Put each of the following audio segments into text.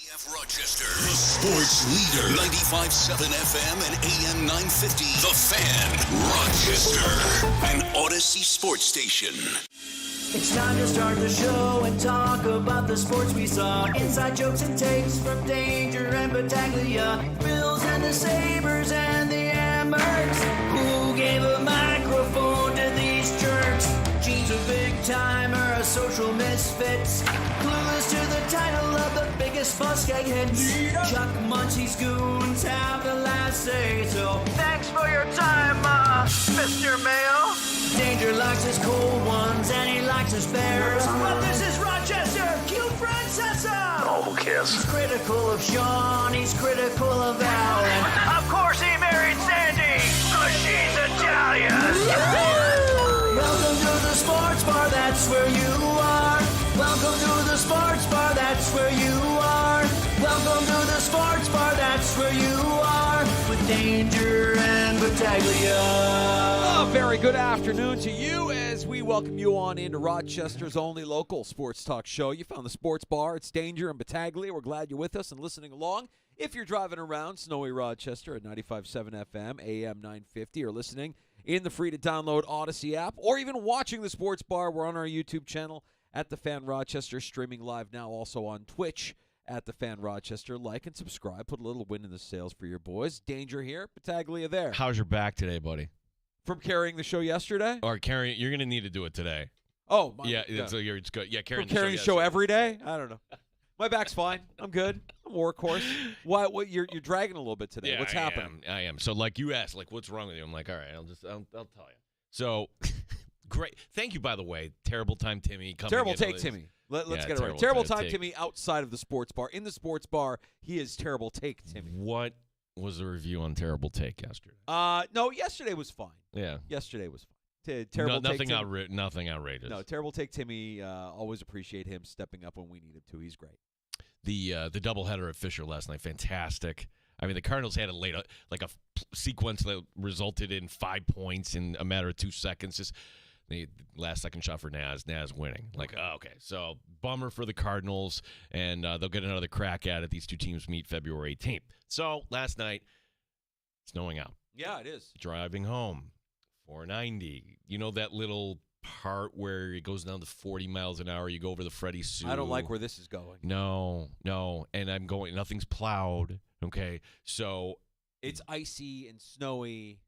Rochester, the sports leader, 95.7 FM and AM 950. The Fan, Rochester, an Odyssey sports station. It's time to start the show and talk about the sports we saw. Inside jokes and takes from Danger and Battaglia. Bills and the Sabres and the Ambers. Who gave a microphone to these jerks? Gene's a big-timer, a social misfit. Clueless to the title of the biggest buskeg hits. Chuck Muncie's goons have the last say. So thanks for your time, Mr. Mayo. Danger likes his cold ones and he likes his bears. But this is Rochester, cute Francesa. Oh, who cares? He's critical of Sean, he's critical of Alan. Of course he married Sandy, cause she's Italian. Welcome to the sports bar, that's where you are. Welcome to the sports bar, that's where you are. Welcome to the sports bar, that's where you are. With Danger and Battaglia. A very good afternoon to you as we welcome you on into Rochester's only local sports talk show. You found the sports bar. It's Danger and Battaglia. We're glad you're with us and listening along. If you're driving around snowy Rochester at 95.7 FM, AM 950, or listening in the free-to-download Odyssey app, or even watching the sports bar, we're on our YouTube channel at The Fan Rochester, streaming live now also on Twitch at The Fan Rochester. Like and subscribe. Put a little win in the sails for your boys. Danger here, Battaglia there. How's your back today, buddy? From carrying the show yesterday? Or carrying, you're going to need to do it today. Oh, yeah. It's good. Yeah, carrying From carrying the the show show every day? I don't know. My back's fine. I'm good. I'm a workhorse. What? You're dragging a little bit today. Yeah, What's happening? I am. So, like you asked, like, what's wrong with you? I'm like, all right, I'll tell you. So, great. Thank you, by the way. Terrible time, Timmy. Terrible take, Timmy. Let's get it right. Terrible time, Timmy, outside of the sports bar. In the sports bar, he is terrible take, Timmy. What was the review on Terrible Take yesterday? No, yesterday was fine. Yeah. Yesterday was fine. Terrible take, Timmy. Nothing outrageous. No, terrible take, Timmy. Always appreciate him stepping up when we need him to. He's great. The doubleheader at Fisher last night, fantastic. I mean, the Cardinals had a sequence that resulted in 5 points in a matter of 2 seconds. Just the last second shot for Naz winning. Like, oh, okay. So, bummer for the Cardinals, and they'll get another crack at it. These two teams meet February 18th. So, last night, snowing out. Yeah, it is. Driving home, 490. You know that little part where it goes down to 40 miles an hour? You go over the Freddie Sue. I don't like where this is going. No. And I'm going, nothing's plowed. Okay. So, it's icy and snowy.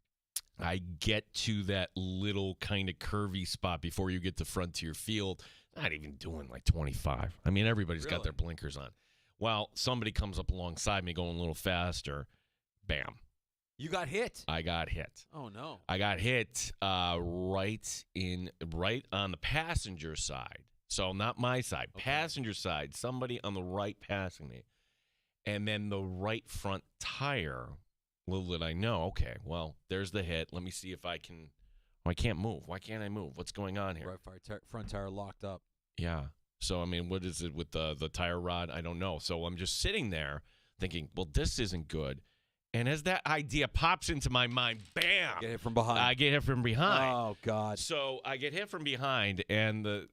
I get to that little kind of curvy spot before you get to Frontier Field. Not even doing like 25. I mean, everybody's got their blinkers on. Well, somebody comes up alongside me going a little faster. Bam. You got hit. I got hit. Oh, no. I got hit right on the passenger side. So not my side. Okay. Passenger side. Somebody on the right passing me. And then the right front tire. Little did I know, okay, well, there's the hit. Let me see if I can. I can't move. Why can't I move? What's going on here? Right front tire locked up. Yeah. So, I mean, what is it with the tire rod? I don't know. So I'm just sitting there thinking, well, this isn't good. And as that idea pops into my mind, bam! Get hit from behind. I get hit from behind. Oh, God. So I get hit from behind, and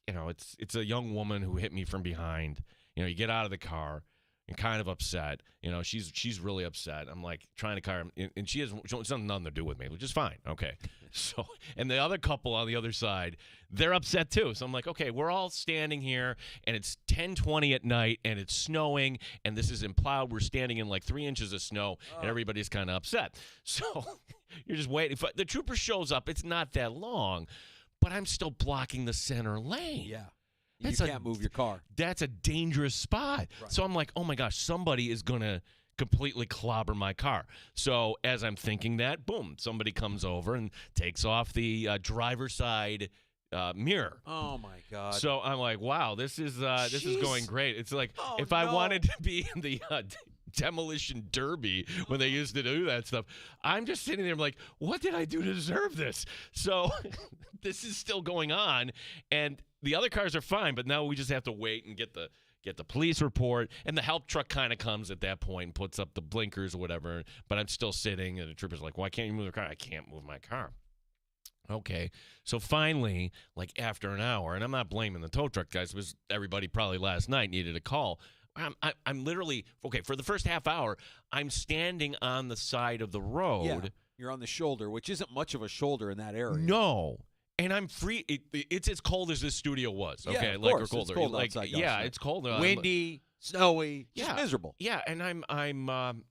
it's a young woman who hit me from behind. You get out of the car. And kind of upset. She's really upset. I'm like trying to car him, and she has nothing to do with me, which is fine. Okay. So, and the other couple on the other side, they're upset too. So I'm like, okay, we're all standing here, and it's 10:20 at night, and it's snowing, and this isn't plowed. We're standing in like 3 inches of snow, and everybody's kind of upset. So you're just waiting. The trooper shows up. It's not that long, but I'm still blocking the center lane. Yeah. You can't move your car. That's a dangerous spot. Right. So I'm like, oh, my gosh, somebody is going to completely clobber my car. So as I'm thinking that, boom, somebody comes over and takes off the driver's side mirror. Oh, my God. So I'm like, wow, this is going great. It's like I wanted to be in the demolition derby when they used to do that stuff. I'm just sitting there like, what did I do to deserve this? So this is still going on, and the other cars are fine, but now we just have to wait and get the police report, and the help truck kind of comes at that point and puts up the blinkers or whatever, but I'm still sitting, and the trooper's like, why can't you move the car? I can't move my car. Okay, so finally, like after an hour, and I'm not blaming the tow truck guys, because everybody probably last night needed a call. I'm literally okay for the first half hour. I'm standing on the side of the road. Yeah, you're on the shoulder, which isn't much of a shoulder in that area. No. And I'm free. It's as cold as this studio was. Okay, Yeah, of like course. or colder. It's cold like, outside, yeah, gosh, it's cold. Windy, snowy, just miserable. Yeah, and I'm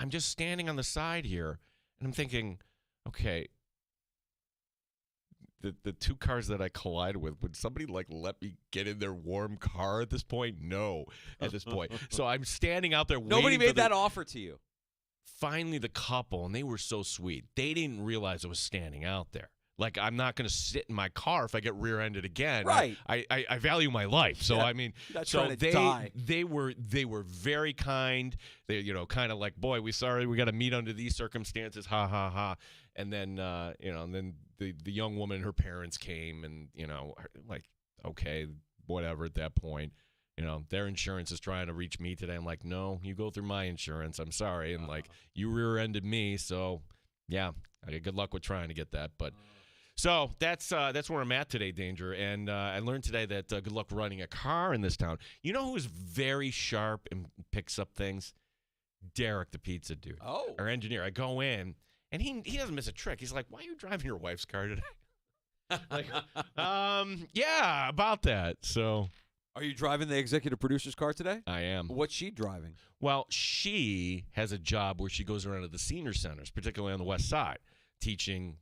just standing on the side here, and I'm thinking, okay, the two cars that I collided with, would somebody like let me get in their warm car at this point? No, at this point. So I'm standing out there. Nobody waiting made that offer to you. Finally, the couple, and they were so sweet. They didn't realize I was standing out there. Like, I'm not going to sit in my car if I get rear-ended again. Right. I value my life. So, Yeah. I mean, Not so trying to die. they were very kind. They, kind of like, boy, we got to meet under these circumstances. Ha, ha, ha. And then, and then the young woman and her parents came and, like, okay, whatever at that point. Their insurance is trying to reach me today. I'm like, no, you go through my insurance. I'm sorry. And, like, you rear-ended me. So, yeah, good luck with trying to get that. But so that's where I'm at today, Danger. And I learned today that good luck running a car in this town. You know who's very sharp and picks up things? Derek, the pizza dude. Oh. Our engineer. I go in, and he doesn't miss a trick. He's like, why are you driving your wife's car today? Like, yeah, about that. So Are you driving the executive producer's car today? I am. What's she driving? Well, she has a job where she goes around to the senior centers, particularly on the west side, teaching,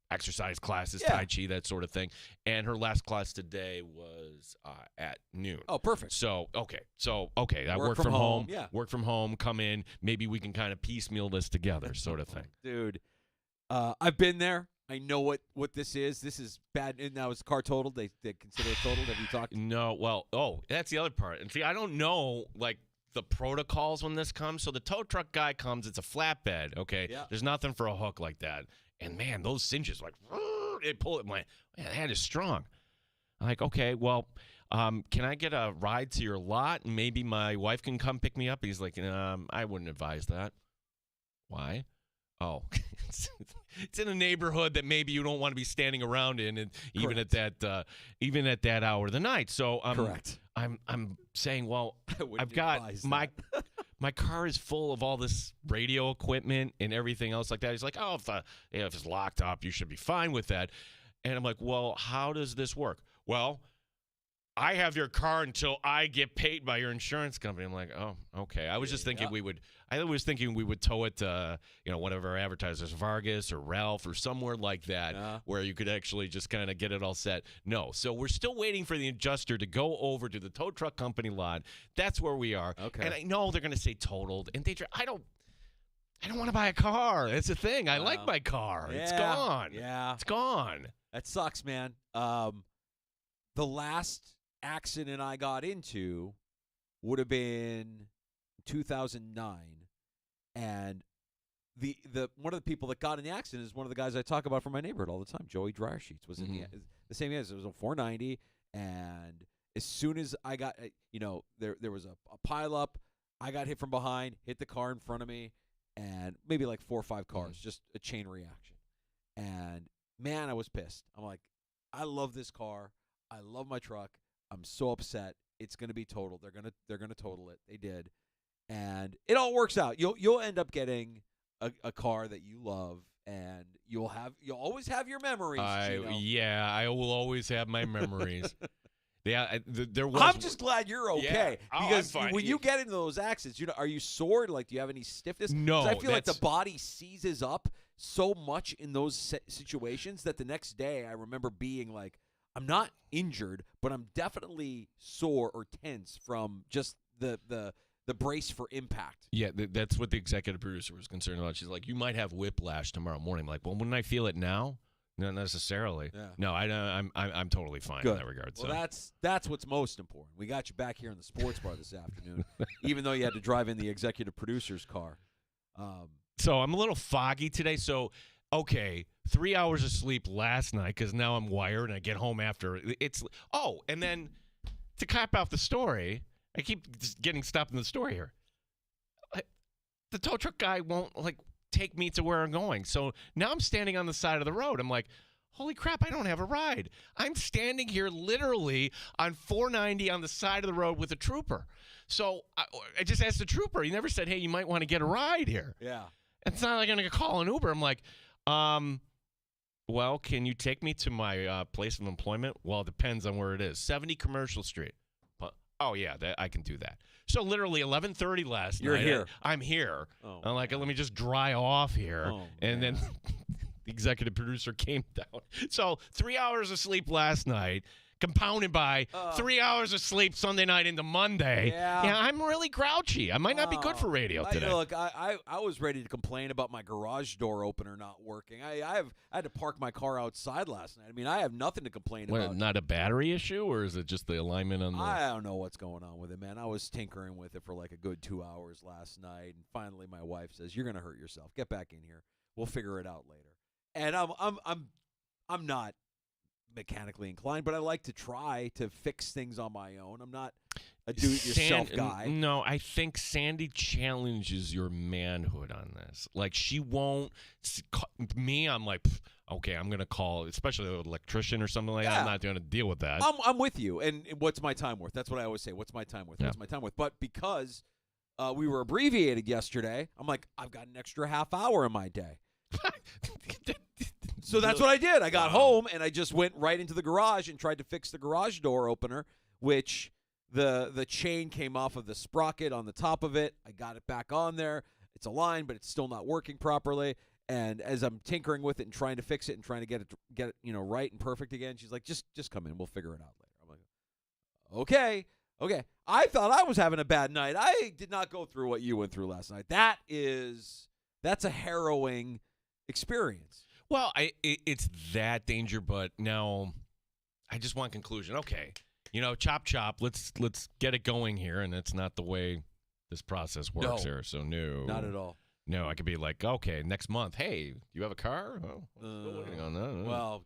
exercise classes, Tai Chi, that sort of thing. And her last class today was at noon. Oh, perfect. So, okay. I Work work from from home. home, yeah. Work from home, come in. Maybe we can kind of piecemeal this together, sort of thing. Dude, I've been there. I know what this is. This is bad. And now is car totaled? They consider it totaled? Have you talked? No. Well, that's the other part. And see, I don't know, like, the protocols when this comes. So the tow truck guy comes. It's a flatbed, okay? Yeah. There's nothing for a hook like that. And, man, those cinches, like, they pull it. Man, that hand is strong. I'm like, okay, well, can I get a ride to your lot? And maybe my wife can come pick me up? He's like, I wouldn't advise that. Why? Oh, it's in a neighborhood that maybe you don't want to be standing around in, and even at that hour of the night. So Correct. I'm saying, well, I've got advise my car is full of all this radio equipment and everything else like that. He's like, oh, if it's locked up, you should be fine with that. And I'm like, well, how does this work? Well, I have your car until I get paid by your insurance company. I'm like, oh, okay. I was just thinking we would tow it to, one of our advertisers, Vargas or Ralph or somewhere like that, where you could actually just kind of get it all set. No. So we're still waiting for the adjuster to go over to the tow truck company lot. That's where we are. Okay. And I know they're going to say totaled. And I don't want to buy a car. That's the thing. I like my car. Yeah. It's gone. Yeah. It's gone. That sucks, man. The last accident I got into would have been 2009, and the one of the people that got in the accident is one of the guys I talk about from my neighborhood all the time. Joey Dryer Sheets was in the same as it was a 490, and as soon as I got there was a pile up, I got hit from behind, hit the car in front of me, and maybe like 4 or 5 cars, just a chain reaction. And man, I was pissed. I'm like, I love this car, I love my truck. I'm so upset. It's going to be totaled. They're gonna total it. They did, and it all works out. You'll end up getting a car that you love, and you'll always have your memories. Yeah, I will always have my memories. Yeah, there was. I'm just glad you're okay because I'm fine. when you get into those accidents, are you sore? Like, do you have any stiffness? No, 'Cause I feel like the body seizes up so much in those situations that the next day I remember being like, I'm not injured, but I'm definitely sore or tense from just the brace for impact. Yeah, that's what the executive producer was concerned about. She's like, you might have whiplash tomorrow morning. I'm like, well, wouldn't I feel it now? Not necessarily. Yeah. No, I'm totally fine in that regard. Well, so. that's what's most important. We got you back here in the sports bar this afternoon, even though you had to drive in the executive producer's car. So I'm a little foggy today. So, okay, 3 hours of sleep last night because now I'm wired and I get home after. And then to cap off the story, I keep just getting stopped in the story here. The tow truck guy won't, take me to where I'm going. So now I'm standing on the side of the road. I'm like, holy crap, I don't have a ride. I'm standing here literally on 490 on the side of the road with a trooper. So I just asked the trooper. He never said, hey, you might want to get a ride here. Yeah. It's not like I'm going to call an Uber. I'm like, well, can you take me to my place of employment? Well, it depends on where it is. 70 Commercial Street. But, oh, yeah, I can do that. So literally 11:30 last You're night. here. I'm here. Oh, I'm like, let me just dry off here. Oh, and then the executive producer came down. So 3 hours of sleep last night, compounded by 3 hours of sleep Sunday night into Monday. Yeah. I'm really grouchy. I might not be good for radio today. Look, I was ready to complain about my garage door opener not working. I had to park my car outside last night. I mean, I have nothing to complain about. Not a battery issue, or is it just the alignment on the... I don't know what's going on with it, man. I was tinkering with it for like a good 2 hours last night, and finally my wife says, "You're going to hurt yourself. Get back in here. We'll figure it out later." And I'm not mechanically inclined, but I like to try to fix things on my own. I'm not a do-it-yourself guy. No, I think Sandy challenges your manhood on this. Like, she won't me. I'm like, okay, I'm gonna call, especially an electrician or something like that. I'm not going to deal with that. I'm with you. And what's my time worth? That's what I always say. What's my time worth? What's my time worth? But because we were abbreviated yesterday, I'm like, I've got an extra half hour in my day. So that's what I did. I got home, and I just went right into the garage and tried to fix the garage door opener, which the chain came off of the sprocket on the top of it. I got it back on there. It's aligned, but it's still not working properly. And as I'm tinkering with it and trying to fix it and trying to get it right and perfect again, she's like, just come in. We'll figure it out later. I'm like, okay. I thought I was having a bad night. I did not go through what you went through last night. That's a harrowing experience. Well, it's that danger, but now I just want conclusion. Okay, chop. Let's get it going here, and it's not the way this process works here. So no, not at all. No, I could be like, okay, next month. Hey, you have a car? Oh, still waiting on that. Well,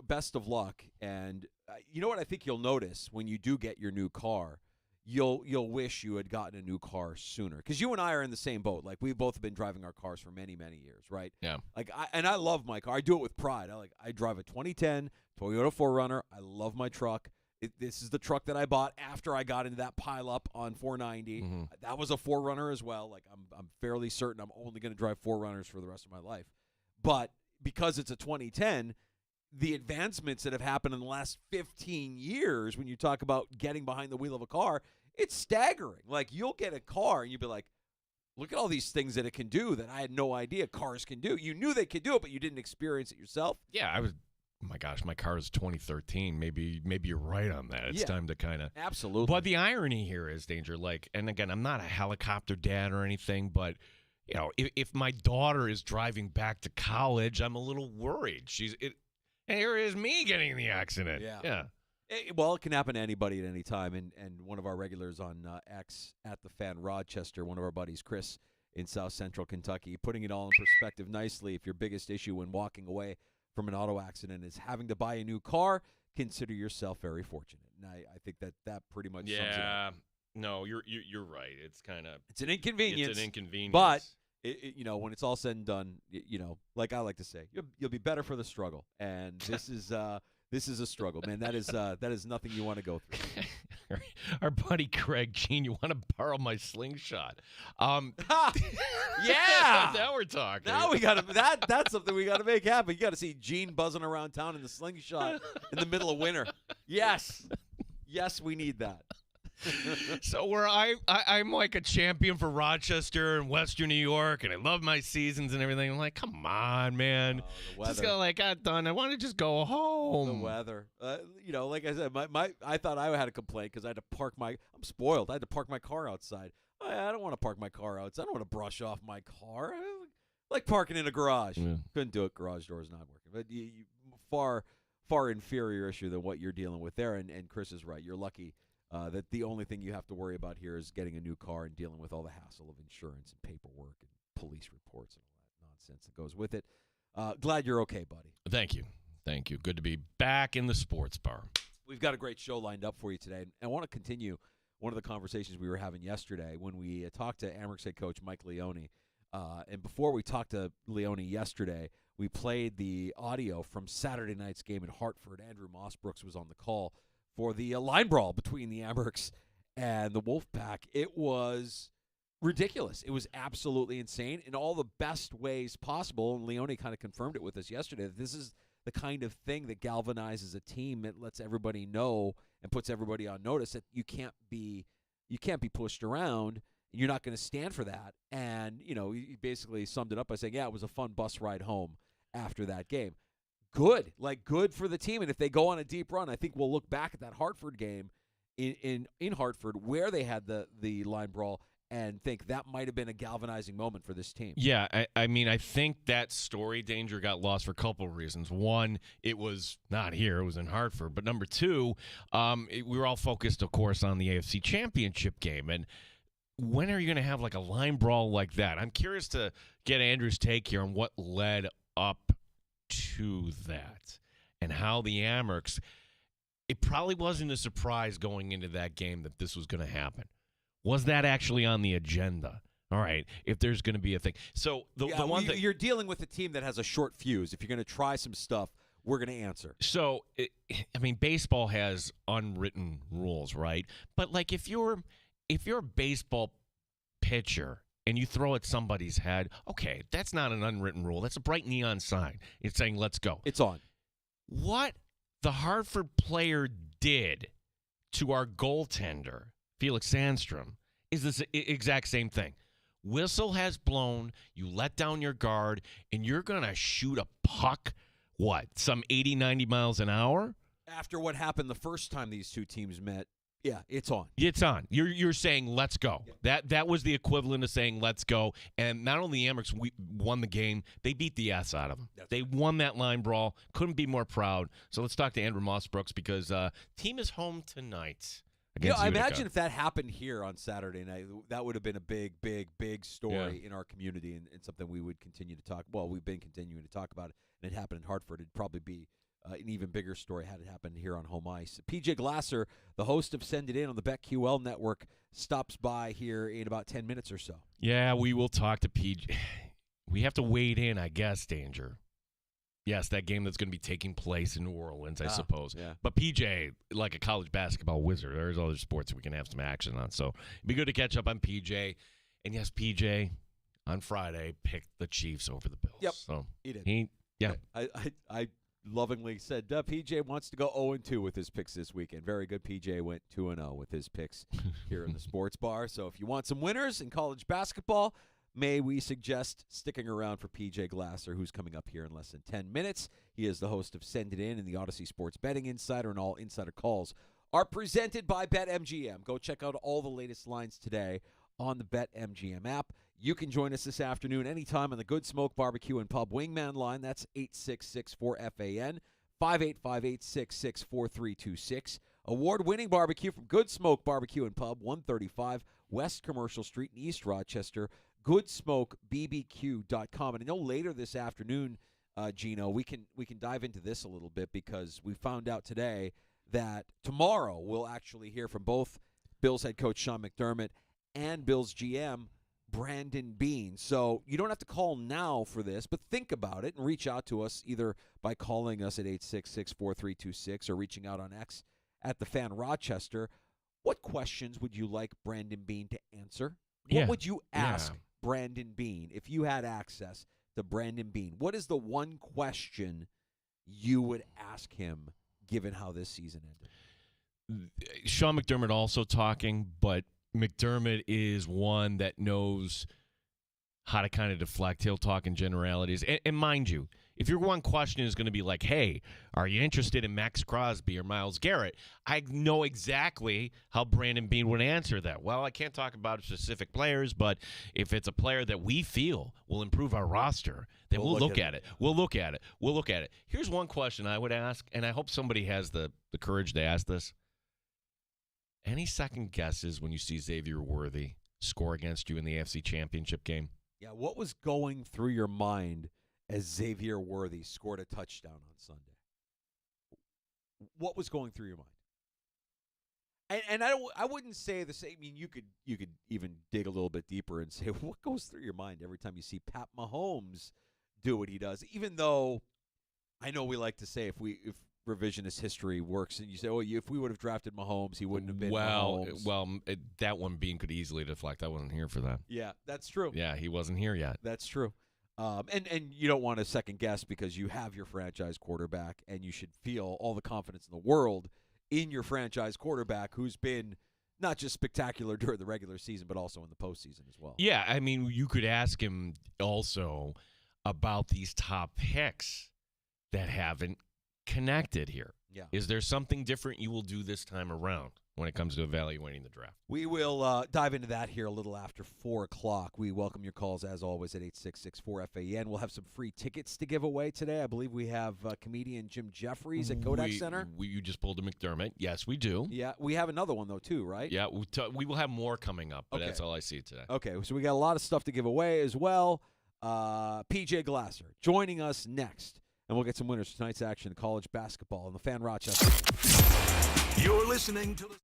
best of luck. And you know what I think you'll notice when you do get your new car. You'll wish you had gotten a new car sooner, because you and I are in the same boat. Like, we've both been driving our cars for many, many years, right? Yeah. Like, I love my car. I do it with pride. I drive a 2010 Toyota 4Runner. I love my truck. This is the truck that I bought after I got into that pileup on 490. Mm-hmm. That was a 4Runner as well. Like, I'm fairly certain I'm only going to drive 4Runners for the rest of my life. But because it's a 2010. The advancements that have happened in the last 15 years, when you talk about getting behind the wheel of a car, it's staggering. Like, you'll get a car and you'll be like, look at all these things that it can do that I had no idea cars can do. You knew they could do it, but you didn't experience it yourself. Yeah, oh my gosh, my car is 2013. Maybe you're right on that. It's time to kind of... Absolutely. But the irony here is, Danger, like, and again, I'm not a helicopter dad or anything, but, if my daughter is driving back to college, I'm a little worried. And here is me getting in the accident. Yeah. Well, it can happen to anybody at any time. And one of our regulars on X at the Fan Rochester, one of our buddies, Chris, in South Central Kentucky, putting it all in perspective nicely. If your biggest issue when walking away from an auto accident is having to buy a new car, consider yourself very fortunate. And I think that pretty much sums it up. No, you're right. It's kind of... It's an inconvenience. It's an inconvenience. But... when it's all said and done, like I like to say, you'll be better for the struggle, and this is a struggle, man. That is nothing you want to go through. Our buddy Craig, Gene, you want to borrow my slingshot? Yeah, now we're talking. Now we got to that's something we got to make happen. You got to see Gene buzzing around town in the slingshot in the middle of winter. Yes, we need that. So where I'm like a champion for Rochester and Western New York, and I love my seasons and everything. I'm like, come on, man. The weather. Just got done. I want to just go home. The weather. Like I said, I thought I had a complaint because I had to park I'm spoiled. I had to park my car outside. I don't want to park my car outside. I don't want to brush off my car. I like parking in a garage. Yeah. Couldn't do it. Garage door's not working. But you far inferior issue than what you're dealing with there. And Chris is right. You're lucky. That the only thing you have to worry about here is getting a new car and dealing with all the hassle of insurance and paperwork and police reports and all that nonsense that goes with it. Glad you're okay, buddy. Thank you. Good to be back in the sports bar. We've got a great show lined up for you today. And I want to continue one of the conversations we were having yesterday when we talked to Amerks head coach Mike Leone. And before we talked to Leone yesterday, we played the audio from Saturday night's game in Hartford. Andrew Mossbrooks was on the call for the line brawl between the Amherst and the Wolfpack. It was ridiculous. It was absolutely insane in all the best ways possible. And Leone kind of confirmed it with us yesterday that this is the kind of thing that galvanizes a team. It lets everybody know and puts everybody on notice that you can't be pushed around. You're not going to stand for that. And, he basically summed it up by saying, yeah, it was a fun bus ride home after that game. Good for the team. And if they go on a deep run, I think we'll look back at that Hartford game in Hartford where they had the line brawl and think that might have been a galvanizing moment for this team. Yeah, I think that story, Danger, got lost for a couple of reasons. One, it was not here. It was in Hartford. But number two, we were all focused, of course, on the AFC Championship game. And when are you going to have, a line brawl like that? I'm curious to get Andrew's take here on what led up to that and how the Amherst, it probably wasn't a surprise going into that game that this was going to happen. Was that actually on the agenda? All right, if there's going to be a thing. So the one thing you're dealing with a team that has a short fuse. If you're going to try some stuff, we're going to answer. So, baseball has unwritten rules, right? But if you're a baseball pitcher and you throw at somebody's head, okay, that's not an unwritten rule. That's a bright neon sign. It's saying, let's go. It's on. What the Hartford player did to our goaltender, Felix Sandstrom, is this exact same thing. Whistle has blown, you let down your guard, and you're going to shoot a puck, some 80, 90 miles an hour? After what happened the first time these two teams met, yeah, it's on. It's on. You're saying, let's go. Yeah. That was the equivalent of saying, let's go. And not only the Amherst won the game, they beat the ass out of them. They won that line brawl. Couldn't be more proud. So let's talk to Andrew Mossbrooks because team is home tonight. I imagine if that happened here on Saturday night, that would have been a big, big, big story in our community and something we would continue to talk. Well, we've been continuing to talk about it, and it happened in Hartford. It'd probably be an even bigger story had it happened here on home ice. PJ Glasser, the host of Send It In on the BetQL Network, stops by here in about 10 minutes or so. Yeah, we will talk to PJ. We have to wade in, I guess, Danger. Yes, that game that's going to be taking place in New Orleans, I suppose. Yeah. But PJ, like a college basketball wizard, there's other sports we can have some action on. So it'd be good to catch up on PJ. And yes, PJ, on Friday, picked the Chiefs over the Bills. Yep, so he did. Yeah. I lovingly said, PJ wants to go 0-2 with his picks this weekend. Very good. PJ went 2-0 with his picks here in the sports bar. So if you want some winners in college basketball, may we suggest sticking around for PJ Glasser, who's coming up here in less than 10 minutes. He is the host of Send It In and the Odyssey Sports Betting Insider, and all insider calls are presented by BetMGM. Go check out all the latest lines today on the BetMGM app. You can join us this afternoon anytime on the Good Smoke Barbecue and Pub Wingman line. That's 866-4FAN, 585-866-4326. Award-winning barbecue from Good Smoke Barbecue and Pub, 135 West Commercial Street in East Rochester. GoodSmokeBBQ.com. And I know later this afternoon, Gino, we can dive into this a little bit because we found out today that tomorrow we'll actually hear from both Bills head coach Sean McDermott and Bills GM Brandon Beane. So you don't have to call now for this, but think about it and reach out to us either by calling us at 866-4326 or reaching out on X at The Fan Rochester. What questions would you like Brandon Beane to answer? What would you ask Brandon Beane if you had access to Brandon Beane? What is the one question you would ask him given how this season ended? Sean McDermott also talking, but McDermott is one that knows how to kind of deflect. He'll talk in generalities. And mind you, if your one question is going to be like, hey, are you interested in Max Crosby or Myles Garrett? I know exactly how Brandon Beane would answer that. Well, I can't talk about specific players, but if it's a player that we feel will improve our roster, then we'll look at it. We'll look at it. We'll look at it. Here's one question I would ask, and I hope somebody has the courage to ask this. Any second guesses when you see Xavier Worthy score against you in the AFC Championship game? Yeah, what was going through your mind as Xavier Worthy scored a touchdown on Sunday? What was going through your mind? And I wouldn't say the same. I mean, you could even dig a little bit deeper and say, what goes through your mind every time you see Pat Mahomes do what he does. Even though I know we like to say if revisionist history works, and you say, oh, if we would have drafted Mahomes, he wouldn't have been Mahomes. That one Bean could easily deflect. I wasn't here for that. Yeah, that's true. Yeah, he wasn't here yet. That's true. And you don't want to second guess because you have your franchise quarterback, and you should feel all the confidence in the world in your franchise quarterback, who's been not just spectacular during the regular season, but also in the postseason as well. Yeah, I mean, you could ask him also about these top picks that haven't connected here. Yeah. Is there something different you will do this time around when it comes to evaluating the draft? We will dive into that here a little after 4 o'clock. We welcome your calls, as always, at 866-4FAN. We'll have some free tickets to give away today. I believe we have comedian Jim Jeffries at Kodak Center. You just pulled a McDermott. Yes, we do. Yeah, we have another one, though, too, right? Yeah, we will have more coming up, but Okay. that's all I see today. Okay, so we got a lot of stuff to give away as well. PJ Glasser joining us next. And we'll get some winners for tonight's action in college basketball on the Fan Rochester. You're listening to the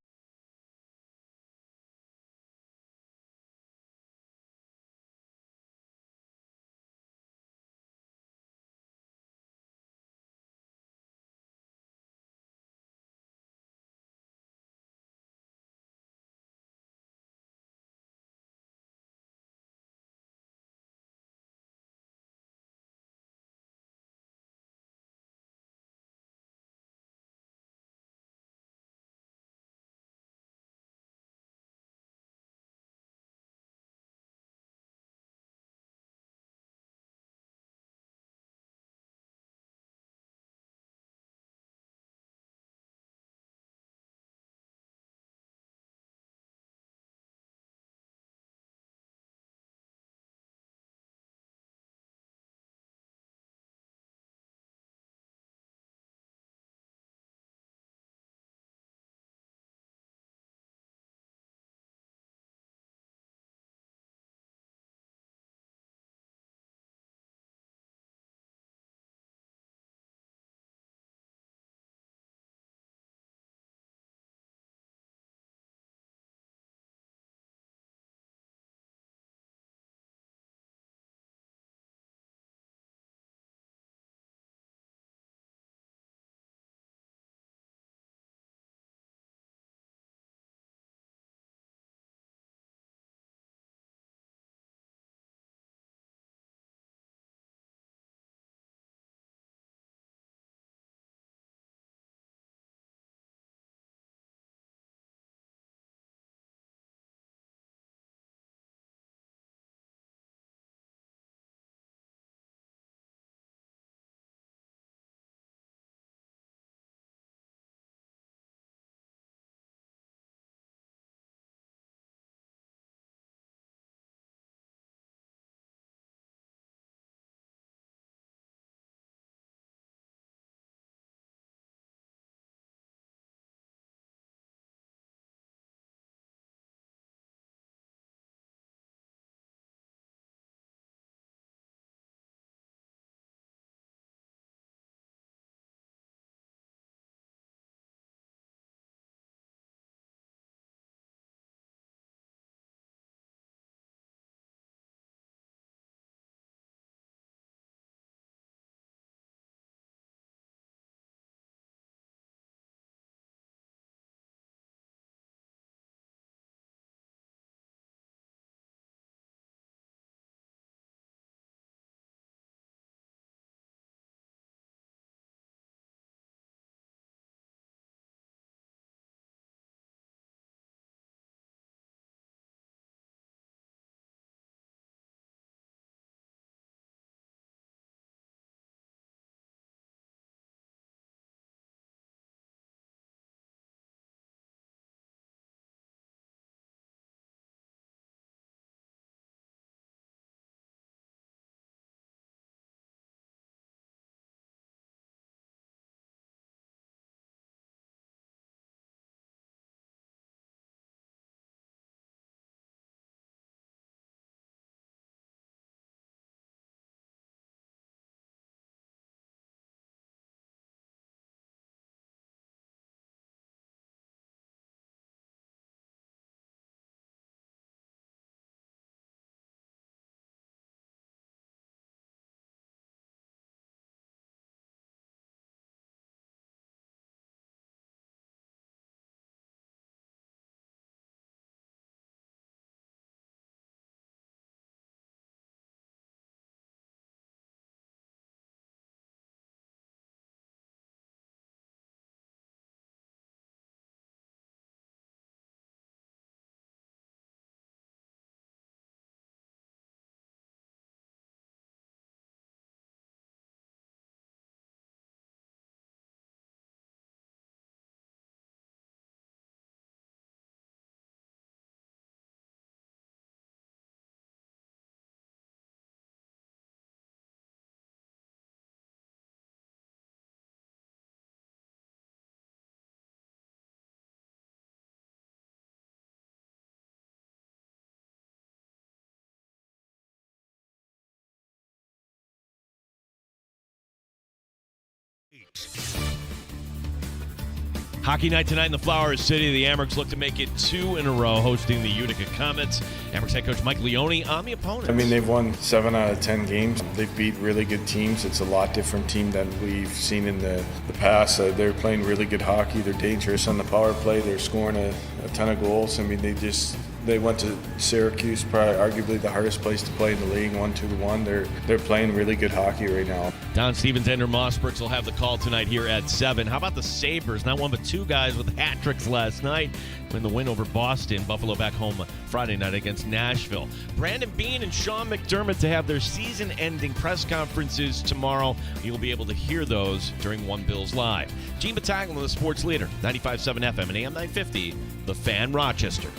Hockey night tonight in the Flower City. The Amherst look to make it 2 in a row, hosting the Utica Comets. Amherst head coach Mike Leone on the opponents. I mean, they've won 7 out of 10 games. They've beat really good teams. It's a lot different team than we've seen in the past. They're playing really good hockey. They're dangerous on the power play. They're scoring a ton of goals. I mean, they went to Syracuse, probably arguably the hardest place to play in the league, 1-2-1. They're playing really good hockey right now. Don Stevens, Ender Mossbergs will have the call tonight here at 7. How about the Sabres? Not one but two guys with hat tricks last night in the win over Boston. Buffalo back home Friday night against Nashville. Brandon Beane and Sean McDermott to have their season-ending press conferences tomorrow. You'll be able to hear those during One Bills Live. Gene Battaglia, the sports leader, 95.7 FM and AM 950, The Fan, Rochester.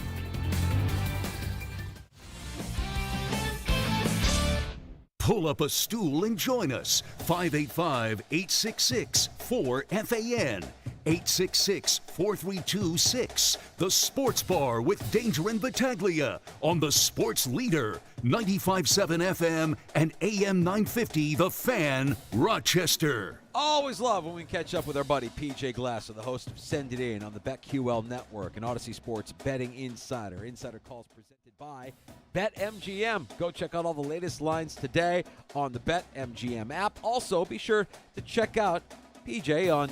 Pull up a stool and join us. 585-866-4FAN. 866-432-6. The Sports Bar with Danger and Battaglia on the Sports Leader. 95.7 FM and AM 950, The Fan, Rochester. Always love when we catch up with our buddy PJ Glasser, the host of Send It In on the BetQL Network and Odyssey Sports Betting Insider. Insider calls presented by BetMGM. Go check out all the latest lines today on the BetMGM app. Also, be sure to check out PJ on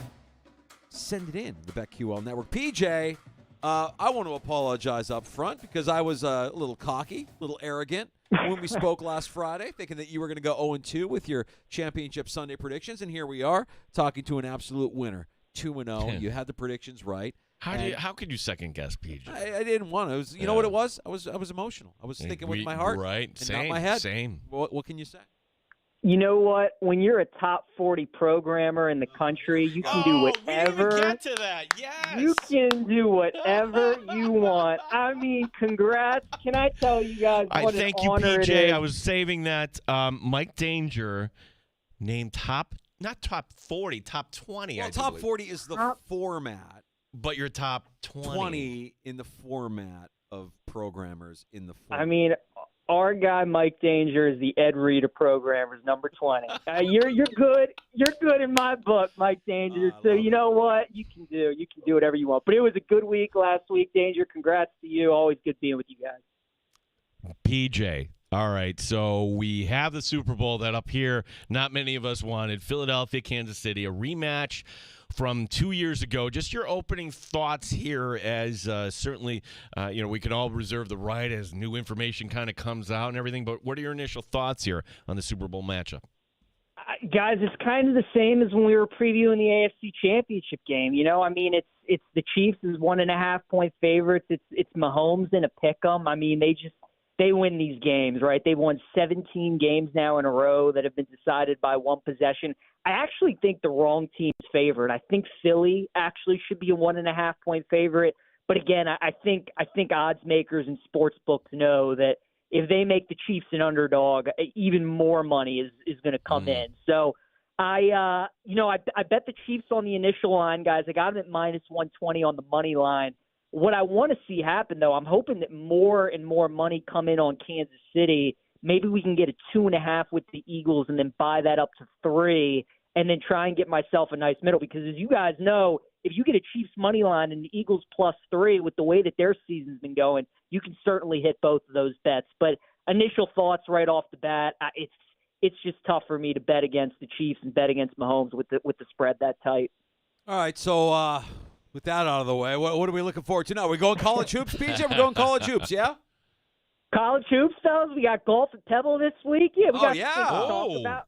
Send It In, the BetQL Network. PJ, I want to apologize up front because I was a little cocky, a little arrogant when we spoke last Friday, thinking that you were going to go 0-2 with your championship Sunday predictions, and here we are talking to an absolute winner, 2-0. You had the predictions right. How could you second guess, PJ? I didn't want to. You know what it was? I was emotional. I was thinking with my heart, right? and Same, not my head. Same. What can you say? You know what? When you're a top 40 programmer in the country, you can do whatever. We didn't even get to that. Yes. You can do whatever you want. I mean, congrats. Can I tell you guys what an honor it is? I was saving that. Mike Danger named not top 40, top 20. Well, I top believe. 40 is the format. But you're top 20 in the format of programmers in the format. I mean, our guy Mike Danger is the Ed Reed of programmers, number 20. You're good. You're good in my book, Mike Danger. So you know what? You can do whatever you want. But it was a good week last week, Danger. Congrats to you. Always good being with you guys. PJ. All right, so we have the Super Bowl that up here not many of us wanted. Philadelphia, Kansas City, a rematch from 2 years ago. Just your opening thoughts here, as certainly, we can all reserve the right as new information kind of comes out and everything. But what are your initial thoughts here on the Super Bowl matchup? Guys, it's kind of the same as when we were previewing the AFC Championship game. You know, I mean, it's the Chiefs as 1.5-point favorites. It's Mahomes in a pick'em. I mean, they win these games, right? They've won 17 games now in a row that have been decided by one possession. I actually think the wrong team's favored. I think Philly actually should be a 1.5-point favorite. But again, I think odds makers and sports books know that if they make the Chiefs an underdog, even more money is going to come in. So I bet the Chiefs on the initial line, guys. I got them at -120 on the money line. What I want to see happen, though, I'm hoping that more and more money come in on Kansas City. Maybe we can get a 2.5 with the Eagles and then buy that up to 3 and then try and get myself a nice middle. Because as you guys know, if you get a Chiefs money line and the Eagles +3 with the way that their season's been going, you can certainly hit both of those bets. But initial thoughts right off the bat, it's just tough for me to bet against the Chiefs and bet against Mahomes with the spread that tight. All right, so with that out of the way, what are we looking forward to now? We're going college hoops, PJ? We're going college hoops, yeah? College hoops, fellas. We got golf at Pebble this week. Yeah, we got some things to talk about.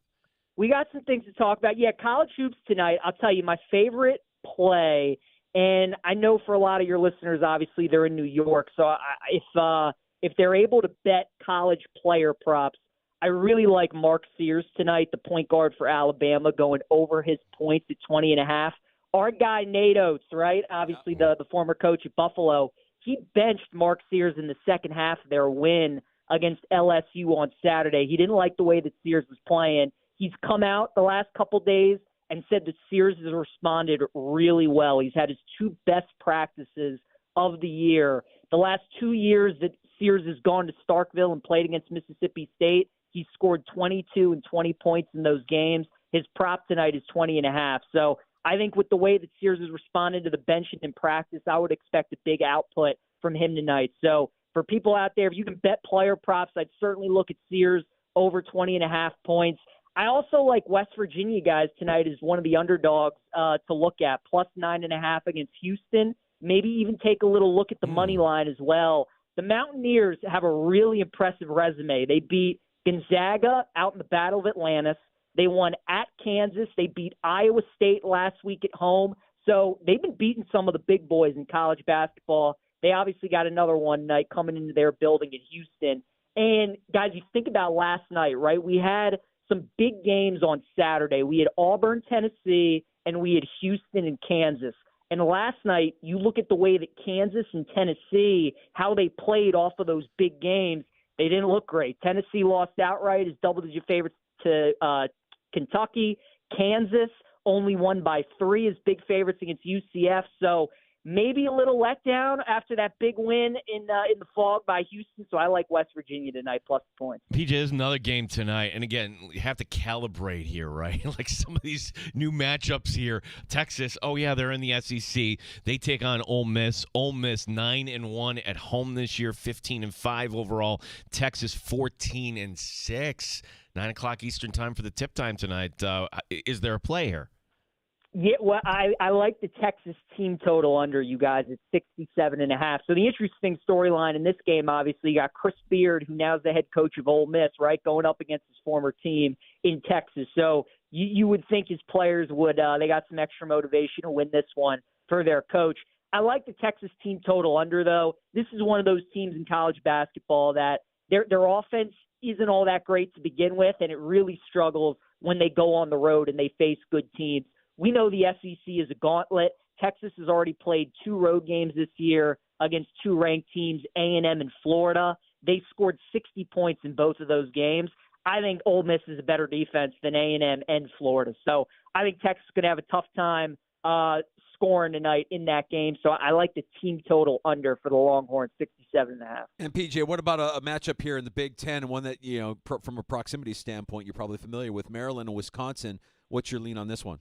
We got some things to talk about. Yeah, college hoops tonight. I'll tell you, my favorite play, and I know for a lot of your listeners, obviously, they're in New York, so if they're able to bet college player props, I really like Mark Sears tonight, the point guard for Alabama, going over his points at 20.5. Our guy Nate Oates, right? Obviously the former coach at Buffalo, he benched Mark Sears in the second half of their win against LSU on Saturday. He didn't like the way that Sears was playing. He's come out the last couple days and said that Sears has responded really well. He's had his 2 best practices of the year. The last 2 years that Sears has gone to Starkville and played against Mississippi State, he's scored 22 and 20 points in those games. His prop tonight is 20.5. So I think with the way that Sears has responded to the bench and in practice, I would expect a big output from him tonight. So for people out there, if you can bet player props, I'd certainly look at Sears over 20.5 points. I also like West Virginia, guys, tonight as one of the underdogs to look at, plus 9.5 against Houston. Maybe even take a little look at the money line as well. The Mountaineers have a really impressive resume. They beat Gonzaga out in the Battle of Atlantis. They won at Kansas. They beat Iowa State last week at home. So they've been beating some of the big boys in college basketball. They obviously got another one night coming into their building in Houston. And, guys, you think about last night, right? We had some big games on Saturday. We had Auburn, Tennessee, and we had Houston and Kansas. And last night, you look at the way that Kansas and Tennessee, how they played off of those big games, they didn't look great. Tennessee lost outright as double-digit favorites to Kentucky. Kansas only won by 3 as big favorites against UCF. So maybe a little letdown after that big win in the fog by Houston. So I like West Virginia tonight, plus points. PJ, there's another game tonight. And again, you have to calibrate here, right? Like some of these new matchups here. Texas, oh, yeah, they're in the SEC. They take on Ole Miss. Ole Miss 9-1 at home this year, 15-5 overall. Texas 14-6. 9 o'clock Eastern time for the tip time tonight. Is there a play here? Yeah, well, I like the Texas team total under, you guys. It's 67.5. So the interesting storyline in this game, obviously, you got Chris Beard, who now is the head coach of Ole Miss, right, going up against his former team in Texas. So you would think his players would they got some extra motivation to win this one for their coach. I like the Texas team total under, though. This is one of those teams in college basketball that their offense isn't all that great to begin with, and it really struggles when they go on the road and they face good teams. We know the SEC is a gauntlet. Texas has already played 2 road games this year against 2 ranked teams, A&M and Florida. They scored 60 points in both of those games. I think Ole Miss is a better defense than A&M and Florida. So I think Texas is going to have a tough time scoring tonight in that game. So I like the team total under for the Longhorns, 67.5. And PJ, what about a matchup here in the Big Ten, and one that, you know, from a proximity standpoint, you're probably familiar with, Maryland and Wisconsin? What's your lean on this one?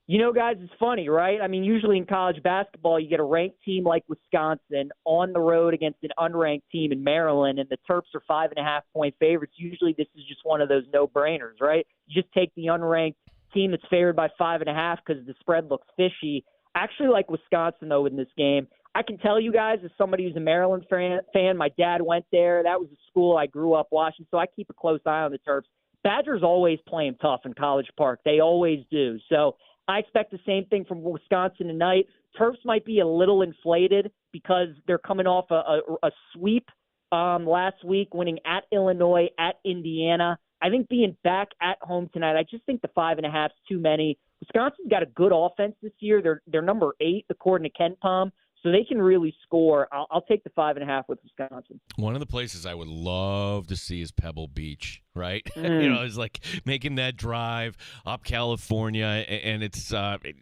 You know, guys, it's funny, right? I mean, usually in college basketball, you get a ranked team like Wisconsin on the road against an unranked team in Maryland, and the Terps are 5.5-point favorites. Usually this is just one of those no-brainers, right? You just take the unranked team that's favored by 5.5 because the spread looks fishy. I actually like Wisconsin, though, in this game. I can tell you guys, as somebody who's a Maryland fan, my dad went there. That was a school I grew up watching, so I keep a close eye on the Terps. Badgers always playing tough in College Park. They always do. So I expect the same thing from Wisconsin tonight. Terps might be a little inflated because they're coming off a sweep last week, winning at Illinois, at Indiana. I think being back at home tonight, I just think the 5.5 is too many. Wisconsin's got a good offense this year. They're number 8 according to KenPom, so they can really score. I'll take the 5.5 with Wisconsin. One of the places I would love to see is Pebble Beach, right? You know, it's like making that drive up California, and it's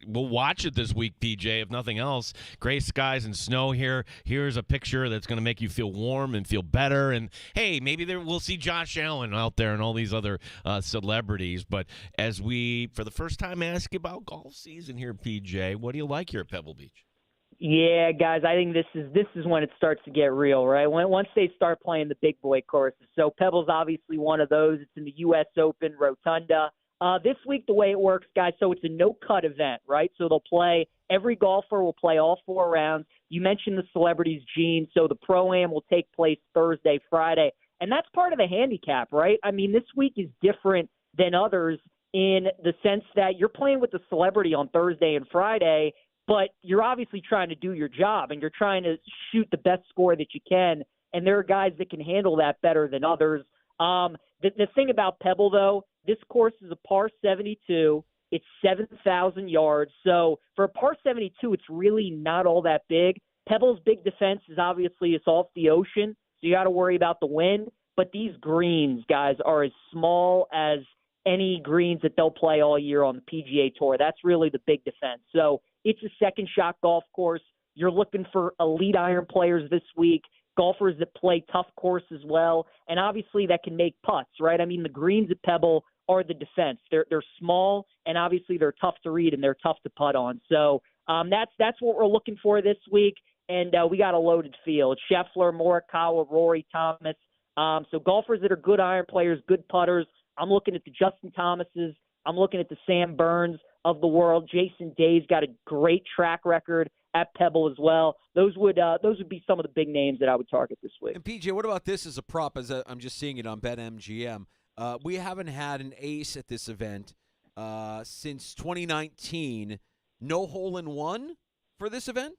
we'll watch it this week, PJ, if nothing else. Gray skies and snow here. Here's a picture that's going to make you feel warm and feel better. And, hey, maybe we'll see Josh Allen out there and all these other celebrities. But as we, for the first time, ask you about golf season here, PJ, what do you like here at Pebble Beach? Yeah, guys, I think this is when it starts to get real, right? Once they start playing the big boy courses. So Pebble's obviously one of those. It's in the U.S. Open, Rotunda. This week, the way it works, guys, so it's a no-cut event, right? So they'll play – every golfer will play all 4 rounds. You mentioned the celebrities, Gene. So the Pro-Am will take place Thursday, Friday. And that's part of the handicap, right? I mean, this week is different than others in the sense that you're playing with the celebrity on Thursday and Friday – but you're obviously trying to do your job, and you're trying to shoot the best score that you can, and there are guys that can handle that better than others. The thing about Pebble, though, this course is a par 72. It's 7,000 yards. So for a par 72, it's really not all that big. Pebble's big defense is obviously it's off the ocean, so you got to worry about the wind. But these greens, guys, are as small as any greens that they'll play all year on the PGA Tour. That's really the big defense. So it's a second shot golf course. You're looking for elite iron players this week, golfers that play tough course as well, and obviously that can make putts, right? I mean, the greens at Pebble are the defense. They're small, and obviously they're tough to read and they're tough to putt on. So that's what we're looking for this week, and we got a loaded field. Scheffler, Morikawa, Rory, Thomas. So golfers that are good iron players, good putters. I'm looking at the Justin Thomases. I'm looking at the Sam Burns of the world. Jason Day's got a great track record at Pebble as well. Those would be some of the big names that I would target this week. And PJ, what about this as a prop? I'm just seeing it on BetMGM. We haven't had an ace at this event since 2019. No hole in one for this event?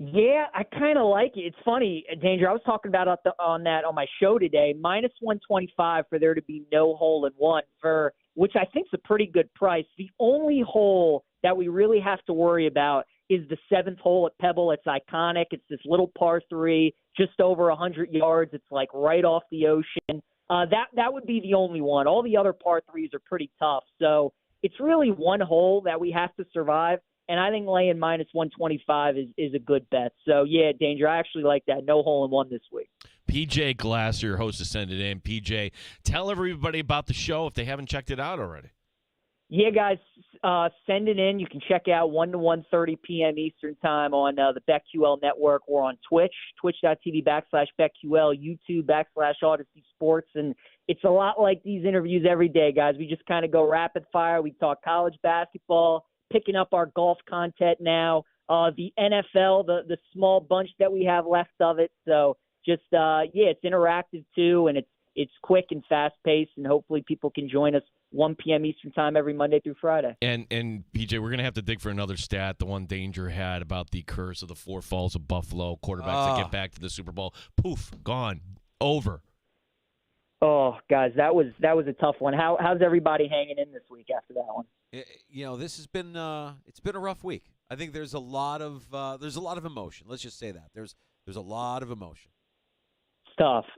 Yeah, I kind of like it. It's funny, Danger. I was talking about on my show today. Minus 125 for there to be no hole in one, for which I think is a pretty good price. The only hole that we really have to worry about is the 7th hole at Pebble. It's iconic. It's this little par 3, just over 100 yards. It's like right off the ocean. That would be the only one. All the other par 3s are pretty tough. So it's really one hole that we have to survive. And I think laying minus 125 is a good bet. So, yeah, Danger, I actually like that. No hole in one this week. PJ Glasser, host of Send It In. PJ, tell everybody about the show if they haven't checked it out already. Yeah, guys, send it in. You can check out 1 to 1:30 p.m. Eastern Time on the BetQL Network. We're on Twitch, twitch.tv/BetQL, YouTube /Odyssey Sports. And it's a lot like these interviews every day, guys. We just kind of go rapid fire. We talk college basketball, picking up our golf content now, the NFL, the small bunch that we have left of it. So just, it's interactive too, and it's quick and fast-paced, and hopefully people can join us 1 p.m. Eastern Time every Monday through Friday. And PJ, we're going to have to dig for another stat, the one Danger had about the curse of the 4 falls of Buffalo, quarterbacks that get back to the Super Bowl. Poof, gone, over. Oh, guys, that was a tough one. How's everybody hanging in this week after that one? This has been it's been a rough week. I think there's a lot of emotion. Let's just say that there's a lot of emotion.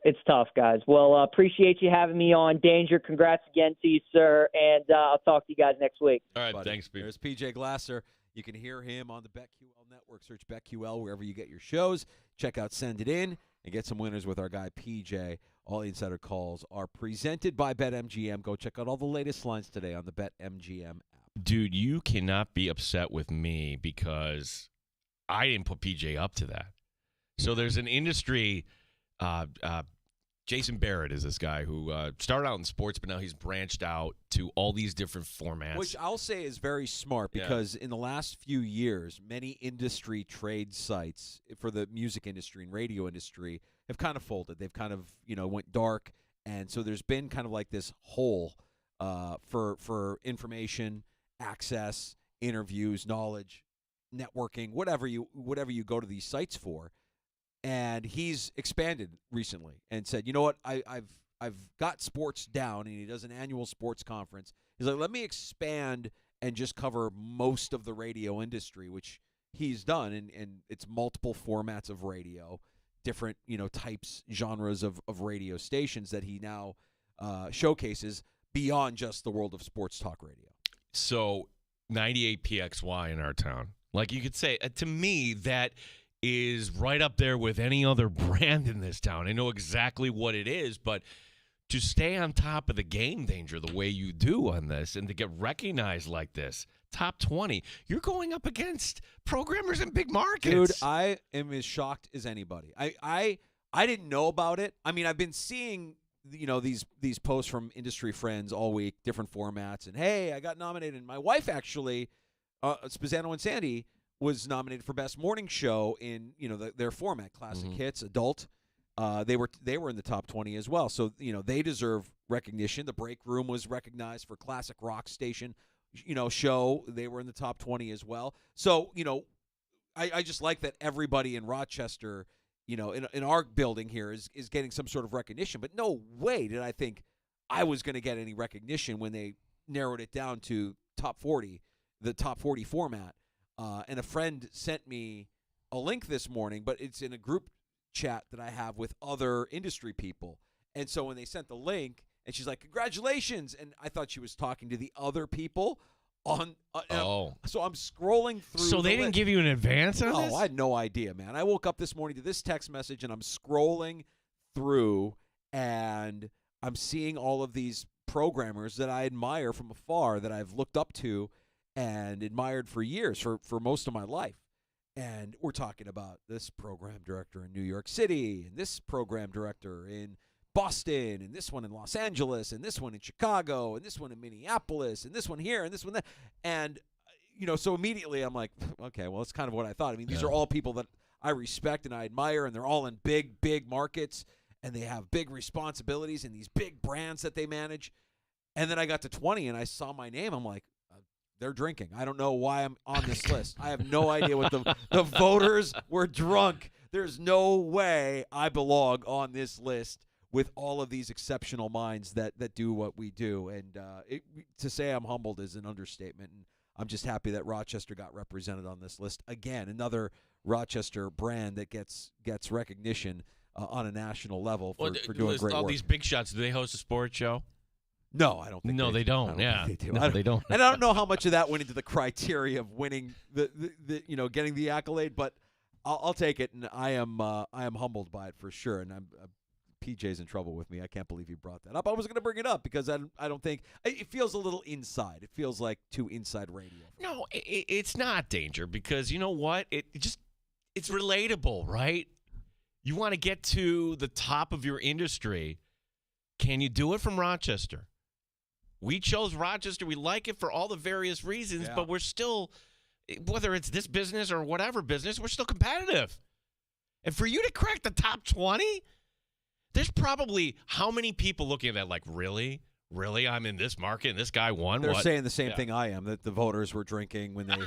It's tough, guys. Well, appreciate you having me on. Danger, congrats again to you, sir, and I'll talk to you guys next week. All right, Buddy. Thanks, Pete. There's PJ Glasser. You can hear him on the BetQL Network. Search BetQL wherever you get your shows. Check out Send It In and get some winners with our guy PJ. All insider calls are presented by BetMGM. Go check out all the latest lines today on the BetMGM app. Dude, you cannot be upset with me because I didn't put PJ up to that. So there's an industry. Jason Barrett is this guy who started out in sports, but now he's branched out to all these different formats. Which I'll say is very smart because in the last few years, many industry trade sites for the music industry and radio industry have kind of folded. They've kind of, went dark. And so there's been kind of like this hole for information, access, interviews, knowledge, networking, whatever you go to these sites for. And he's expanded recently and said, you know what, I've got sports down, and he does an annual sports conference. He's like, let me expand and just cover most of the radio industry, which he's done, and it's multiple formats of radio, different types, genres of radio stations that he now showcases beyond just the world of sports talk radio. So 98 PXY in our town, like you could say, to me that is right up there with any other brand in this town. I know exactly what it is, but to stay on top of the game, Danger, the way you do on this, and to get recognized like this, top 20, you're going up against programmers in big markets. Dude, I am as shocked as anybody. I didn't know about it. I mean, I've been seeing these posts from industry friends all week, different formats, and hey, I got nominated. And my wife actually, Spazzano and Sandy, was nominated for Best Morning Show in their format, classic hits, adult. They were in the top 20 as well, so they deserve recognition. The Break Room was recognized for classic rock station, show. They were in the top 20 as well. So I just like that everybody in Rochester, in our building here is getting some sort of recognition. But no way did I think I was going to get any recognition when they narrowed it down to top 40, the top 40 format. And a friend sent me a link this morning, but it's in a group chat that I have with other industry people. And so when they sent the link, and she's like, congratulations. And I thought she was talking to the other people on. So I'm scrolling through. So they didn't give you an advance on this? No, I had no idea, man. I woke up this morning to this text message, and I'm scrolling through, and I'm seeing all of these programmers that I admire from afar, that I've looked up to and admired for years, for most of my life. And we're talking about this program director in New York City, and this program director in Boston, and this one in Los Angeles, and this one in Chicago, and this one in Minneapolis, and this one here, and this one there. And, so immediately I'm like, okay, well, it's kind of what I thought. I mean, these are all people that I respect and I admire, and they're all in big, big markets, and they have big responsibilities and these big brands that they manage. And then I got to 20, and I saw my name. I'm like, they're drinking. I don't know why I'm on this list. I have no idea what the voters were drunk. There's no way I belong on this list with all of these exceptional minds that do what we do. And to say I'm humbled is an understatement. And I'm just happy that Rochester got represented on this list. Again, another Rochester brand that gets recognition on a national level for doing great all work. These big shots, do they host a sports show? No, I don't think No, they don't. Yeah. Think they do. No, they don't. And I don't know how much of that went into the criteria of winning the getting the accolade, but I'll take it, and I am humbled by it for sure. And PJ's in trouble with me. I can't believe he brought that up. I was going to bring it up because I don't think it feels a little inside. It feels like too inside radio. No, it's not, Danger, because you know what? It's relatable, right? You want to get to the top of your industry. Can you do it from Rochester? We chose Rochester. We like it for all the various reasons, but we're still, whether it's this business or whatever business, we're still competitive. And for you to crack the top 20, there's probably how many people looking at that like, really? Really? I'm in this market and this guy won? They're what? saying the same thing I am, that the voters were drinking when they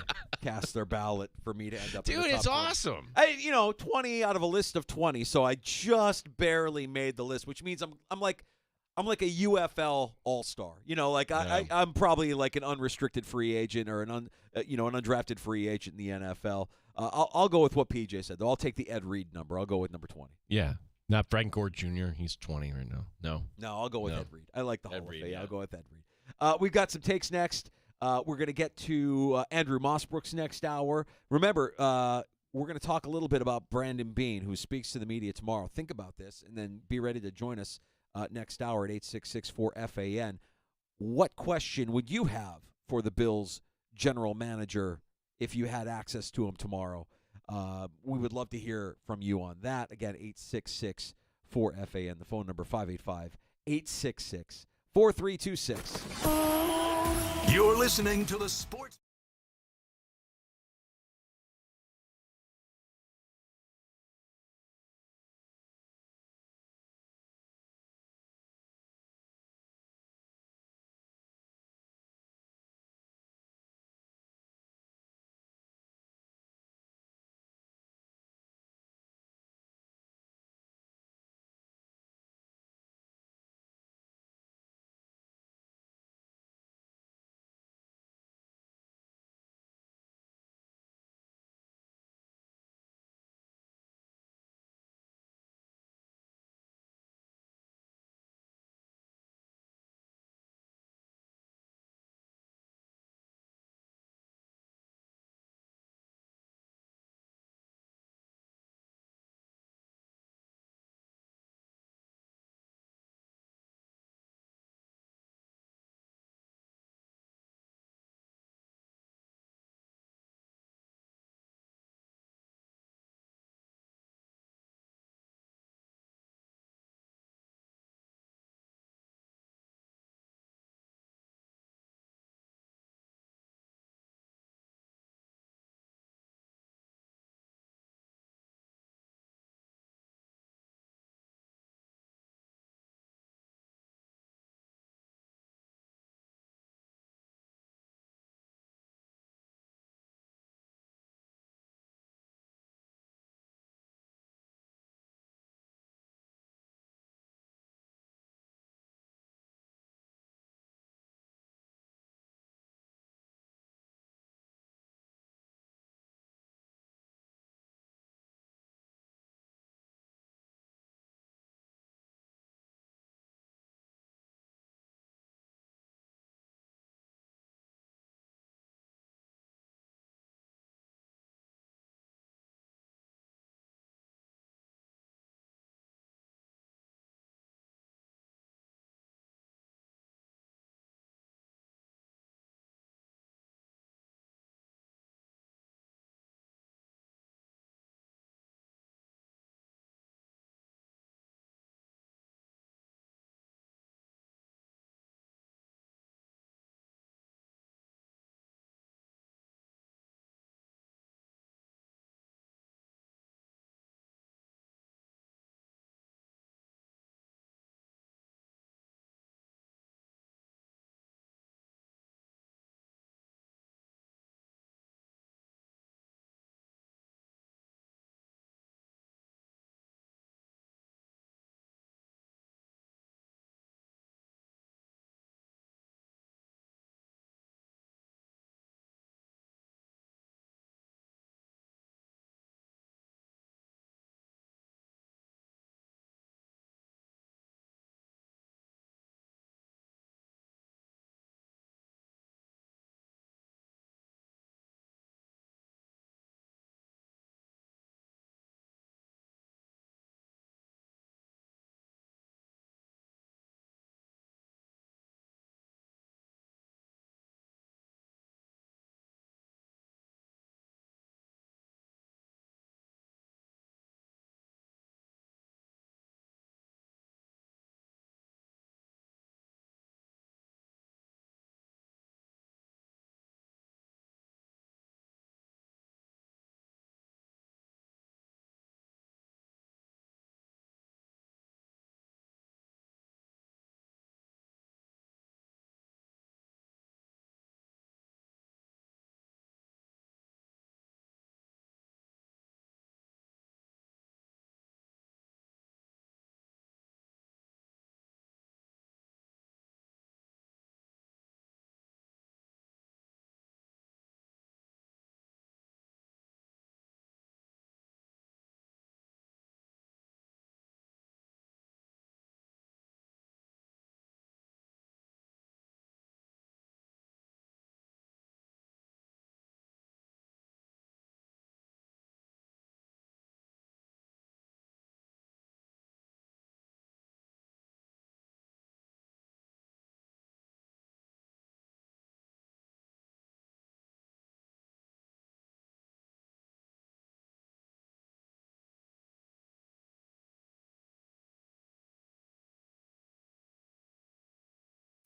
cast their ballot for me to end up in the Dude, top it's 20. awesome. 20 out of a list of 20, so I just barely made the list, which means I'm like a UFL all-star. I'm probably like an unrestricted free agent or an undrafted free agent in the NFL. I'll go with what PJ said, though. I'll take the Ed Reed number. I'll go with number 20. Yeah. Not Frank Gore Jr. He's 20 right now. No, I'll go with Ed Reed. I like the Hall of Reed, Fame. yeah. I'll go with Ed Reed. We've got some takes next. We're going to get to Andrew Mossbrook's next hour. Remember, we're going to talk a little bit about Brandon Beane, who speaks to the media tomorrow. Think about this, and then be ready to join us next hour at 866-4FAN. What question would you have for the Bills general manager if you had access to him tomorrow? We would love to hear from you on that. Again, 866-4FAN. The phone number 585-866-4326. You're listening to the Sports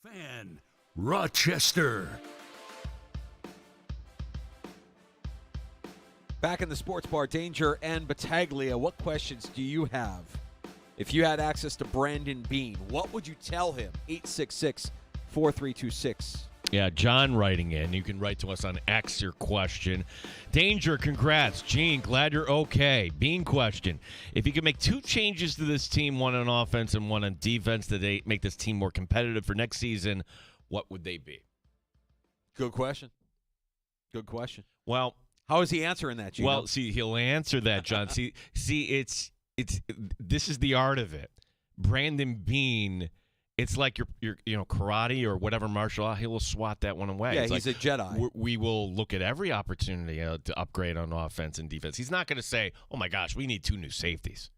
Fan Rochester. Back in the sports bar, Danger and Battaglia, what questions do you have? If you had access to Brandon Bean, what would you tell him? 866-4326. Yeah, John writing in. You can write to us on X your question. Danger, congrats. Gene, glad you're okay. Bean question. If you could make 2 changes to this team, one on offense and one on defense, that they make this team more competitive for next season, what would they be? Good question. Good question. Well, how is he answering that, Gino? Well, see, he'll answer that, John. see, it's this is the art of it. Brandon Bean, it's like your karate or whatever martial art. He will swat that one away. Yeah, it's he's a Jedi. We will look at every opportunity to upgrade on offense and defense. He's not going to say, "Oh my gosh, we need 2 new safeties.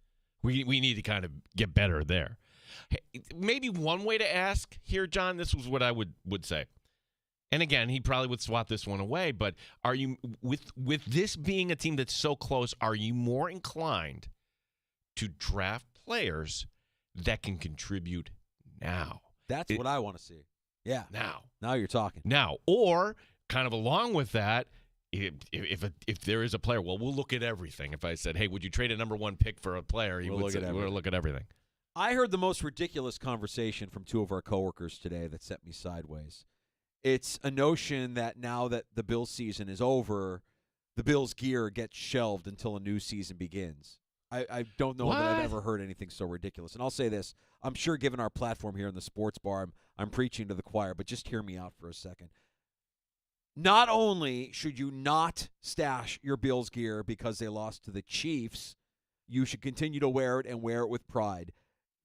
We need to kind of get better there." Maybe one way to ask here, John. This was what I would say. And again, he probably would swat this one away. But are you with this being a team that's so close? Are you more inclined to draft players that can contribute now? That's what I want to see. Yeah. Now you're talking. Now, or kind of along with that, if there is a player, well, we'll look at everything. If I said, hey, would you trade a number 1 pick for a player? We'll look at everything. I heard the most ridiculous conversation from 2 of our coworkers today that sent me sideways. It's a notion that now that the Bills season is over, the Bills gear gets shelved until a new season begins. I don't know that I've ever heard anything so ridiculous. And I'll say this. I'm sure given our platform here in the sports bar, I'm preaching to the choir, but just hear me out for a second. Not only should you not stash your Bills gear because they lost to the Chiefs, you should continue to wear it and wear it with pride.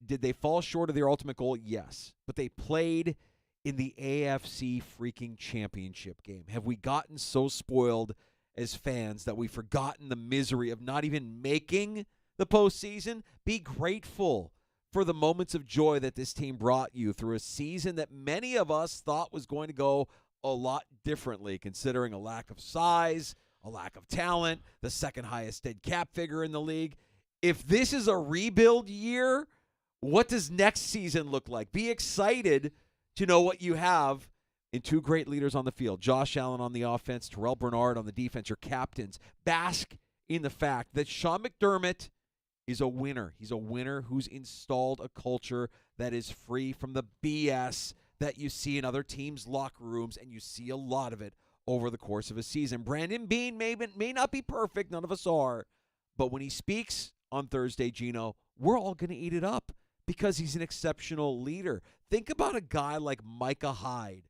Did they fall short of their ultimate goal? Yes. But they played in the AFC freaking championship game. Have we gotten so spoiled as fans that we've forgotten the misery of not even making the postseason? Be grateful for the moments of joy that this team brought you through a season that many of us thought was going to go a lot differently, considering a lack of size, a lack of talent, the second highest dead cap figure in the league. If this is a rebuild year, what does next season look like? Be excited to know what you have in 2 great leaders on the field. Josh Allen on the offense, Terrell Bernard on the defense, your captains. Bask in the fact that Sean McDermott is a winner. He's a winner who's installed a culture that is free from the BS that you see in other teams' locker rooms, and you see a lot of it over the course of a season. Brandon Bean may not be perfect. None of us are. But when he speaks on Thursday, Gino, we're all going to eat it up because he's an exceptional leader. Think about a guy like Micah Hyde,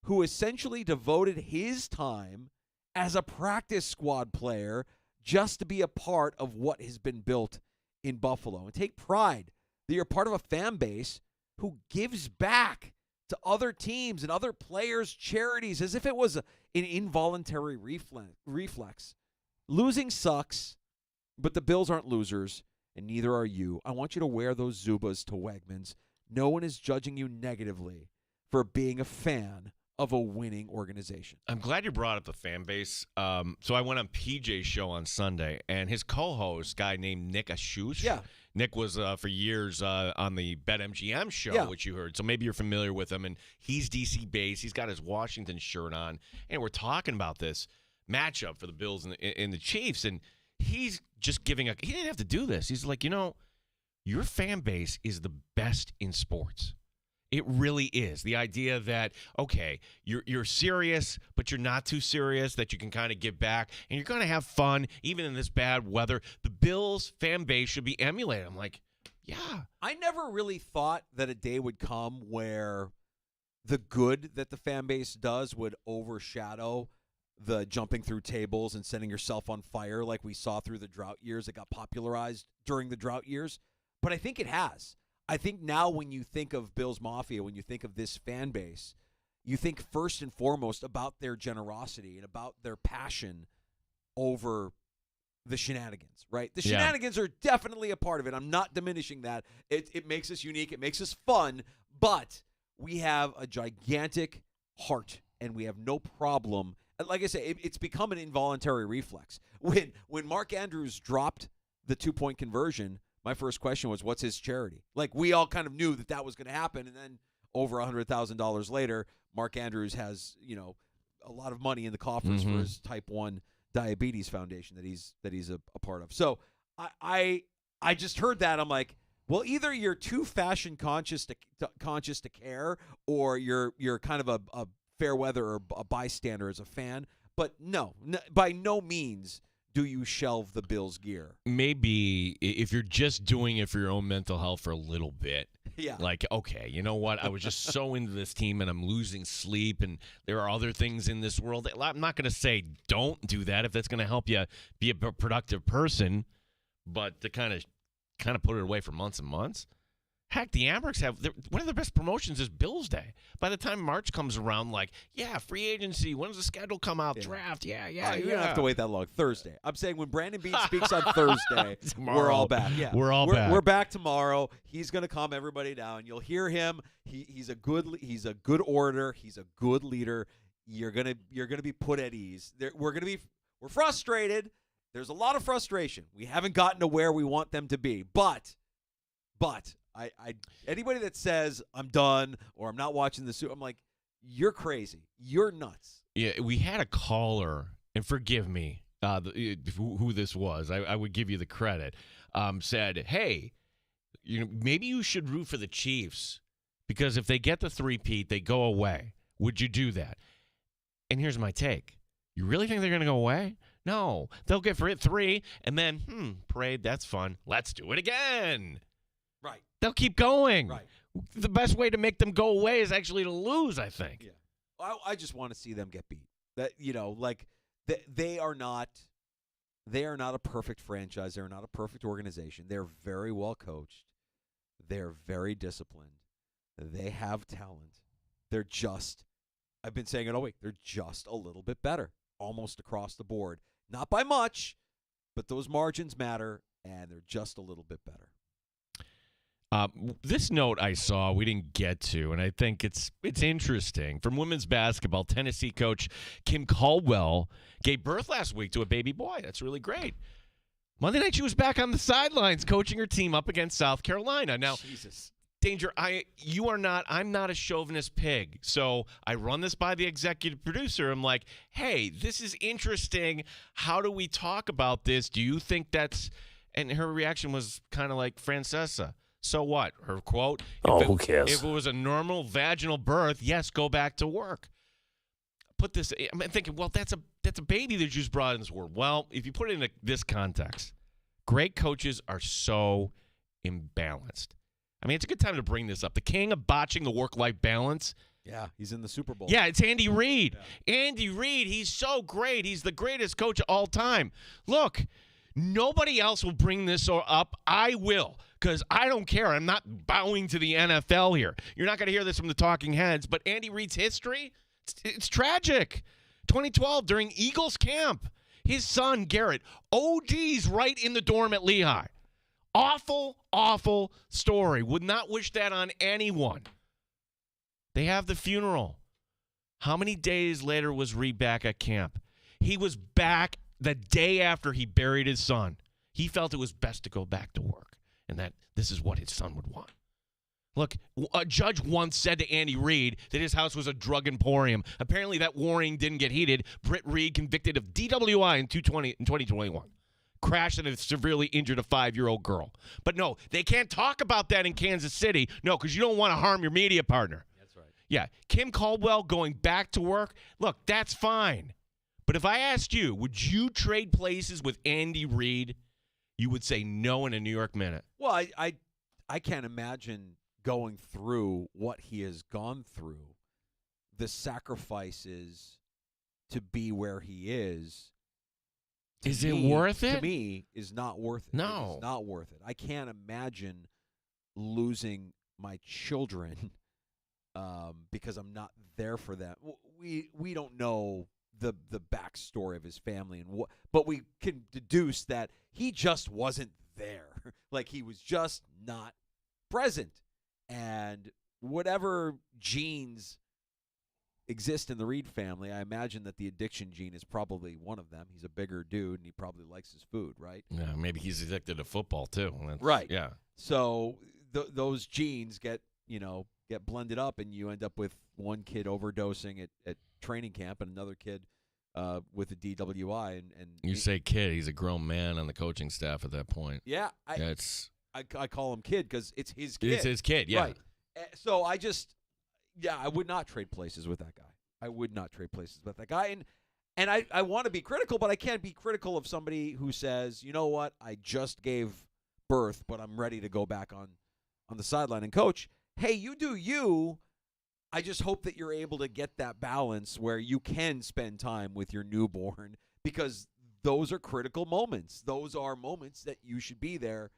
who essentially devoted his time as a practice squad player just to be a part of what has been built in Buffalo. And take pride that you're part of a fan base who gives back to other teams and other players' charities as if it was an involuntary reflex. Losing sucks, but the Bills aren't losers, and neither are you. I want you to wear those Zubas to Wegmans. No one is judging you negatively for being a fan of a winning organization. I'm glad you brought up the fan base. So I went on PJ's show on Sunday, and his co-host, guy named Nick Ashush. Yeah. Nick was for years on the BetMGM show, which you heard. So maybe you're familiar with him, and he's DC-based. He's got his Washington shirt on, and we're talking about this matchup for the Bills and the Chiefs, and he's just giving he didn't have to do this. He's like, your fan base is the best in sports. It really is. The idea that, okay, you're serious, but you're not too serious, that you can kind of give back, and you're going to have fun, even in this bad weather. The Bills fan base should be emulated. I'm like, yeah. I never really thought that a day would come where the good that the fan base does would overshadow the jumping through tables and setting yourself on fire like we saw through the drought years that got popularized during the drought years. But I think it has. I think now when you think of Bills Mafia, when you think of this fan base, you think first and foremost about their generosity and about their passion over the shenanigans, right? The shenanigans are definitely a part of it. I'm not diminishing that. It makes us unique. It makes us fun. But we have a gigantic heart, and we have no problem. Like I say, it's become an involuntary reflex. When Mark Andrews dropped the 2-point conversion, my first question was, what's his charity? Like, we all kind of knew that was going to happen, and then over $100,000 later, Mark Andrews has, a lot of money in the coffers for his type 1 diabetes foundation that he's a part of. So I just heard that. I'm like, well, either you're too fashion conscious to care, or you're kind of a fair weather or a bystander as a fan. But no, by no means do you shelve the Bills gear. Maybe if you're just doing it for your own mental health for a little bit. Yeah. Like, okay, you know what? I was just so into this team and I'm losing sleep and there are other things in this world. I'm not going to say don't do that if that's going to help you be a productive person, but to kind of put it away for months and months. Heck, the Amherst one of the best promotions is Bills Day. By the time March comes around, free agency, when does the schedule come out? Draft, yeah. You don't have to wait that long. Thursday. I'm saying when Brandon Beane speaks on Thursday, we're all back. Yeah, we're all back. We're back tomorrow. He's going to calm everybody down. You'll hear him. He's a good orator. He's a good leader. You're gonna be put at ease. We're frustrated. There's a lot of frustration. We haven't gotten to where we want them to be, but. Anybody that says I'm done or I'm not watching the Super, I'm like, you're crazy. You're nuts. Yeah, we had a caller, and forgive me who this was. I would give you the credit. Said, hey, maybe you should root for the Chiefs because if they get the three-peat, they go away. Would you do that? And here's my take. You really think they're going to go away? No. They'll get for it 3, and then, parade, that's fun. Let's do it again. Right. They'll keep going. Right. The best way to make them go away is actually to lose, I think. Yeah. I just want to see them get beat. That they are not a perfect franchise. They're not a perfect organization. They're very well coached. They're very disciplined. They have talent. They're just, I've been saying it all week, they're just a little bit better almost across the board. Not by much, but those margins matter, and they're just a little bit better. This note I saw we didn't get to, and I think it's interesting. From women's basketball, Tennessee coach Kim Caldwell gave birth last week to a baby boy. That's really great. Monday night, she was back on the sidelines coaching her team up against South Carolina. Now, Jesus. Danger, I'm not a chauvinist pig. So I run this by the executive producer. I'm like, hey, this is interesting. How do we talk about this? Do you think that's, and her reaction was kind of like Francesa. So what? Her quote, who cares? If it was a normal vaginal birth, yes, go back to work. I'm thinking, well, that's a baby that you just brought in this world. Well, if you put it in this context, great coaches are so imbalanced. I mean, it's a good time to bring this up. The king of botching the work-life balance. Yeah, he's in the Super Bowl. Yeah, it's Andy Reid. Yeah. Andy Reid, he's so great. He's the greatest coach of all time. Look, nobody else will bring this up. I will, because I don't care. I'm not bowing to the NFL here. You're not going to hear this from the talking heads, but Andy Reid's history, it's tragic. 2012, during Eagles camp, his son, Garrett, ODs right in the dorm at Lehigh. Awful, awful story. Would not wish that on anyone. They have the funeral. How many days later was Reid back at camp? He was back the day after he buried his son. He felt it was best to go back to work and that this is what his son would want. Look, a judge once said to Andy Reid that his house was a drug emporium. Apparently that warning didn't get heeded. Britt Reid convicted of DWI in 2021. Crashed and severely injured a 5-year-old girl. But no, they can't talk about that in Kansas City. No, because you don't want to harm your media partner. That's right. Yeah, Kim Caldwell going back to work, look, that's fine. But if I asked you, would you trade places with Andy Reid? You would say no in a New York minute. Well, I can't imagine going through what he has gone through, the sacrifices to be where he is. Is it worth it? To me, is not worth it. No. It is not worth it. I can't imagine losing my children because I'm not there for them. We don't know the backstory of his family but we can deduce that he just wasn't there. Like he was just not present. And whatever genes exist in the Reid family, I imagine that the addiction gene is probably one of them. He's a bigger dude, and he probably likes his food, right? Yeah, maybe he's addicted to football, too. Right. Yeah. So those genes get, get blended up, and you end up with one kid overdosing at training camp and another kid with a DWI. And You say kid, he's a grown man on the coaching staff at that point. Yeah, I call him kid because it's his kid. It's his kid, yeah. Right. So I would not trade places with that guy. I would not trade places with that guy. And I want to be critical, but I can't be critical of somebody who says, you know what, I just gave birth, but I'm ready to go back on the sideline and coach. Hey, you do you. I just hope that you're able to get that balance where you can spend time with your newborn, because those are critical moments. Those are moments that you should be there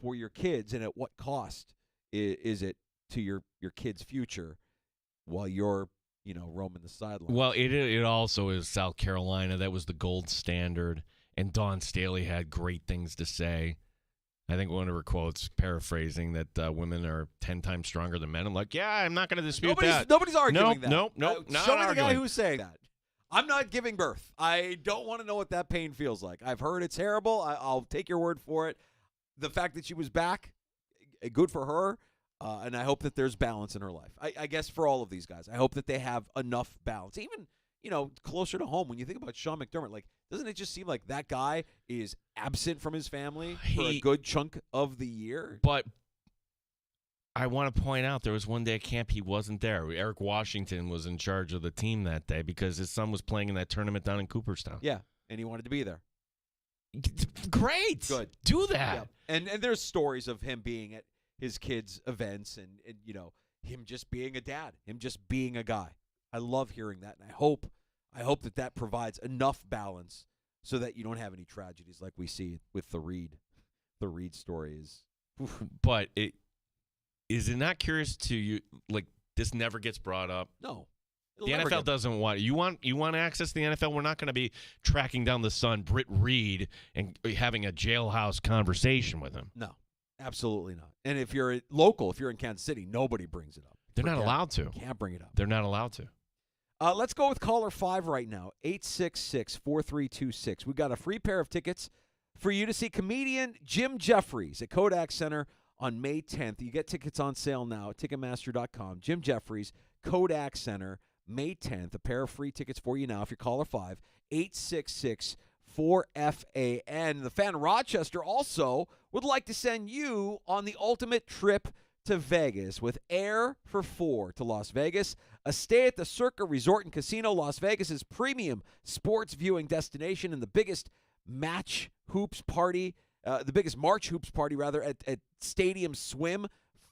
for your kids. And at what cost is it to your kid's future while you're, roaming the sideline? Well, it also is South Carolina. That was the gold standard. And Dawn Staley had great things to say. I think one of her quotes, paraphrasing, that women are 10 times stronger than men. I'm like, yeah, I'm not going to dispute that. Nobody's arguing that. Nope, Show me the guy who's saying that. I'm not giving birth. I don't want to know what that pain feels like. I've heard it's terrible. I'll take your word for it. The fact that she was back, good for her, and I hope that there's balance in her life. I guess for all of these guys, I hope that they have enough balance. Even, closer to home, when you think about Sean McDermott, like, doesn't it just seem like that guy is absent from his family for a good chunk of the year? But I want to point out there was one day at camp he wasn't there. Eric Washington was in charge of the team that day because his son was playing in that tournament down in Cooperstown. Yeah, and he wanted to be there. Great. Good. Do that. Yeah. And there's stories of him being at his kids' events and him just being a dad, him just being a guy. I love hearing that, and I hope that provides enough balance so that you don't have any tragedies like we see with the Reed. The Reed story is. But is it not curious to you? Like, this never gets brought up. No, the NFL doesn't want it. You want access to the NFL. We're not going to be tracking down the son, Britt Reed, and having a jailhouse conversation with him. No, absolutely not. And if you're local, if you're in Kansas City, nobody brings it up. They're not allowed to. Can't bring it up. They're not allowed to. Let's go with caller 5 right now, 866-4326. We got a free pair of tickets for you to see comedian Jim Jeffries at Kodak Center on May 10th. You get tickets on sale now at Ticketmaster.com. Jim Jeffries, Kodak Center, May 10th. A pair of free tickets for you now if you're caller 5, 866-4FAN. The Fan Rochester also would like to send you on the ultimate trip to Vegas with Air for 4 to Las Vegas. A stay at the Circa Resort and Casino, Las Vegas' premium sports viewing destination, and the biggest March hoops party at Stadium Swim.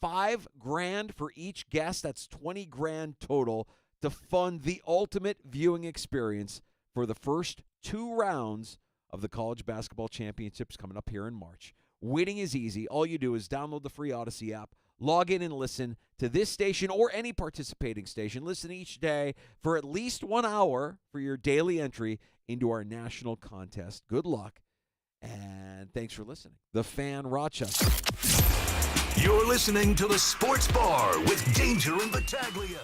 $5,000 for each guest. That's $20,000 total to fund the ultimate viewing experience for the first 2 rounds of the college basketball championships coming up here in March. Winning is easy. All you do is download the free Odyssey app, log in and listen to this station or any participating station. Listen each day for at least 1 hour for your daily entry into our national contest. Good luck, and thanks for listening. The Fan Rochester. You're listening to The Sports Bar with Danger and Battaglia.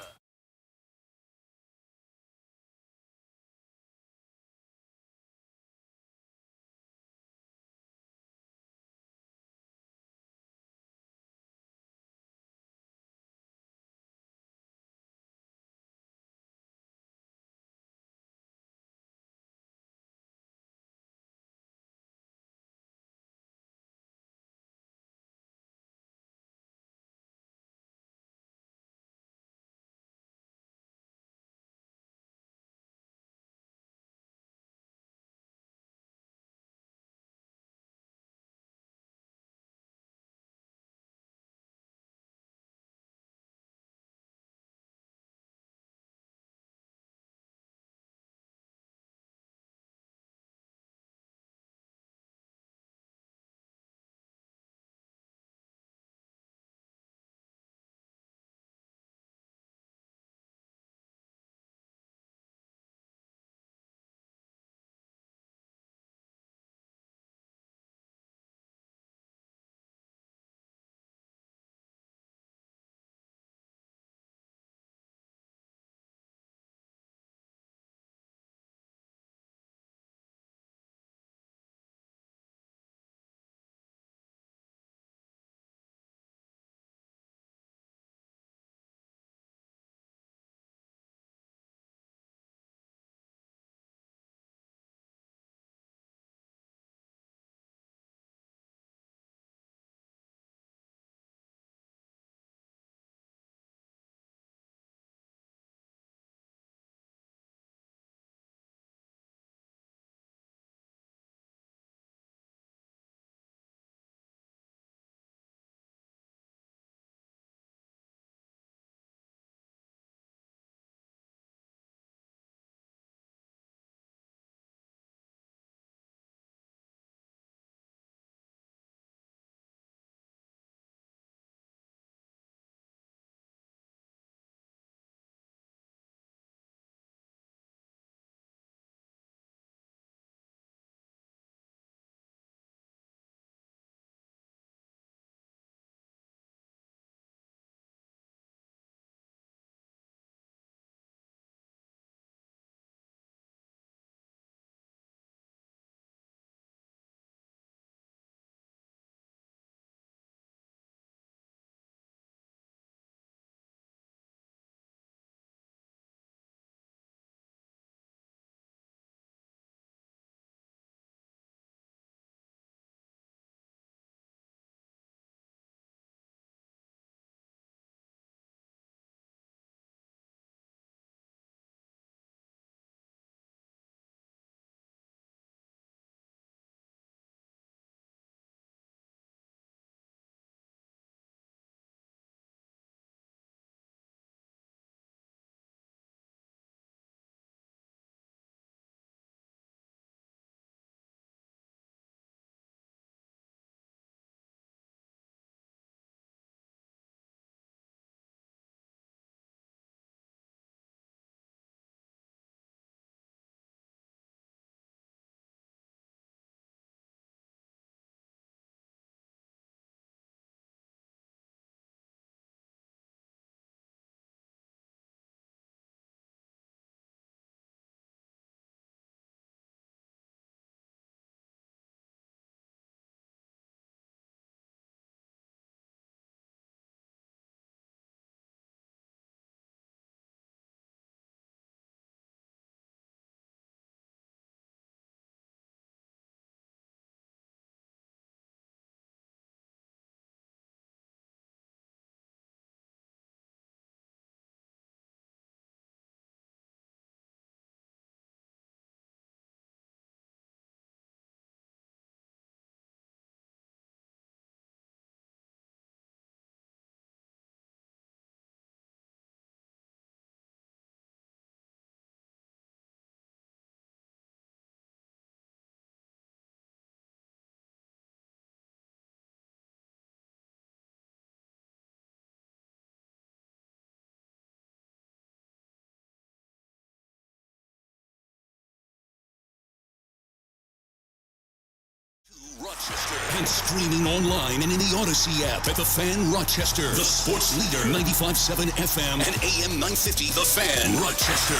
And streaming online and in the Odyssey app at The Fan Rochester. The sports leader, 95.7 FM and AM 950. The Fan Rochester,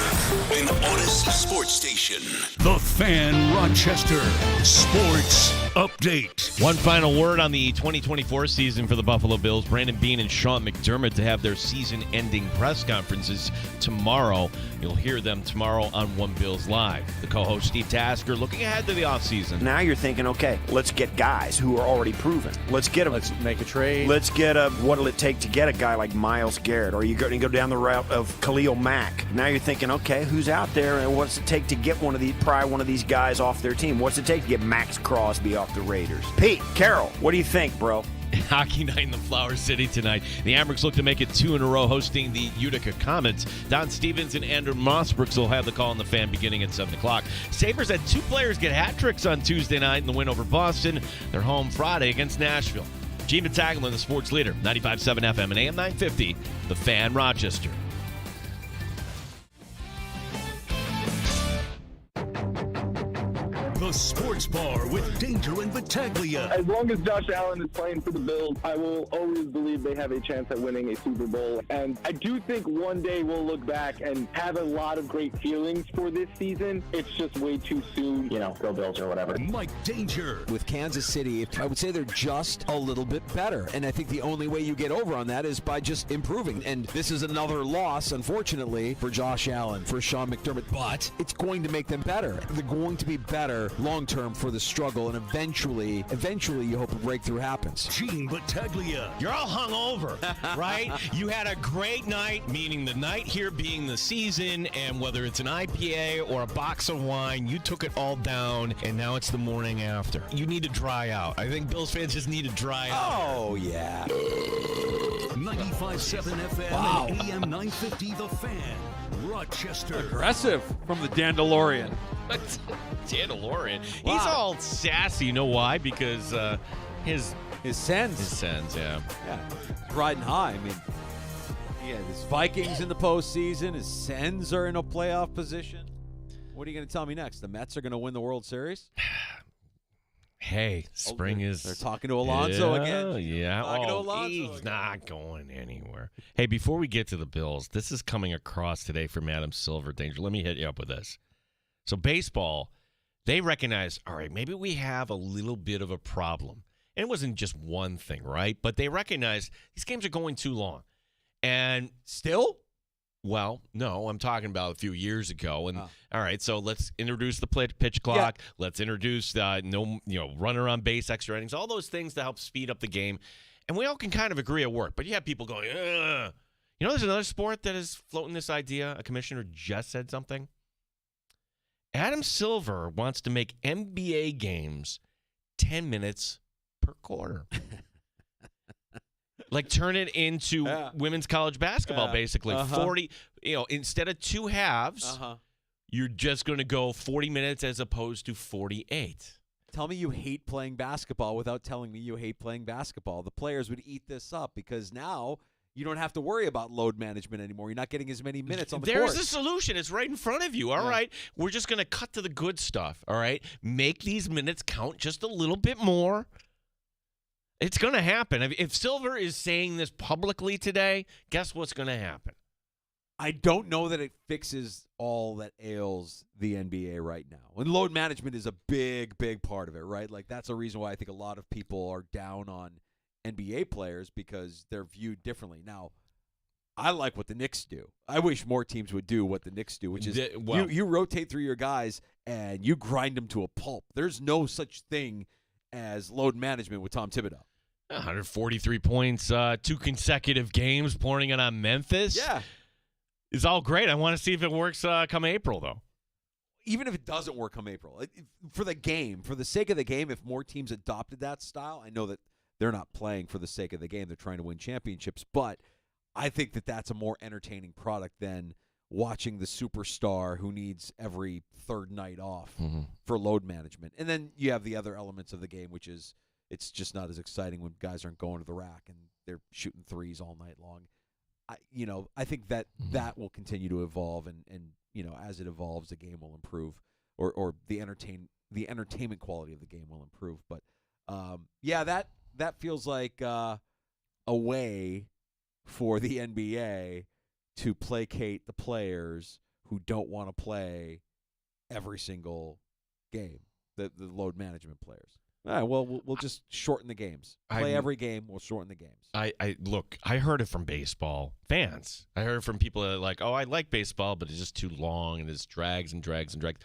an Odyssey sports station. The Fan Rochester Sports Update. One final word on the 2024 season for the Buffalo Bills. Brandon Beane and Sean McDermott to have their season-ending press conferences tomorrow. You'll hear them tomorrow on One Bills Live. The co-host Steve Tasker looking ahead to the offseason. Now you're thinking, okay, let's get guys who are already proven. Let's get them. Let's make a trade. Let's get what'll it take to get a guy like Myles Garrett? Or are you going to go down the route of Khalil Mack? Now you're thinking, okay, who's out there and what's it take to get one of these guys off their team? What's it take to get Max Crosby off the Raiders? Pete, Carroll, what do you think, bro? Hockey night in the Flower City tonight. The Amherst look to make it 2 in a row, hosting the Utica Comets. Don Stevens and Andrew Mossbrooks will have the call on the Fan beginning at 7 o'clock. Sabres had 2 players get hat tricks on Tuesday night in the win over Boston. They're home Friday against Nashville. Gene Battaglin, the sports leader, 95.7 FM and AM 950, The Fan Rochester. The Sports Bar with Danger and Battaglia. As long as Josh Allen is playing for the Bills, I will always believe they have a chance at winning a Super Bowl. And I do think one day we'll look back and have a lot of great feelings for this season. It's just way too soon. Go Bills or whatever. Mike Danger. With Kansas City, I would say they're just a little bit better. And I think the only way you get over on that is by just improving. And this is another loss, unfortunately, for Josh Allen, for Sean McDermott. But it's going to make them better. They're going to be better long-term for the struggle. And eventually you hope a breakthrough happens. Gene Battaglia. You're all hungover, right? You had a great night, meaning the night here being the season, and whether it's an IPA or a box of wine, you took it all down, and now it's the morning after. You need to dry out. I think Bills fans just need to dry out. Oh, yeah. 95.7 FM and AM 950 The Fan. Rochester. Aggressive from the Dandalorian. Dandalorian. Wow. He's all sassy. You know why? Because his Sens. His Sens, yeah. Yeah, he's riding high. I mean, yeah, his Vikings in the postseason. His Sens are in a playoff position. What are you going to tell me next? The Mets are going to win the World Series? Hey, spring is... They're talking to Alonso again. Yeah. Talking to Alonso he's again. not going anywhere. Hey, before we get to the Bills, this is coming across today from Adam Silver. Danger, let me hit you up with this. So baseball, they recognize, all right, maybe we have a little bit of a problem. And it wasn't just one thing, right? But they recognize these games are going too long. And still... Well, no, I'm talking about a few years ago. And all right, so let's introduce the pitch clock. Yeah. Let's introduce runner on base, extra innings, all those things to help speed up the game. And we all can kind of agree at work. But you have people going, ugh. You know, there's another sport that is floating this idea. A commissioner just said something. Adam Silver wants to make NBA games 10 minutes per quarter. Like turn it into women's college basketball, basically. 40, instead of 2 halves, you're just going to go 40 minutes as opposed to 48. Tell me you hate playing basketball without telling me you hate playing basketball. The players would eat this up because now you don't have to worry about load management anymore. You're not getting as many minutes on the court. There's a solution. It's right in front of you. All right. We're just going to cut to the good stuff. All right. Make these minutes count just a little bit more. It's going to happen. If Silver is saying this publicly today, guess what's going to happen? I don't know that it fixes all that ails the NBA right now. And load management is a big, big part of it, right? Like that's a reason why I think a lot of people are down on NBA players because they're viewed differently. Now, I like what the Knicks do. I wish more teams would do what the Knicks do, which is you rotate through your guys and you grind them to a pulp. There's no such thing as load management with Tom Thibodeau. 143 points, 2 consecutive games, pouring it on Memphis. Yeah. It's all great. I want to see if it works come April, though. Even if it doesn't work come April. For the game, for the sake of the game, if more teams adopted that style, I know that they're not playing for the sake of the game. They're trying to win championships. But I think that that's a more entertaining product than watching the superstar who needs every third night off for load management. And then you have the other elements of the game, which is it's just not as exciting when guys aren't going to the rack and they're shooting threes all night long. I think that will continue to evolve, and as it evolves, the game will improve, or the entertainment quality of the game will improve. But That feels like a way for the NBA to placate the players who don't want to play every single game, the load management players. All right, well, we'll just shorten the games. Play every game, we'll shorten the games. I heard it from baseball fans. I heard it from people that are like, oh, I like baseball, but it's just too long and it drags and drags and drags.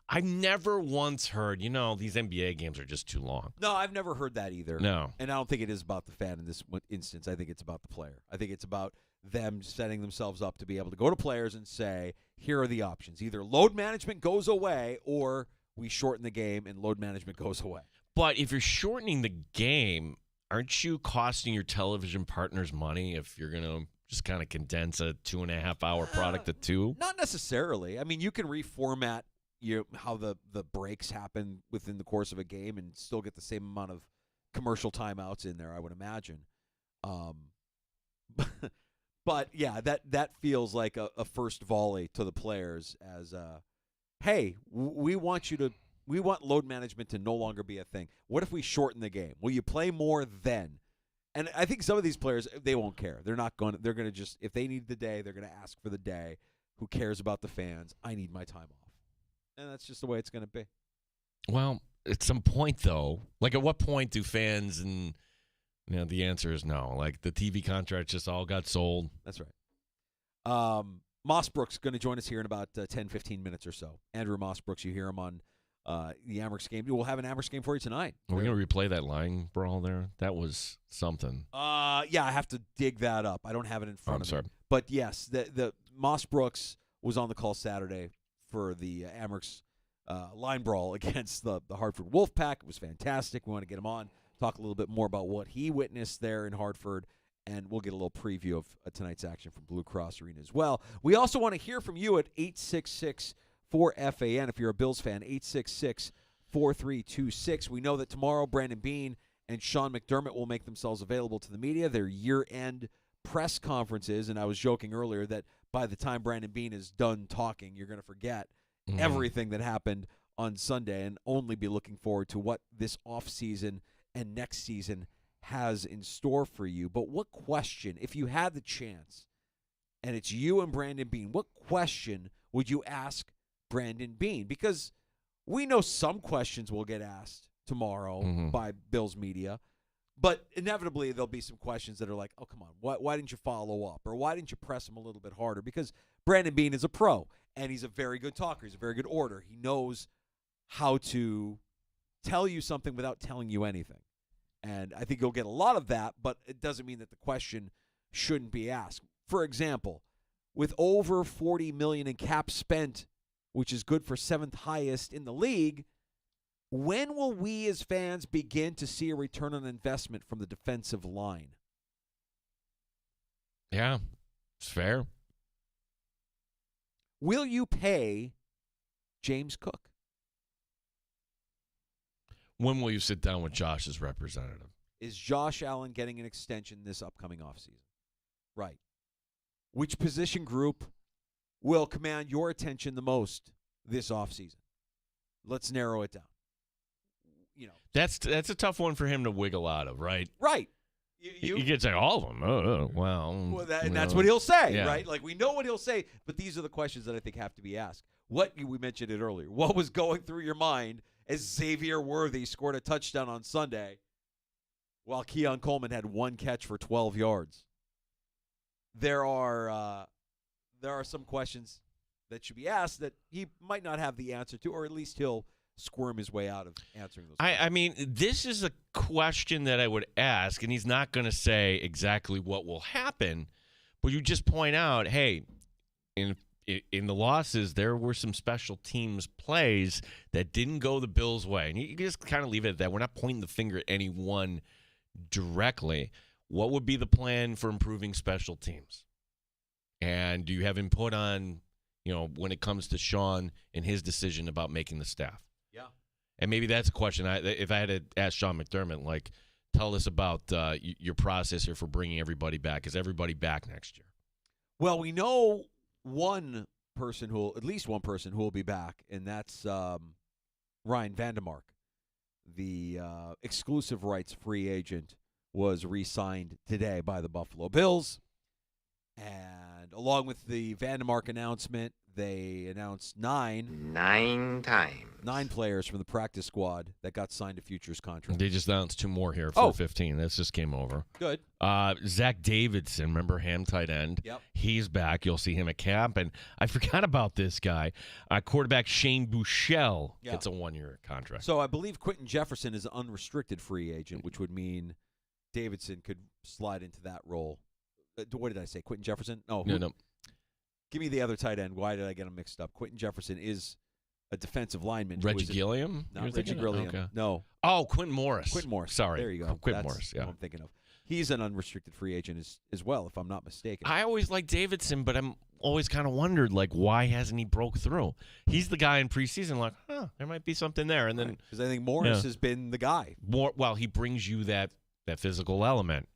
I've never once heard, these NBA games are just too long. No, I've never heard that either. No. And I don't think it is about the fan in this instance. I think it's about the player. I think it's about them setting themselves up to be able to go to players and say, here are the options. Either load management goes away or we shorten the game and load management goes away. But if you're shortening the game, aren't you costing your television partners money if you're going to just kind of condense a 2.5-hour product to 2? Not necessarily. I mean, you can reformat how the breaks happen within the course of a game and still get the same amount of commercial timeouts in there, I would imagine. But yeah, that feels like a first volley to the players as, hey, we want load management to no longer be a thing. What if we shorten the game? Will you play more then? And I think some of these players, they won't care. They're going to just, if they need the day, they're going to ask for the day. Who cares about the fans? I need my time off. And that's just the way it's going to be. Well, at some point, though, like at what point do fans and the answer is no. Like the TV contracts just all got sold. That's right. Moss Brooks going to join us here in about 10, 15 minutes or so. Andrew Moss Brooks, you hear him on the Amherst game. We'll have an Amherst game for you tonight. Are we going to replay that line brawl there? That was something. Yeah, I have to dig that up. I don't have it in front of me. Sorry. But yes, the Moss Brooks was on the call Saturday for the Amherst line brawl against the Hartford Wolfpack. It was fantastic. We want to get him on, talk a little bit more about what he witnessed there in Hartford, and we'll get a little preview of tonight's action from Blue Cross Arena as well. We also want to hear from you at 866-4FAN. If you're a Bills fan, 866-4326. We know that tomorrow Brandon Beane and Sean McDermott will make themselves available to the media. Their year-end press conferences, and I was joking earlier that by the time Brandon Beane is done talking, you're going to forget everything that happened on Sunday and only be looking forward to what this offseason and next season has in store for you. But what question, if you had the chance, and it's you and Brandon Beane, what question would you ask Brandon Beane? Because we know some questions will get asked tomorrow by Bills media, but inevitably there'll be some questions that are like, oh, come on, why didn't you follow up? Or why didn't you press him a little bit harder? Because Brandon Beane is a pro, and he's a very good talker. He's a very good orator. He knows how to tell you something without telling you anything. And I think you'll get a lot of that, but it doesn't mean that the question shouldn't be asked. For example, with over $40 million in cap spent, which is good for 7th highest in the league, when will we as fans begin to see a return on investment from the defensive line? Yeah, it's fair. Will you pay James Cook? When will you sit down with Josh's representative? Is Josh Allen getting an extension this upcoming offseason? Right. Which position group will command your attention the most this offseason? Let's narrow it down. That's a tough one for him to wiggle out of, right? Right. You could say all of them. Well, that's what he'll say, yeah. Right? Like, we know what he'll say, but these are the questions that I think have to be asked. We mentioned it earlier. What was going through your mind as Xavier Worthy scored a touchdown on Sunday while Keon Coleman had one catch for 12 yards? There are some questions that should be asked that he might not have the answer to, or at least he'll squirm his way out of answering those questions. I mean, this is a question that I would ask, and he's not going to say exactly what will happen, but you just point out, hey, in the losses, there were some special teams plays that didn't go the Bills' way. And you just kind of leave it at that. We're not pointing the finger at anyone directly. What would be the plan for improving special teams? And do you have input on, when it comes to Sean and his decision about making the staff? Yeah. And maybe that's a question. If I had to ask Sean McDermott, tell us about your process here for bringing everybody back. Is everybody back next year? Well, we know at least one person who will be back, and that's Ryan Vandemark. the exclusive rights free agent, was re-signed today by the Buffalo Bills. And along with the Vandermark announcement, they announced nine players from the practice squad that got signed to futures contracts. They just announced 2 more here for 15. That just came over. Good. Zach Davidson, remember him, tight end? Yep. He's back. You'll see him at camp. And I forgot about this guy. Quarterback Shane Buechele gets a 1-year contract. So I believe Quentin Jefferson is an unrestricted free agent, which would mean Davidson could slide into that role. What did I say? Quentin Jefferson? No. Give me the other tight end. Why did I get them mixed up? Quentin Jefferson is a defensive lineman. Reggie Gilliam? Not Reggie Gilliam. Okay. No. Oh, Quentin Morris. Quentin Morris. Sorry. There you go. Quentin That's Morris, yeah. what I'm thinking of. He's an unrestricted free agent as well, if I'm not mistaken. I always liked Davidson, but I'm always kind of wondered, why hasn't he broke through? He's the guy in preseason, there might be something there. And then because I think Morris has been the guy. He brings you that physical element.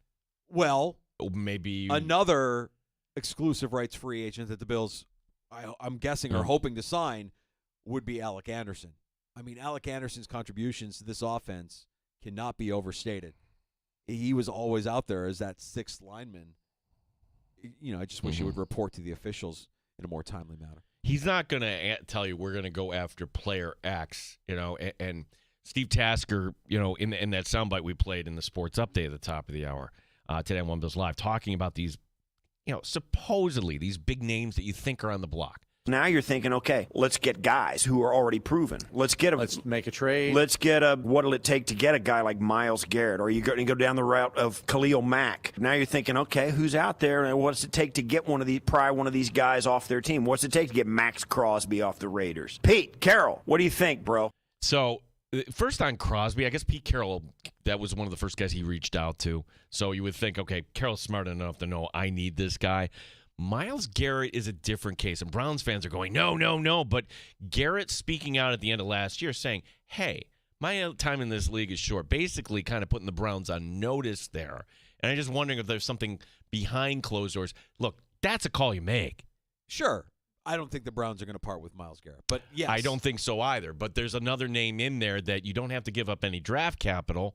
Well, maybe another exclusive rights free agent that the Bills, I'm guessing, are hoping to sign would be Alec Anderson. I mean, Alec Anderson's contributions to this offense cannot be overstated. He was always out there as that sixth lineman. I just wish he would report to the officials in a more timely manner. He's not going to tell you we're going to go after player X, and Steve Tasker, in that soundbite we played in the sports update at the top of the hour today on One Bills Live, talking about these, supposedly these big names that you think are on the block. Now you're thinking, okay, let's get guys who are already proven. Let's make a trade. Let's get what'll it take to get a guy like Myles Garrett? Or are you going to go down the route of Khalil Mack? Now you're thinking, okay, who's out there and what's it take to get one of these guys off their team? What's it take to get Max Crosby off the Raiders? Pete Carroll, what do you think, bro? So first on Crosby, I guess Pete Carroll, that was one of the first guys he reached out to. So you would think, okay, Carroll's smart enough to know I need this guy. Myles Garrett is a different case, and Browns fans are going, no. But Garrett speaking out at the end of last year saying, hey, my time in this league is short, basically kind of putting the Browns on notice there. And I'm just wondering if there's something behind closed doors. Look, that's a call you make. Sure. I don't think the Browns are going to part with Myles Garrett, but yes. I don't think so either, but there's another name in there that you don't have to give up any draft capital.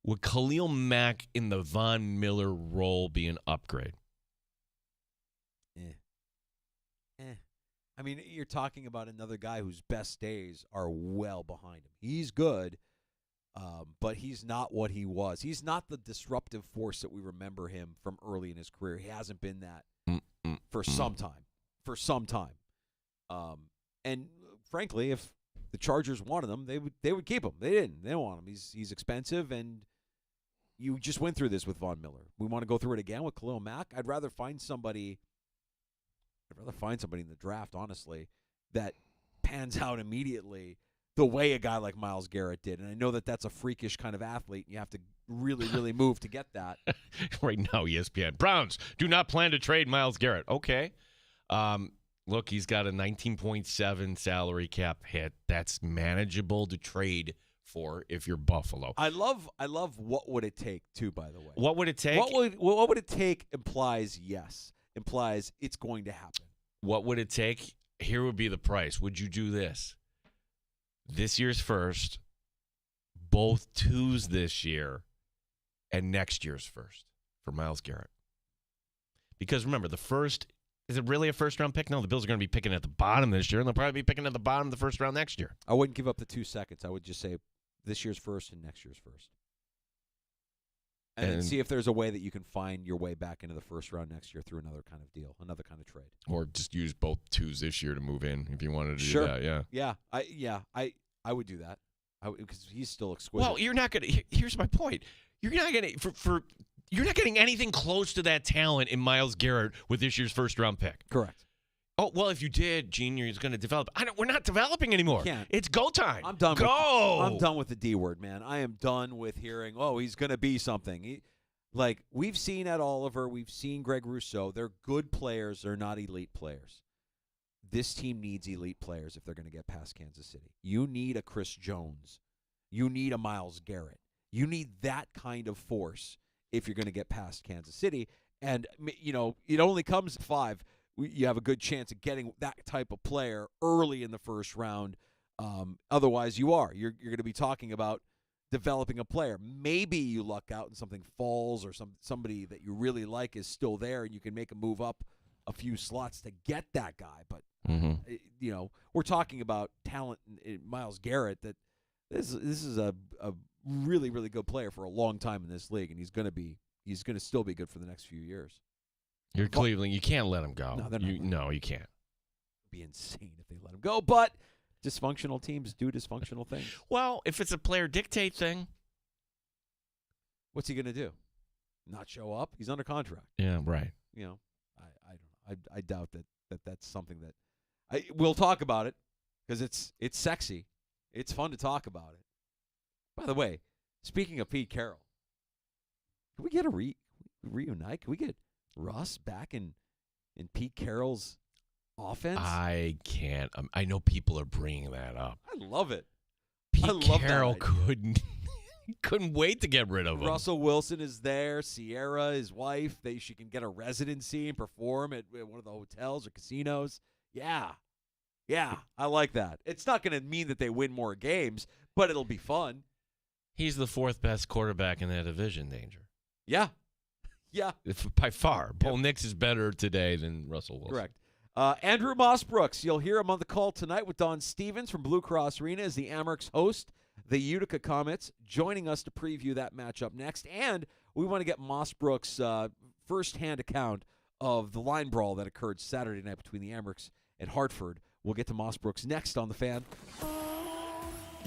Would Khalil Mack in the Von Miller role be an upgrade? I mean, you're talking about another guy whose best days are well behind him. He's good, but he's not what he was. He's not the disruptive force that we remember him from early in his career. He hasn't been that for some time. And frankly, if the Chargers wanted him, they would keep him. They didn't. They don't want him. He's expensive, and you just went through this with Von Miller. We want to go through it again with Khalil Mack. I'd rather find somebody in the draft, honestly, that pans out immediately the way a guy like Myles Garrett did. And I know that that's a freakish kind of athlete, and you have to really, really move to get that. Right now, ESPN. Browns do not plan to trade Myles Garrett. Okay. Look, he's got a 19.7 salary cap hit. That's manageable to trade for if you're Buffalo. I love what would it take too, by the way. What would it take? What would it take implies yes. Implies it's going to happen. What would it take? Here would be the price. Would you do this? This year's first, both twos this year, and next year's first for Myles Garrett. Because remember, the first, is it really a first-round pick? No, the Bills are going to be picking at the bottom this year, and they'll probably be picking at the bottom of the first round next year. I wouldn't give up the 2 seconds. I would just say this year's first and next year's first. And then see if there's a way that you can find your way back into the first round next year through another kind of deal, another kind of trade. Or just use both twos this year to move in if you wanted to do that. Yeah. I would do that. Because he's still exquisite. Well, you're not going to. Here's my point. You're not going to you're not getting anything close to that talent in Myles Garrett with this year's first round pick. Correct. Oh, well, if you did, Junior is going to develop. We're not developing anymore. It's go time. I'm done. I'm done with the D word, man. I am done with hearing, he's going to be something. We've seen Ed Oliver, we've seen Greg Rousseau. They're good players. They're not elite players. This team needs elite players if they're going to get past Kansas City. You need a Chris Jones. You need a Myles Garrett. You need that kind of force if you're going to get past Kansas City. And, it only comes at 5. You have a good chance of getting that type of player early in the first round Otherwise, you're going to be talking about developing a player. Maybe you luck out and something falls, or somebody that you really like is still there, and you can make a move up a few slots to get that guy. But we're talking about talent in Myles Garrett. That this is a really, really good player for a long time in this league, and he's going to still be good for the next few years. You're Cleveland. You can't let him go. No, you can't. It'd be insane if they let him go. But dysfunctional teams do dysfunctional things. Well, if it's a player dictate thing, what's he going to do? Not show up? He's under contract. Yeah, right. I don't know. I doubt that's something that we'll talk about it because it's sexy. It's fun to talk about it. By the way, speaking of Pete Carroll, can we get a reunite? Can we get Russ back in Pete Carroll's offense? I can't. I know people are bringing that up. I love it. Pete Carroll couldn't wait to get rid of him. Russell Wilson is there. Sierra, his wife, she can get a residency and perform at one of the hotels or casinos. Yeah, I like that. It's not going to mean that they win more games, but it'll be fun. He's the fourth best quarterback in that division, Danger. Yeah. By far. Bo Nix is better today than Russell Wilson. Correct. Andrew Mossbrooks, you'll hear him on the call tonight with Don Stevens from Blue Cross Arena as the Amerks host the Utica Comets, joining us to preview that matchup next. And we want to get Mossbrooks' first-hand account of the line brawl that occurred Saturday night between the Amerks and Hartford. We'll get to Mossbrooks next on The Fan.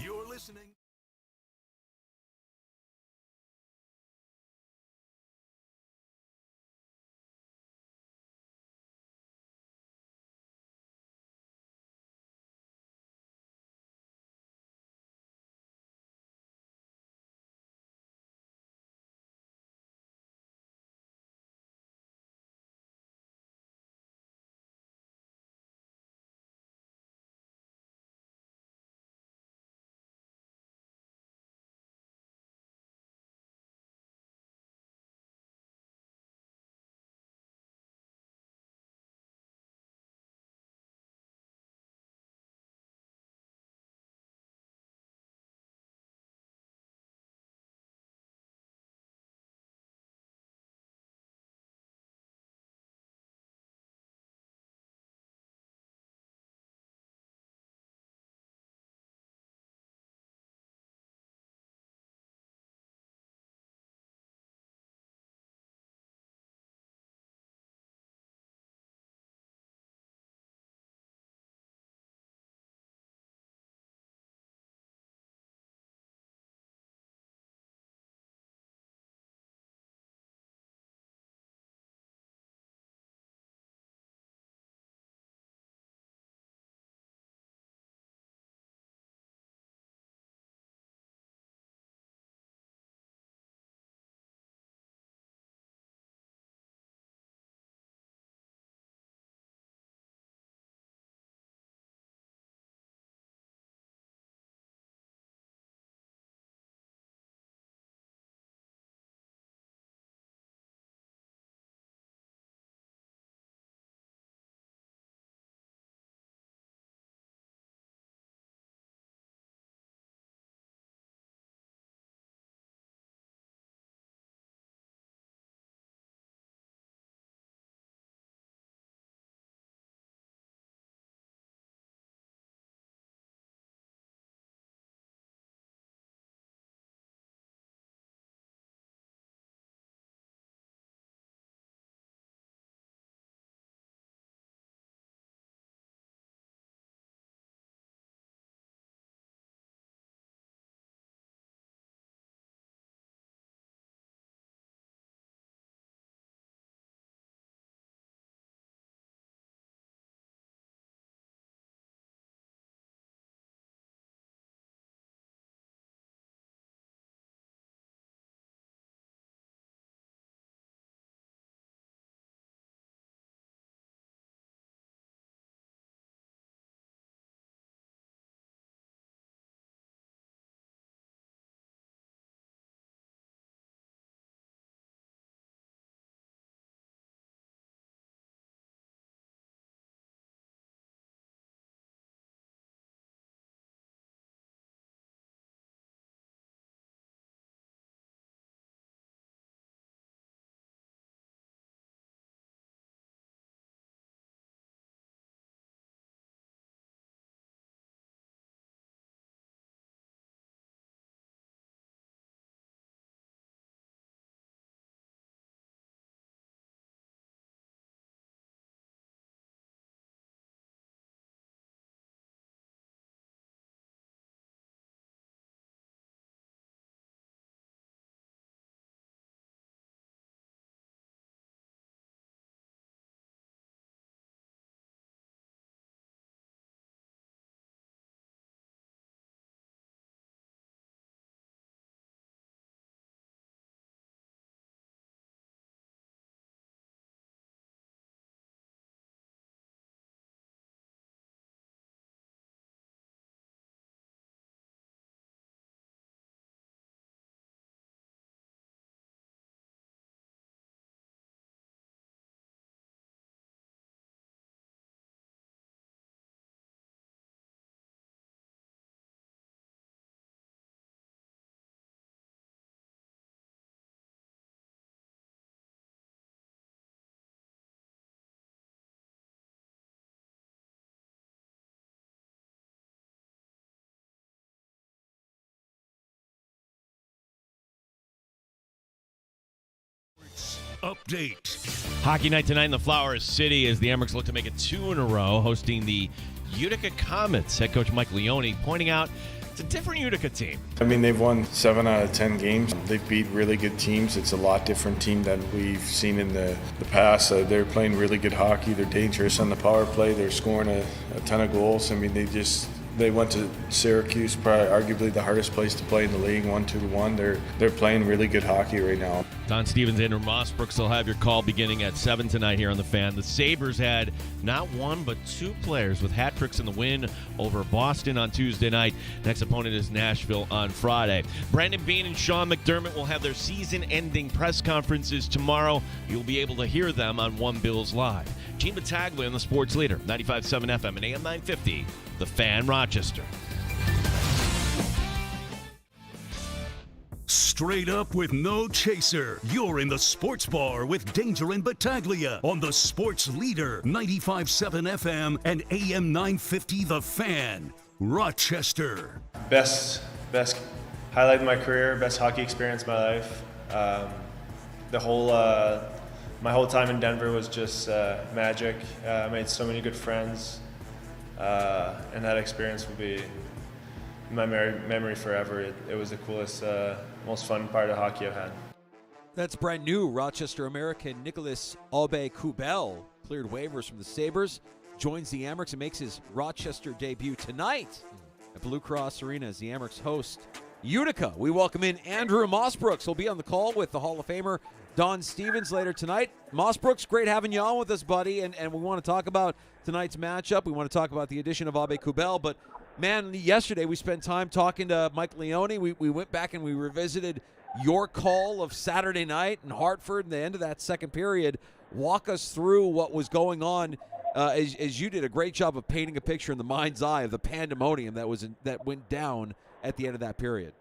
You're listening update. Hockey night tonight in the Flower City as the Amerks look to make it 2 in a row, hosting the Utica Comets. Head coach Mike Leone pointing out it's a different Utica team. I mean, they've won 7 out of 10 games. They've beat really good teams. It's a lot different team than we've seen in the past. They're playing really good hockey. They're dangerous on the power play. They're scoring a ton of goals. I mean, they went to Syracuse, probably arguably the hardest place to play in the league, 1-2-1. They're playing really good hockey right now. Don Stevens, Andrew Mossbrooks will have your call beginning at 7 tonight here on The Fan. The Sabres had not one but 2 players with hat tricks in the win over Boston on Tuesday night. Next opponent is Nashville on Friday. Brandon Beane and Sean McDermott will have their season-ending press conferences tomorrow. You'll be able to hear them on One Bills Live. Gene Battaglia on the Sports Leader, 95.7 FM and AM 950, The Fan, Rochester. Straight up with no chaser. You're in the Sports Bar with Danger and Battaglia on the Sports Leader, 95.7 FM and AM 950 The Fan, Rochester. Best highlight of my career, best hockey experience of my life. My whole time in Denver was just magic. I made so many good friends, and that experience will be in my memory forever. It was the coolest, most fun part of hockey I've had. That's brand new Rochester American Nicholas Aube-Kubel. Cleared waivers from the Sabres, joins the Amerks and makes his Rochester debut tonight at Blue Cross Arena as the Amerks host Utica. We welcome in Andrew Mossbrooks. He'll be on the call with the Hall of Famer Don Stevens later tonight. Mossbrooks, great having you on with us, buddy, and we want to talk about tonight's matchup. We want to talk about the addition of Aube-Kubel, but man, yesterday we spent time talking to Mike Leone. We went back and we revisited your call of Saturday night in Hartford and the end of that second period. Walk us through what was going on as you did a great job of painting a picture in the mind's eye of the pandemonium that went down at the end of that period.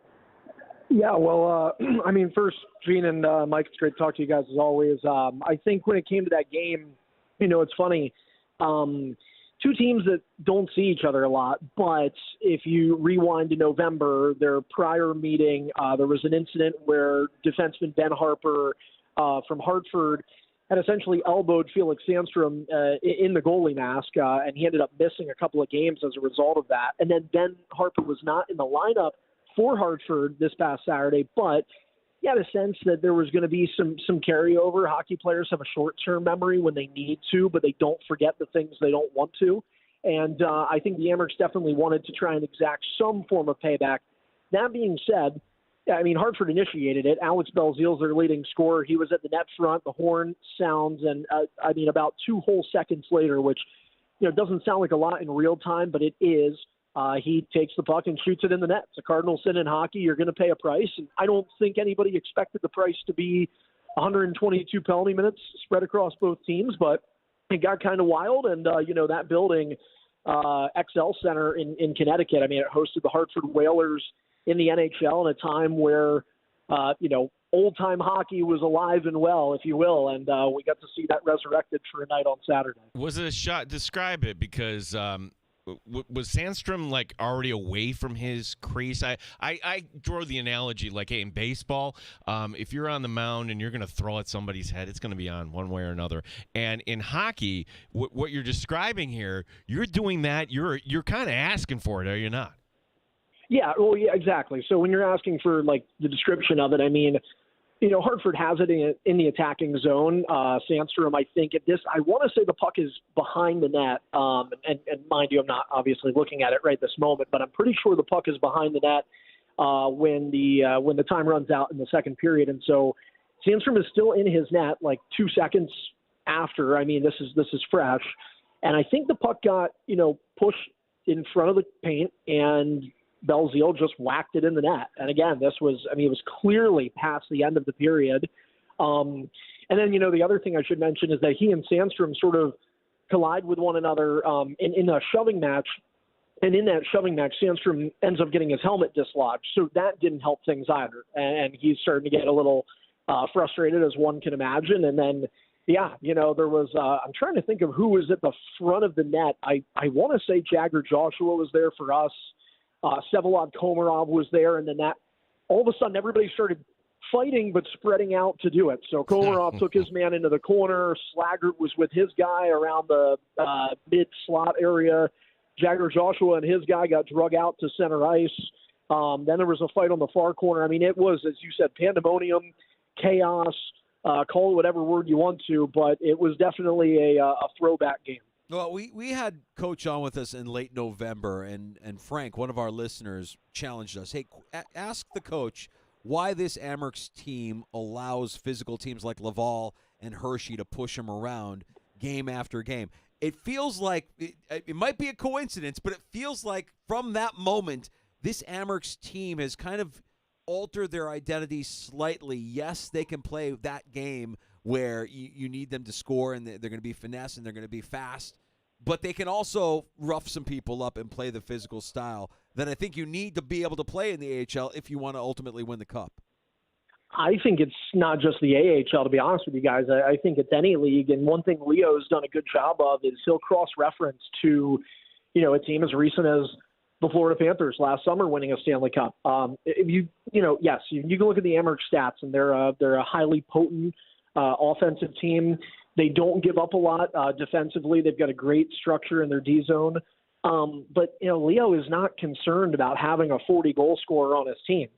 Yeah, well, I mean, first, Gene and Mike, it's great to talk to you guys as always. I think when it came to that game, it's funny. 2 teams that don't see each other a lot, but if you rewind to November, their prior meeting, there was an incident where defenseman Ben Harper from Hartford had essentially elbowed Felix Sandstrom in the goalie mask, and he ended up missing a couple of games as a result of that. And then Ben Harper was not in the lineup for Hartford this past Saturday, but you had a sense that there was going to be some carryover. Hockey players have a short-term memory when they need to, but they don't forget the things they don't want to. And I think the Amerks definitely wanted to try and exact some form of payback. That being said, I mean, Hartford initiated it. Alex Belzile's their leading scorer. He was at the net front. The horn sounds, and about 2 whole seconds later, which doesn't sound like a lot in real time, but it is. He takes the puck and shoots it in the net. It's a Cardinal sin in hockey. You're going to pay a price. And I don't think anybody expected the price to be 122 penalty minutes spread across both teams, but it got kind of wild. And, that building, XL Center in Connecticut, I mean, it hosted the Hartford Whalers in the NHL in a time where, old-time hockey was alive and well, if you will. And we got to see that resurrected for a night on Saturday. Was it a shot? Describe it, because was Sandstrom already away from his crease? I draw the analogy hey, in baseball, if you're on the mound and you're going to throw at somebody's head, it's going to be on one way or another. And in hockey, what you're describing here, you're doing that. You're kind of asking for it, are you not? Yeah, well, yeah, exactly. So when you're asking for the description of it, I mean, Hartford has it in the attacking zone. Sandstrom, I think I want to say the puck is behind the net. And mind you, I'm not obviously looking at it right this moment, but I'm pretty sure the puck is behind the net when the time runs out in the second period. And so Sandstrom is still in his net 2 seconds after. I mean, this is fresh. And I think the puck got, pushed in front of the paint, and Belzile just whacked it in the net. And again, it was clearly past the end of the period. And then, the other thing I should mention is that he and Sandstrom sort of collide with one another in a shoving match. And in that shoving match, Sandstrom ends up getting his helmet dislodged. So that didn't help things either. And he's starting to get a little frustrated, as one can imagine. And then, there was I'm trying to think of who was at the front of the net. I want to say Jagger Joshua was there for us. Vsevolod Komarov was there, and then all of a sudden everybody started fighting but spreading out to do it. So Kolarov took his man into the corner. Slaggert was with his guy around the mid-slot area. Jagger Joshua and his guy got drug out to center ice. Then there was a fight on the far corner. I mean, it was, as you said, pandemonium, chaos, call it whatever word you want to, but it was definitely a throwback game. Well, we had Coach on with us in late November, and Frank, one of our listeners, challenged us, hey, ask the coach why this Amerks team allows physical teams like Laval and Hershey to push them around game after game. It feels like it might be a coincidence, but it feels like from that moment, this Amerks team has kind of altered their identity slightly. Yes, they can play that game where you need them to score, and they're going to be finesse and they're going to be fast, but they can also rough some people up and play the physical style that I think you need to be able to play in the AHL if you want to ultimately win the Cup. I think it's not just the AHL, to be honest with you guys. I think it's any league, and one thing Leo's done a good job of is he'll cross-reference to, a team as recent as the Florida Panthers last summer winning a Stanley Cup. You can look at the Amerks stats, and they're a highly potent offensive team. They don't give up a lot defensively. They've got a great structure in their D zone. But Leo is not concerned about having a 40-goal scorer on his team.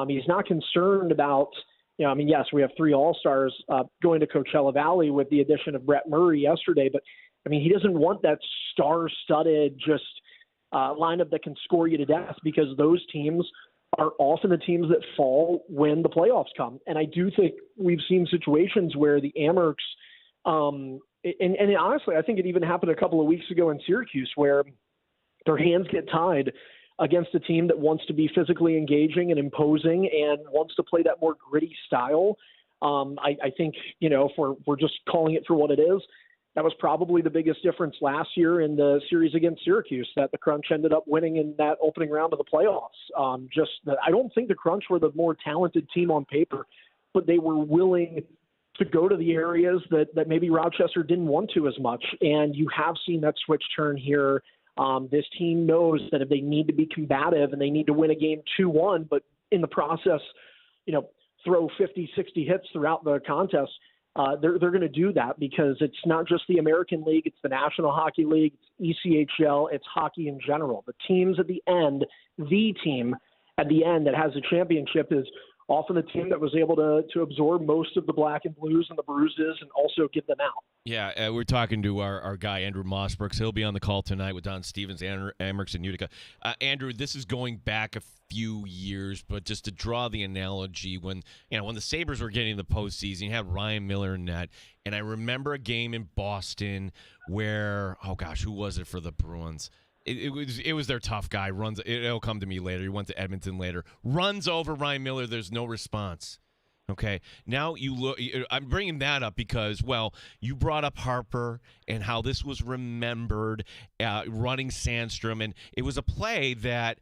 He's not concerned about, yes, we have 3 All-Stars going to Coachella Valley with the addition of Brett Murray yesterday, but, he doesn't want that star-studded just lineup that can score you to death, because those teams are often the teams that fall when the playoffs come. And I do think we've seen situations where the Amerks, and honestly, I think it even happened a couple of weeks ago in Syracuse, where their hands get tied against a team that wants to be physically engaging and imposing and wants to play that more gritty style. I think, if we're just calling it for what it is, that was probably the biggest difference last year in the series against Syracuse, that the Crunch ended up winning in that opening round of the playoffs. I don't think the Crunch were the more talented team on paper, but they were willing to go to the areas that maybe Rochester didn't want to as much. And you have seen that switch turn here. This team knows that if they need to be combative and they need to win a game 2-1, but in the process, throw 50, 60 hits throughout the contest, they're going to do that, because it's not just the American League, it's the National Hockey League, it's ECHL, it's hockey in general. The teams at the end, the team at the end that has a championship is often the team that was able to absorb most of the black and blues and the bruises and also give them out. Yeah, we're talking to our guy, Andrew Mossbrooks. He'll be on the call tonight with Don Stevens, Amerks, and Utica. Andrew, this is going back a few years, but just to draw the analogy, when the Sabres were getting the postseason, you had Ryan Miller in net, and I remember a game in Boston where, who was it for the Bruins? It was their tough guy. It'll come to me later. He went to Edmonton later. Runs over Ryan Miller. There's no response. Okay. Now you look. I'm bringing that up because, you brought up Harper and how this was remembered, running Sandstrom, and it was a play that,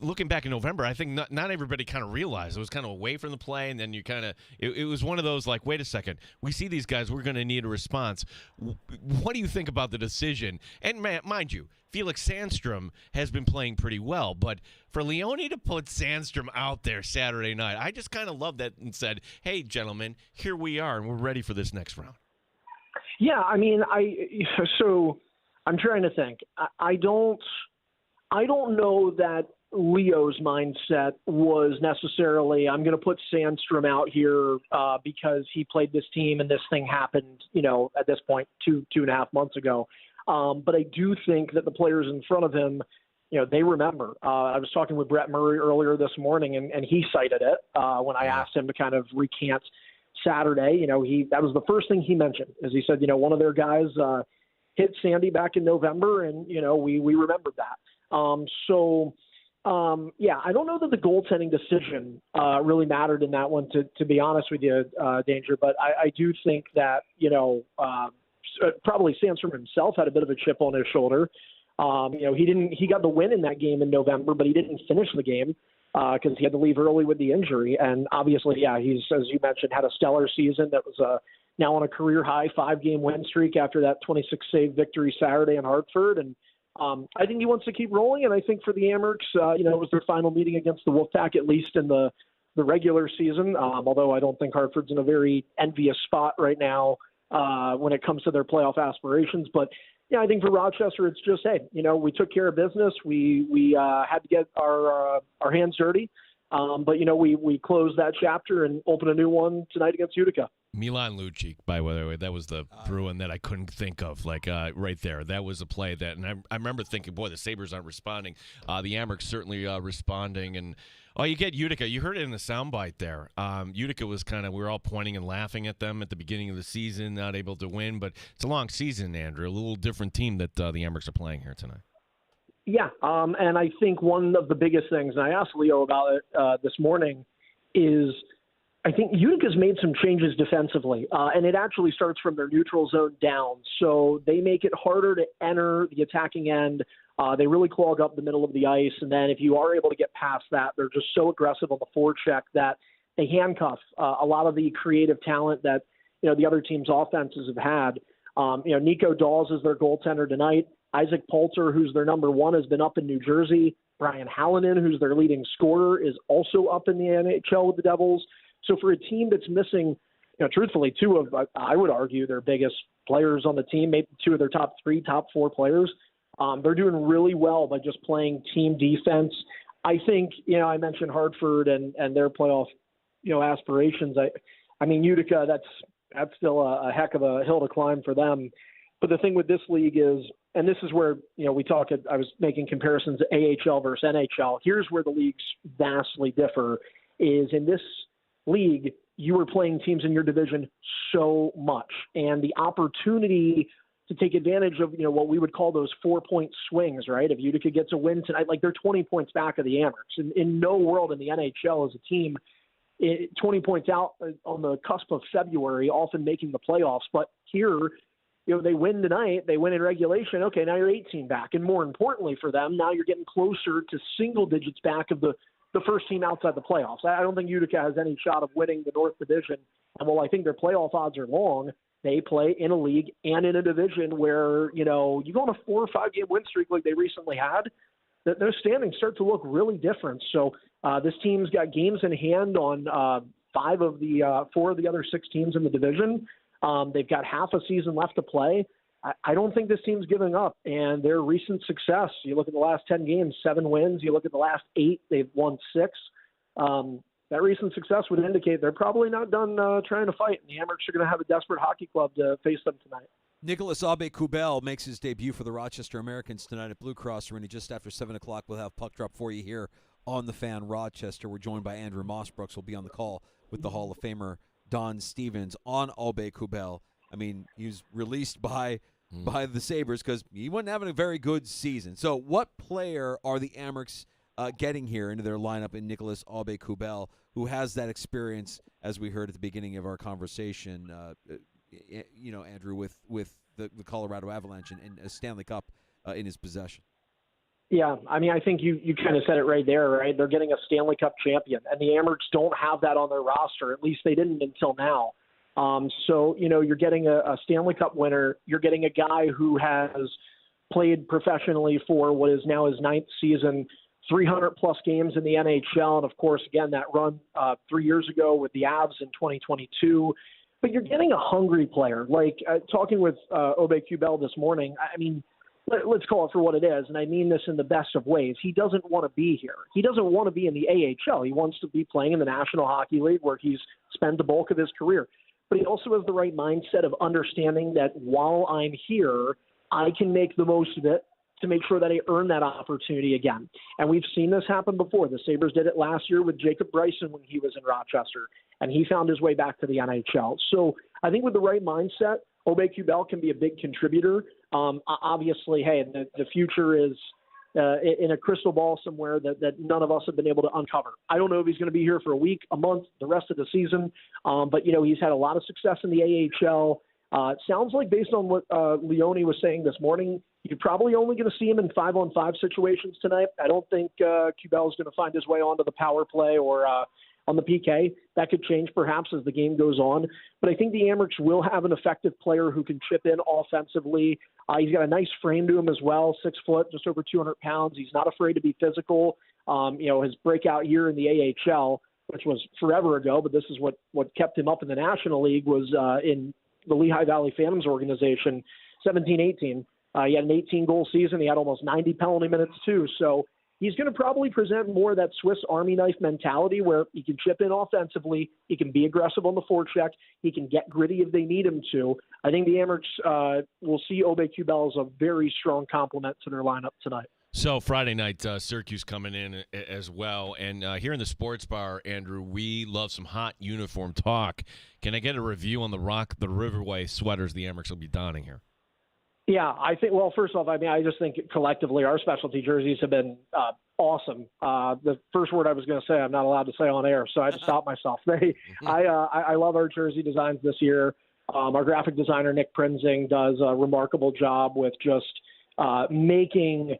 looking back in November, I think not everybody kind of realized. It was kind of away from the play, and then you kind of it was one of those like, wait a second, we see these guys, we're going to need a response. What do you think about the decision? And mind you, Felix Sandstrom has been playing pretty well, but for Leone to put Sandstrom out there Saturday night, I just kind of loved that and said, hey, gentlemen, here we are, and we're ready for this next round. Yeah, so I'm trying to think. I don't know that Leo's mindset was necessarily, I'm going to put Sandstrom out here because he played this team and this thing happened, at this point, 2.5 months ago. But I do think that the players in front of him, they remember. I was talking with Brett Murray earlier this morning, and he cited it when I asked him to kind of recant Saturday. That was the first thing he mentioned, is he said, one of their guys hit Sandy back in November, and, we remembered that. I don't know that the goaltending decision really mattered in that one, to be honest with you, Danger. But I do think that, probably Sandstrom himself had a bit of a chip on his shoulder. He got the win in that game in November, but he didn't finish the game because he had to leave early with the injury. And obviously, he's, as you mentioned, had a stellar season that was now on a career-high 5-game win streak after that 26-save victory Saturday in Hartford. And I think he wants to keep rolling, and I think for the Amerks, it was their final meeting against the Wolfpack, at least in the the regular season, although I don't think Hartford's in a very envious spot right now when it comes to their playoff aspirations. But yeah, I think for Rochester, it's just, hey, we took care of business. We had to get our hands dirty. But, we closed that chapter and open a new one tonight against Utica. Milan Lucic, by the way, that was the Bruin that I couldn't think of, right there. That was a play that, and I remember thinking, boy, the Sabres aren't responding. The Amherst certainly responding. And, you get Utica. You heard it in the soundbite there. Utica was we were all pointing and laughing at them at the beginning of the season, not able to win. But it's a long season, Andrew. A little different team that the Amherst are playing here tonight. Yeah, and I think one of the biggest things, and I asked Leo about it this morning, is I think Utica's made some changes defensively, and it actually starts from their neutral zone down. So they make it harder to enter the attacking end. They really clog up the middle of the ice, and then if you are able to get past that, they're just so aggressive on the forecheck that they handcuff a lot of the creative talent that the other team's offenses have had. Nico Dawes is their goaltender tonight. Isaac Poulter, who's their number one, has been up in New Jersey. Brian Hallinan, who's their leading scorer, is also up in the NHL with the Devils. So for a team that's missing, truthfully, two of, I would argue, their biggest players on the team, maybe two of their top three, top four players, they're doing really well by just playing team defense. I think, I mentioned Hartford and their playoff, aspirations. I mean, Utica, that's still a heck of a hill to climb for them. But the thing with this league is, and this is where, I was making comparisons to AHL versus NHL. Here's where the leagues vastly differ, is in this league, you were playing teams in your division so much. And the opportunity to take advantage of, what we would call those 4-point swings, right? If Utica gets a win tonight, they're 20 points back of the Amherst. In no world in the NHL as a team, 20 points out on the cusp of February, often making the playoffs. But here, they win tonight, they win in regulation. Okay, now you're 18 back. And more importantly for them, now you're getting closer to single digits back of the first team outside the playoffs. I don't think Utica has any shot of winning the North Division. And while I think their playoff odds are long, they play in a league and in a division where, you go on a 4 or 5 game win streak like they recently had, those standings start to look really different. So this team's got games in hand on 4 of the other 6 teams in the division. They've got half a season left to play. I don't think this team's giving up. And their recent success, you look at the last 10 games, 7 wins. You look at the last 8, they've won 6. That recent success would indicate they're probably not done trying to fight. And the Amherst are going to have a desperate hockey club to face them tonight. Nicholas Aube-Kubel makes his debut for the Rochester Americans tonight at Blue Cross Arena just after 7 o'clock. We'll have Puck Drop for you here on the Fan Rochester. We're joined by Andrew Mossbrooks. We'll be on the call with the Hall of Famer Don Stevens on Aube-Kubel. I mean, he was released by the Sabres because he wasn't having a very good season. So what player are the Amherst getting here into their lineup in Nicholas Aube-Kubel, who has that experience, as we heard at the beginning of our conversation, Andrew, with the Colorado Avalanche and a Stanley Cup in his possession? Yeah, I mean, I think you kind of said it right there, right? They're getting a Stanley Cup champion, and the Amherst don't have that on their roster. At least they didn't until now. So, you're getting a Stanley Cup winner. You're getting a guy who has played professionally for what is now his 9th season, 300-plus games in the NHL, and, of course, again, that run 3 years ago with the Avs in 2022. But you're getting a hungry player. Talking with Aube-Kubel this morning, I mean, let's call it for what it is, and I mean this in the best of ways. He doesn't want to be here. He doesn't want to be in the AHL. He wants to be playing in the National Hockey League where he's spent the bulk of his career. But he also has the right mindset of understanding that while I'm here, I can make the most of it to make sure that I earn that opportunity again. And we've seen this happen before. The Sabres did it last year with Jacob Bryson when he was in Rochester, and he found his way back to the NHL. So I think with the right mindset, Aube-Kubel can be a big contributor. Obviously, hey, the future is in a crystal ball somewhere that none of us have been able to uncover. I don't know if he's going to be here for a week, a month, the rest of the season, but, he's had a lot of success in the AHL. It sounds like based on what Leone was saying this morning, you're probably only going to see him in 5-on-5 situations tonight. I don't think Kubel is going to find his way onto the power play or on the PK. That could change perhaps as the game goes on. But I think the Amherst will have an effective player who can chip in offensively. He's got a nice frame to him as well, 6 foot, just over 200 pounds. He's not afraid to be physical. His breakout year in the AHL which was forever ago, but this is what kept him up in the National League, was in the Lehigh Valley Phantoms organization, 17-18. He had an 18-goal season. He had almost 90 penalty minutes, too. So he's going to probably present more of that Swiss Army knife mentality where he can chip in offensively, he can be aggressive on the forecheck, he can get gritty if they need him to. I think the Amerks will see Aube-Kubel as a very strong complement to their lineup tonight. So Friday night, Syracuse coming in as well. And here in the sports bar, Andrew, we love some hot uniform talk. Can I get a review on the Riverway sweaters the Amerks will be donning here? Yeah, I think, well, first off, I just think collectively our specialty jerseys have been awesome. The first word I was going to say, I'm not allowed to say on air, so I had to stop myself. I love our jersey designs this year. Our graphic designer, Nick Prinzing, does a remarkable job with just making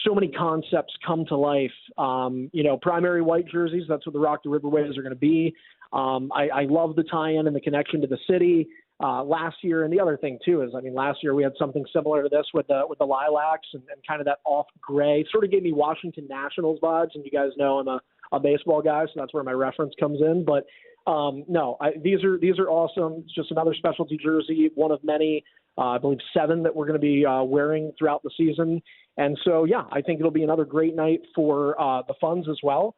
so many concepts come to life. Primary white jerseys, that's what the Rock the Riverways are going to be. I love the tie-in and the connection to the city. Last year, and the other thing too is, last year we had something similar to this with the lilacs and kind of that off gray. Sort of gave me Washington Nationals vibes, and you guys know I'm a baseball guy, so that's where my reference comes in. But these are awesome. It's just another specialty jersey, one of many, I believe 7 that we're going to be wearing throughout the season. And so, yeah, I think it'll be another great night for the funds as well,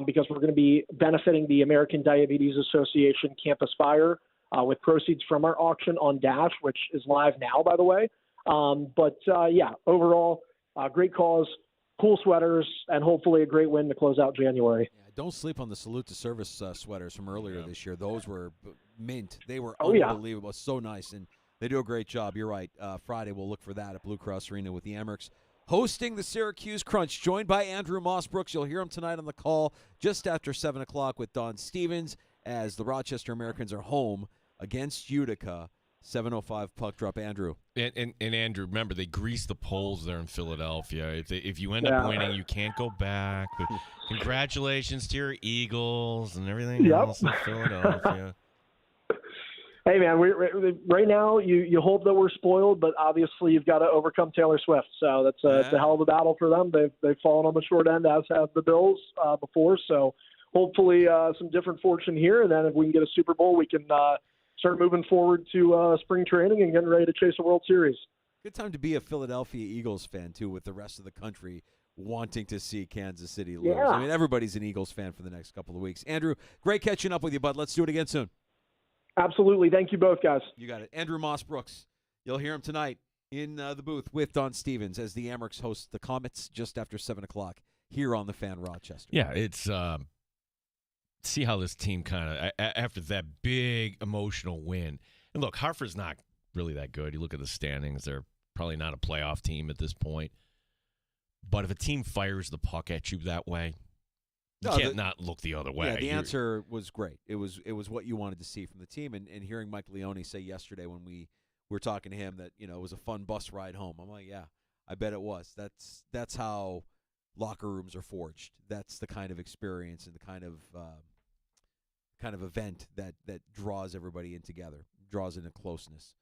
because we're going to be benefiting the American Diabetes Association Campus Fire with proceeds from our auction on Dash, which is live now, by the way. Overall, great cause, cool sweaters, and hopefully a great win to close out January. Yeah, don't sleep on the Salute to Service sweaters from earlier this year. Those were mint. They were yeah. unbelievable. So nice, and they do a great job. You're right. Friday, we'll look for that at Blue Cross Arena with the Amerks hosting the Syracuse Crunch, joined by Andrew Mossbrooks. You'll hear him tonight on the call just after 7 o'clock with Don Stevens as the Rochester Americans are home against Utica. 7:05 puck drop. Andrew. And Andrew, remember, they grease the polls there in Philadelphia. If you end up winning, you can't go back. But congratulations to your Eagles and everything else in Philadelphia. Hey, man, right now you hope that we're spoiled, but obviously you've got to overcome Taylor Swift. So that's it's a hell of a battle for them. They've fallen on the short end, as have the Bills before. So hopefully some different fortune here, and then if we can get a Super Bowl, we can start moving forward to spring training and getting ready to chase a World Series. Good time to be a Philadelphia Eagles fan, too, with the rest of the country wanting to see Kansas City lose. Yeah. Everybody's an Eagles fan for the next couple of weeks. Andrew, great catching up with you, bud. Let's do it again soon. Absolutely. Thank you both, guys. You got it. Andrew Mossbrooks. You'll hear him tonight in the booth with Don Stevens as the Amerks host the Comets just after 7 o'clock here on the Fan Rochester. Yeah, it's see how this team kind of, after that big emotional win. And look, Hartford's not really that good. You look at the standings, they're probably not a playoff team at this point. But if a team fires the puck at you that way, you can't not look the other way. Yeah, the answer was great. It was what you wanted to see from the team. And hearing Mike Leone say yesterday when we were talking to him that, it was a fun bus ride home. I'm like, yeah, I bet it was. That's how locker rooms are forged. That's the kind of experience and the kind of event that draws everybody in together, draws in a closeness.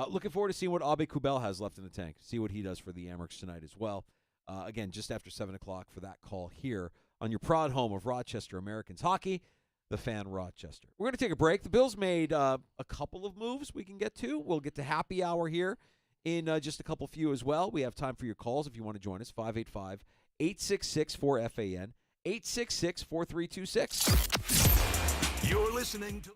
Looking forward to seeing what Aube-Kubel has left in the tank, see what he does for the Amerks tonight as well. Again, just after 7 o'clock for that call here on your proud home of Rochester Americans hockey, the Fan Rochester. We're going to take a break. The Bills made a couple of moves we can get to. We'll get to happy hour here in just a couple few as well. We have time for your calls if you want to join us, 585-866-4FAN, 866-4326. You're listening to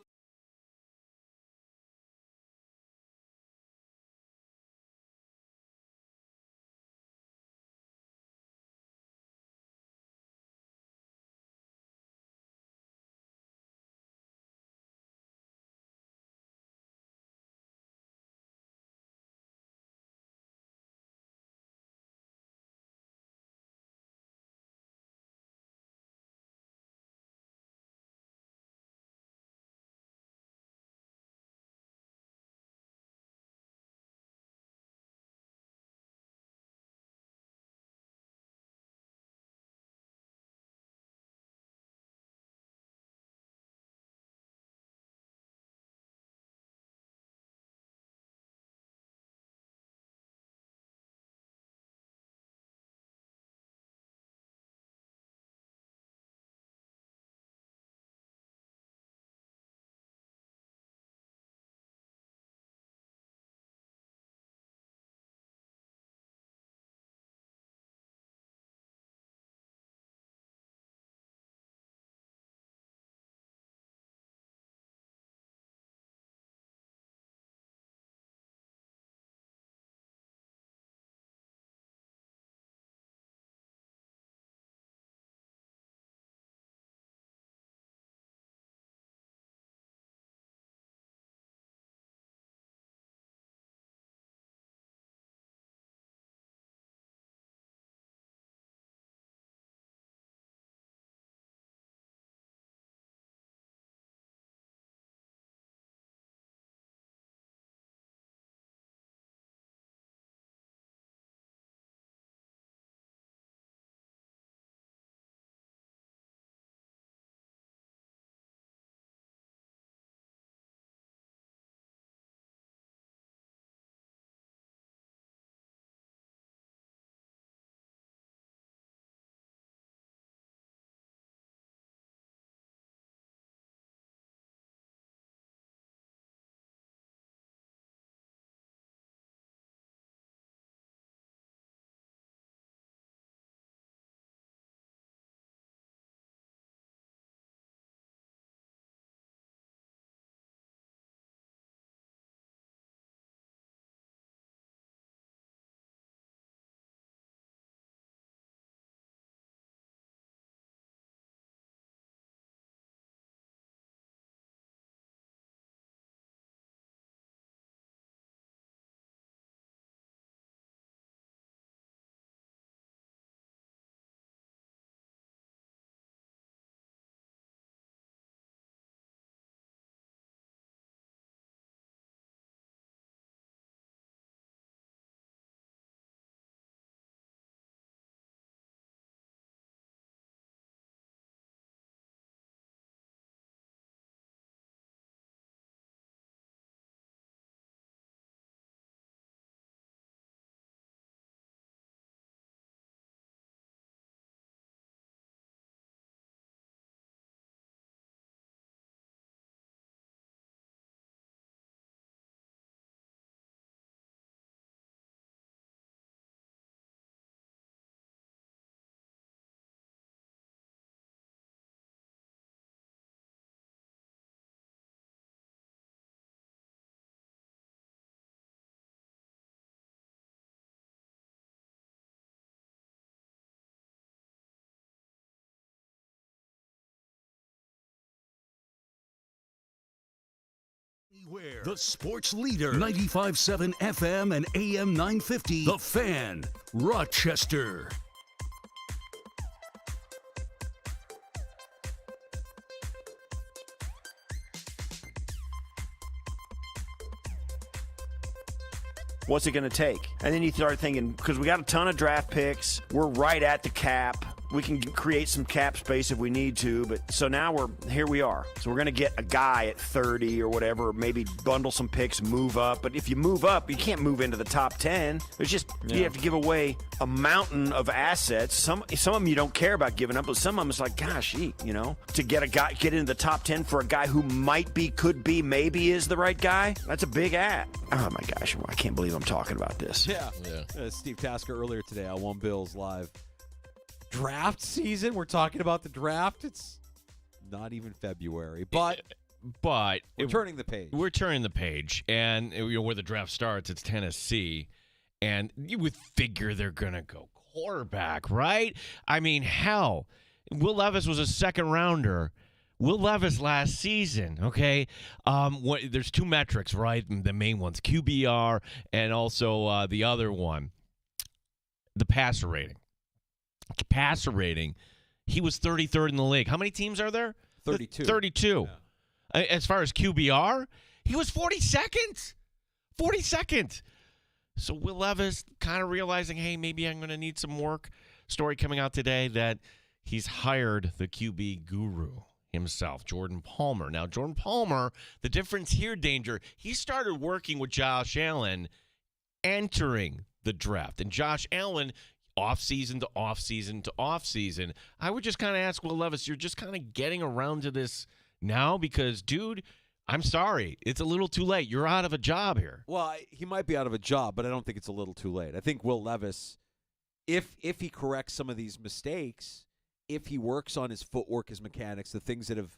everywhere. The sports leader, 95.7 FM and AM 950. The Fan, Rochester. What's it going to take? And then you start thinking, because we got a ton of draft picks, we're right at the cap. We can create some cap space if we need to, but so now here we are. So we're going to get a guy at 30 or whatever, maybe bundle some picks, move up. But if you move up, you can't move into the top 10. There's just you have to give away a mountain of assets. Some of them you don't care about giving up, but some of them it's like, gosh, to get into the top 10 for a guy who might be, could be, maybe is the right guy. That's a big add. Oh my gosh, I can't believe I'm talking about this. Yeah. Steve Tasker earlier today on One Bills Live. Draft season. We're talking about the draft. It's not even February, but we're turning the page. We're turning the page, and where the draft starts, it's Tennessee, and you would figure they're gonna go quarterback, right? I mean, hell, Will Levis was a second rounder. Will Levis last season, okay? There's two metrics, right? The main ones, QBR, and also the other one, the passer rating. Passer rating, he was 33rd in the league. How many teams are there? 32. 32. Yeah. As far as QBR, he was 42nd. 42nd. So Will Levis kind of realizing, hey, maybe I'm going to need some work. Story coming out today that he's hired the QB guru himself, Jordan Palmer. Now, Jordan Palmer, the difference here, Danger, he started working with Josh Allen entering the draft. And Josh Allen, off-season to off-season to off-season. I would just kind of ask Will Levis, you're just kind of getting around to this now because, dude, I'm sorry. It's a little too late. You're out of a job here. Well, he might be out of a job, but I don't think it's a little too late. I think Will Levis, if he corrects some of these mistakes, if he works on his footwork, his mechanics, the things that have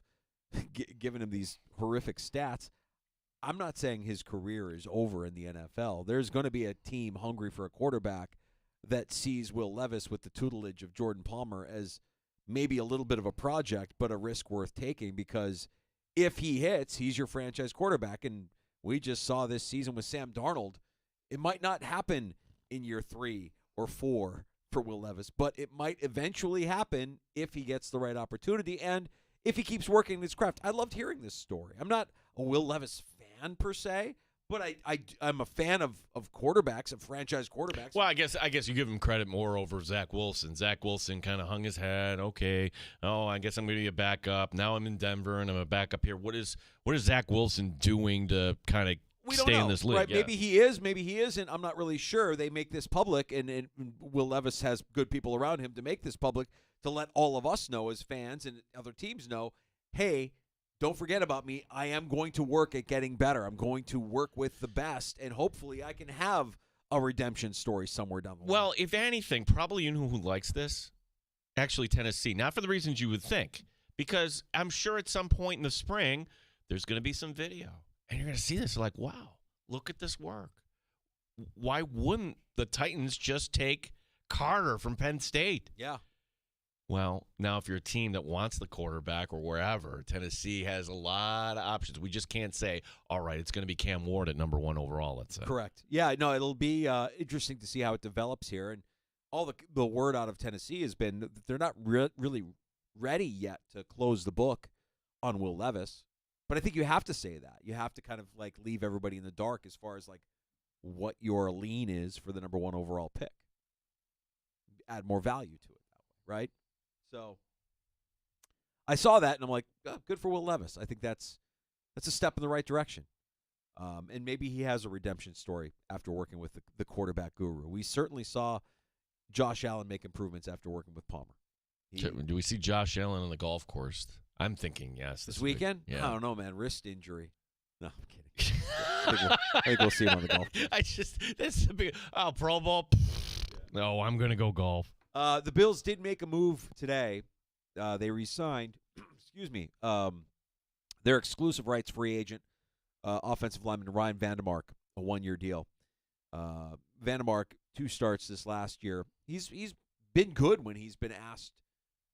given him these horrific stats, I'm not saying his career is over in the NFL. There's going to be a team hungry for a quarterback that sees Will Levis with the tutelage of Jordan Palmer as maybe a little bit of a project, but a risk worth taking because if he hits, he's your franchise quarterback. And we just saw this season with Sam Darnold. It might not happen in year 3 or 4 for Will Levis, but it might eventually happen if he gets the right opportunity and if he keeps working his craft. I loved hearing this story. I'm not a Will Levis fan per se, but I'm a fan of quarterbacks, of franchise quarterbacks. Well, I guess you give him credit more over Zach Wilson. Zach Wilson kind of hung his head. Okay, I guess I'm going to be a backup. Now I'm in Denver and I'm a backup here. What is Zach Wilson doing to kind of stay in this league? Right? Yeah. Maybe he is, maybe he isn't. I'm not really sure. They make this public, and Will Levis has good people around him to make this public to let all of us know as fans and other teams know, hey, don't forget about me. I am going to work at getting better. I'm going to work with the best, and hopefully I can have a redemption story somewhere down the line. Well, if anything, probably you know who likes this? Actually, Tennessee. Not for the reasons you would think, because I'm sure at some point in the spring there's going to be some video, and you're going to see this like, wow, look at this work. Why wouldn't the Titans just take Carter from Penn State? Yeah. Well, now if you're a team that wants the quarterback or wherever, Tennessee has a lot of options. We just can't say, all right, it's going to be Cam Ward at number 1 overall, let's say. Correct. Yeah, no, it'll be interesting to see how it develops here. And all the word out of Tennessee has been that they're not really ready yet to close the book on Will Levis. But I think you have to say that. You have to kind of like leave everybody in the dark as far as like what your lean is for the number 1 overall pick. Add more value to it that way, right? So I saw that, and I'm like, oh, good for Will Levis. I think that's a step in the right direction. And maybe he has a redemption story after working with the quarterback guru. We certainly saw Josh Allen make improvements after working with Palmer. Do we see Josh Allen on the golf course? I'm thinking yes. This weekend? Yeah. I don't know, man. Wrist injury. No, I'm kidding. I think we'll see him on the golf course. That's a big Pro Bowl. No, I'm going to go golf. The Bills did make a move today. They re-signed, their exclusive rights free agent, offensive lineman Ryan Vandemark, a 1-year deal. Vandemark, 2 starts this last year. He's been good when he's been asked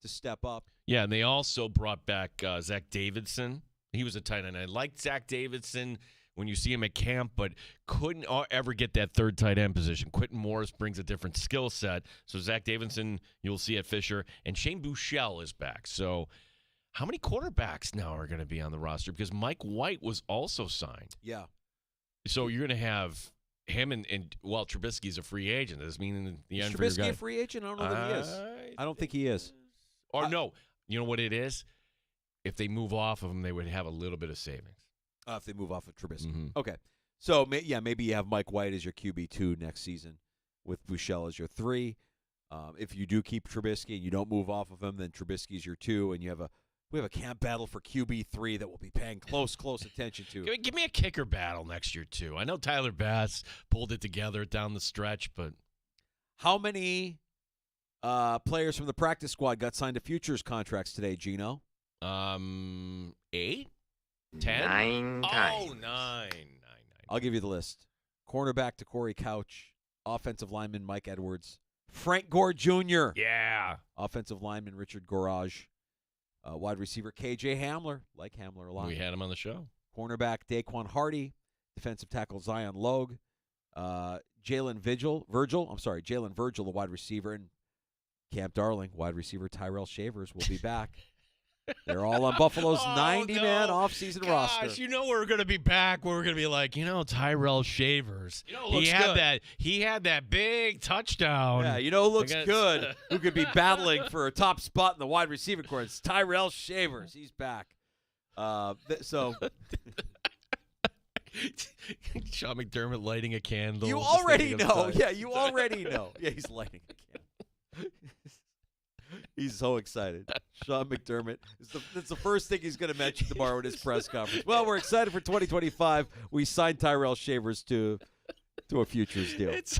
to step up. Yeah, and they also brought back Zach Davidson. He was a tight end. I liked Zach Davidson when you see him at camp, but couldn't ever get that third tight end position. Quentin Morris brings a different skill set. So Zach Davidson, you'll see at Fisher, and Shane Buechele is back. So how many quarterbacks now are going to be on the roster? Because Mike White was also signed. Yeah. So you're going to have him and Trubisky's a free agent. Does this mean in the end Is for your Trubisky guy? a free agent? I don't know that he is. I don't think he is. Or no. You know what it is? If they move off of him, they would have a little bit of savings. If they move off of Trubisky. Mm-hmm. Okay. So, maybe you have Mike White as your QB2 next season with Buechele as your 3. If you do keep Trubisky and you don't move off of him, then Trubisky's your 2, and we have a camp battle for QB3 that we'll be paying close attention to. Give me a kicker battle next year, too. I know Tyler Bass pulled it together down the stretch, but how many players from the practice squad got signed to futures contracts today, Gino? 8? 10? 9 times. Oh, 9. I'll give you the list. Cornerback to Corey Couch. Offensive lineman Mike Edwards. Frank Gore Jr. Yeah. Offensive lineman Richard Gorage. Wide receiver KJ Hamler. Like Hamler a lot. We had him on the show. Cornerback Daquan Hardy. Defensive tackle Zion Logue. Jalen Virgil, the wide receiver. And Camp Darling, wide receiver Tyrell Shavers will be back. They're all on Buffalo's 90-man off-season roster. You know we're going to be back where we're going to be like, Tyrell Shavers. Looks good. He had that big touchdown. Yeah, looks good. Who could be battling for a top spot in the wide receiver corps? It's Tyrell Shavers. He's back. So Sean McDermott lighting a candle. You already know. Yeah, you already know. Yeah, he's lighting a candle. He's so excited. Sean McDermott. It's the first thing he's going to mention tomorrow at his press conference. Well, we're excited for 2025. We signed Tyrell Shavers to a futures deal. It's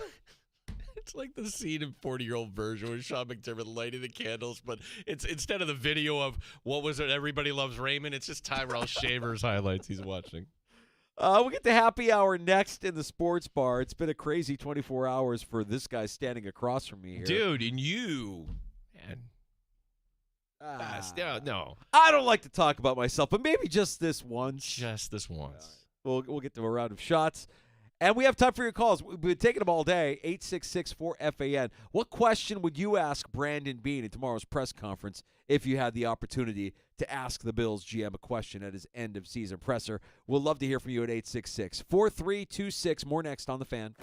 like the scene in 40-Year-Old Version with Sean McDermott lighting the candles, but it's instead of the video of what was it, Everybody Loves Raymond, it's just Tyrell Shavers highlights he's watching. We'll get to happy hour next in the sports bar. It's been a crazy 24 hours for this guy standing across from me here. Dude, and you... No. I don't like to talk about myself, but maybe just this once. Just this once. We'll get to a round of shots. And we have time for your calls. We've been taking them all day. 866-4FAN. What question would you ask Brandon Beane at tomorrow's press conference if you had the opportunity to ask the Bills GM a question at his end-of-season presser? We'll love to hear from you at 866-4326. More next on The Fan.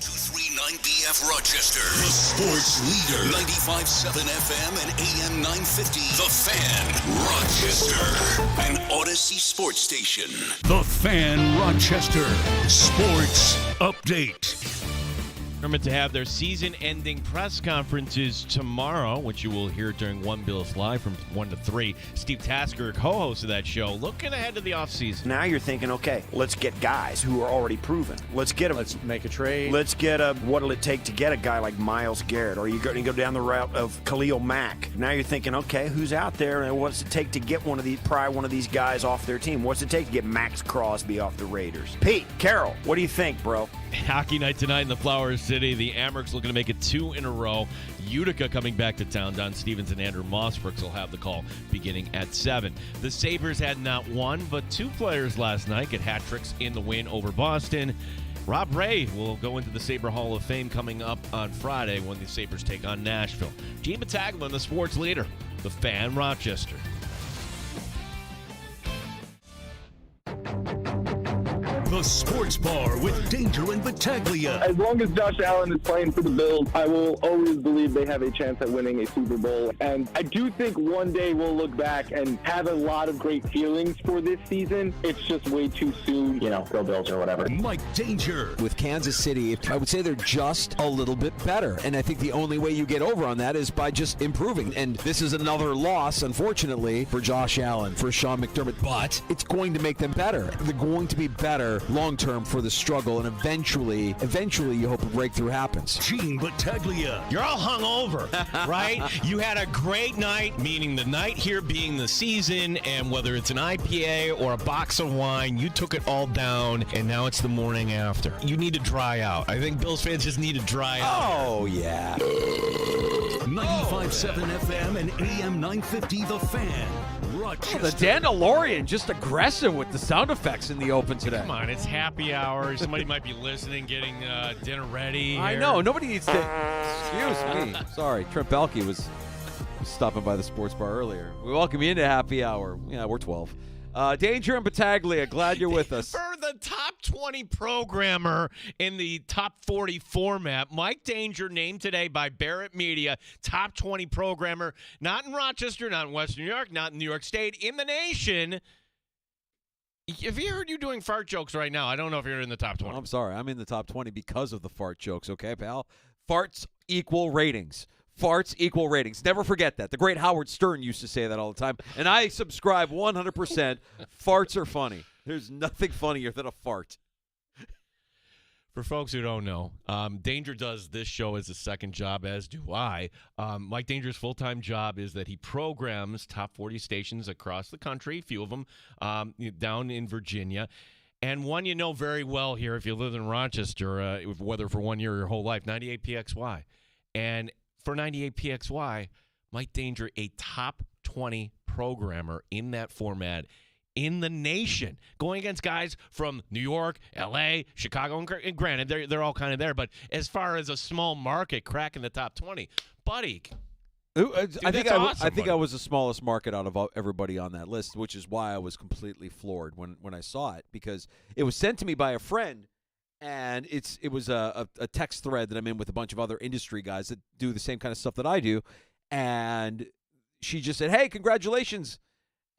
92.3 Rochester. The sports leader. 95.7 FM and AM 950. The Fan, Rochester. An Odyssey sports station. The Fan, Rochester. Sports update. Determined to have their season-ending press conferences tomorrow, which you will hear during One Bills Live from 1 to 3. Steve Tasker, co-host of that show, looking ahead to the offseason. Now you're thinking, okay, let's get guys who are already proven. Let's get them. Let's make a trade. Let's get a, what'll it take to get a guy like Myles Garrett? Or are you going to go down the route of Khalil Mack? Now you're thinking, okay, who's out there and what's it take to get one of these guys off their team? What's it take to get Max Crosby off the Raiders? Pete, Carroll, what do you think, bro? Hockey night tonight in the Flower City. The Amherst looking to make it 2 in a row. Utica coming back to town. Don Stevens and Andrew Mossbrooks will have the call beginning at 7. The Sabres had not one, but 2 players last night get hat tricks in the win over Boston. Rob Ray will go into the Sabre Hall of Fame coming up on Friday when the Sabres take on Nashville. Gene Battaglia, the sports leader, the Fan, Rochester. The Sports Bar with Danger and Battaglia. As long as Josh Allen is playing for the Bills, I will always believe they have a chance at winning a Super Bowl. And I do think one day we'll look back and have a lot of great feelings for this season. It's just way too soon, go Bills or whatever. Mike Danger. With Kansas City, I would say they're just a little bit better. And I think the only way you get over on that is by just improving. And this is another loss, unfortunately, for Josh Allen, for Sean McDermott. But it's going to make them better. They're going to be better long-term for the struggle, and eventually you hope a breakthrough happens. Gene Battaglia. You're all hungover, right? You had a great night, meaning the night here being the season, and whether it's an IPA or a box of wine, you took it all down, and now it's the morning after. You need to dry out. I think Bills fans just need to dry out. Oh, yeah. 95.7 FM and AM 950, The Fan, Rochester. The Dandalorian just aggressive with the sound effects in the open today. Come on, it's happy hour. Somebody might be listening, getting dinner ready. I know. Nobody needs to. Excuse me. Sorry. Trent Belke was stopping by the sports bar earlier. We welcome you into happy hour. Yeah, we're 12. Danger and Battaglia, glad you're with us. For the top 20 programmer in the top 40 format, Mike Danger named today by Barrett Media, top 20 programmer, not in Rochester, not in Western New York, not in New York State, in the nation. Have you heard you doing fart jokes right now? I don't know if you're in the top 20. I'm sorry. I'm in the top 20 because of the fart jokes, okay, pal? Farts equal ratings. Farts equal ratings. Never forget that. The great Howard Stern used to say that all the time, and I subscribe 100%. Farts are funny. There's nothing funnier than a fart. For folks who don't know, Danger does this show as a second job, as do I. Mike Danger's full-time job is that he programs top 40 stations across the country, a few of them down in Virginia. And one you know very well here if you live in Rochester, whether for 1 year or your whole life, 98 PXY. And for 98 PXY, Mike Danger, a top 20 programmer in that format in the nation, going against guys from New York, L.A., Chicago, and granted, they're all kind of there. But as far as a small market cracking the top 20, buddy, I think I was the smallest market out of everybody on that list, which is why I was completely floored when I saw it, because it was sent to me by a friend. And it was a text thread that I'm in with a bunch of other industry guys that do the same kind of stuff that I do. And she just said, hey, congratulations.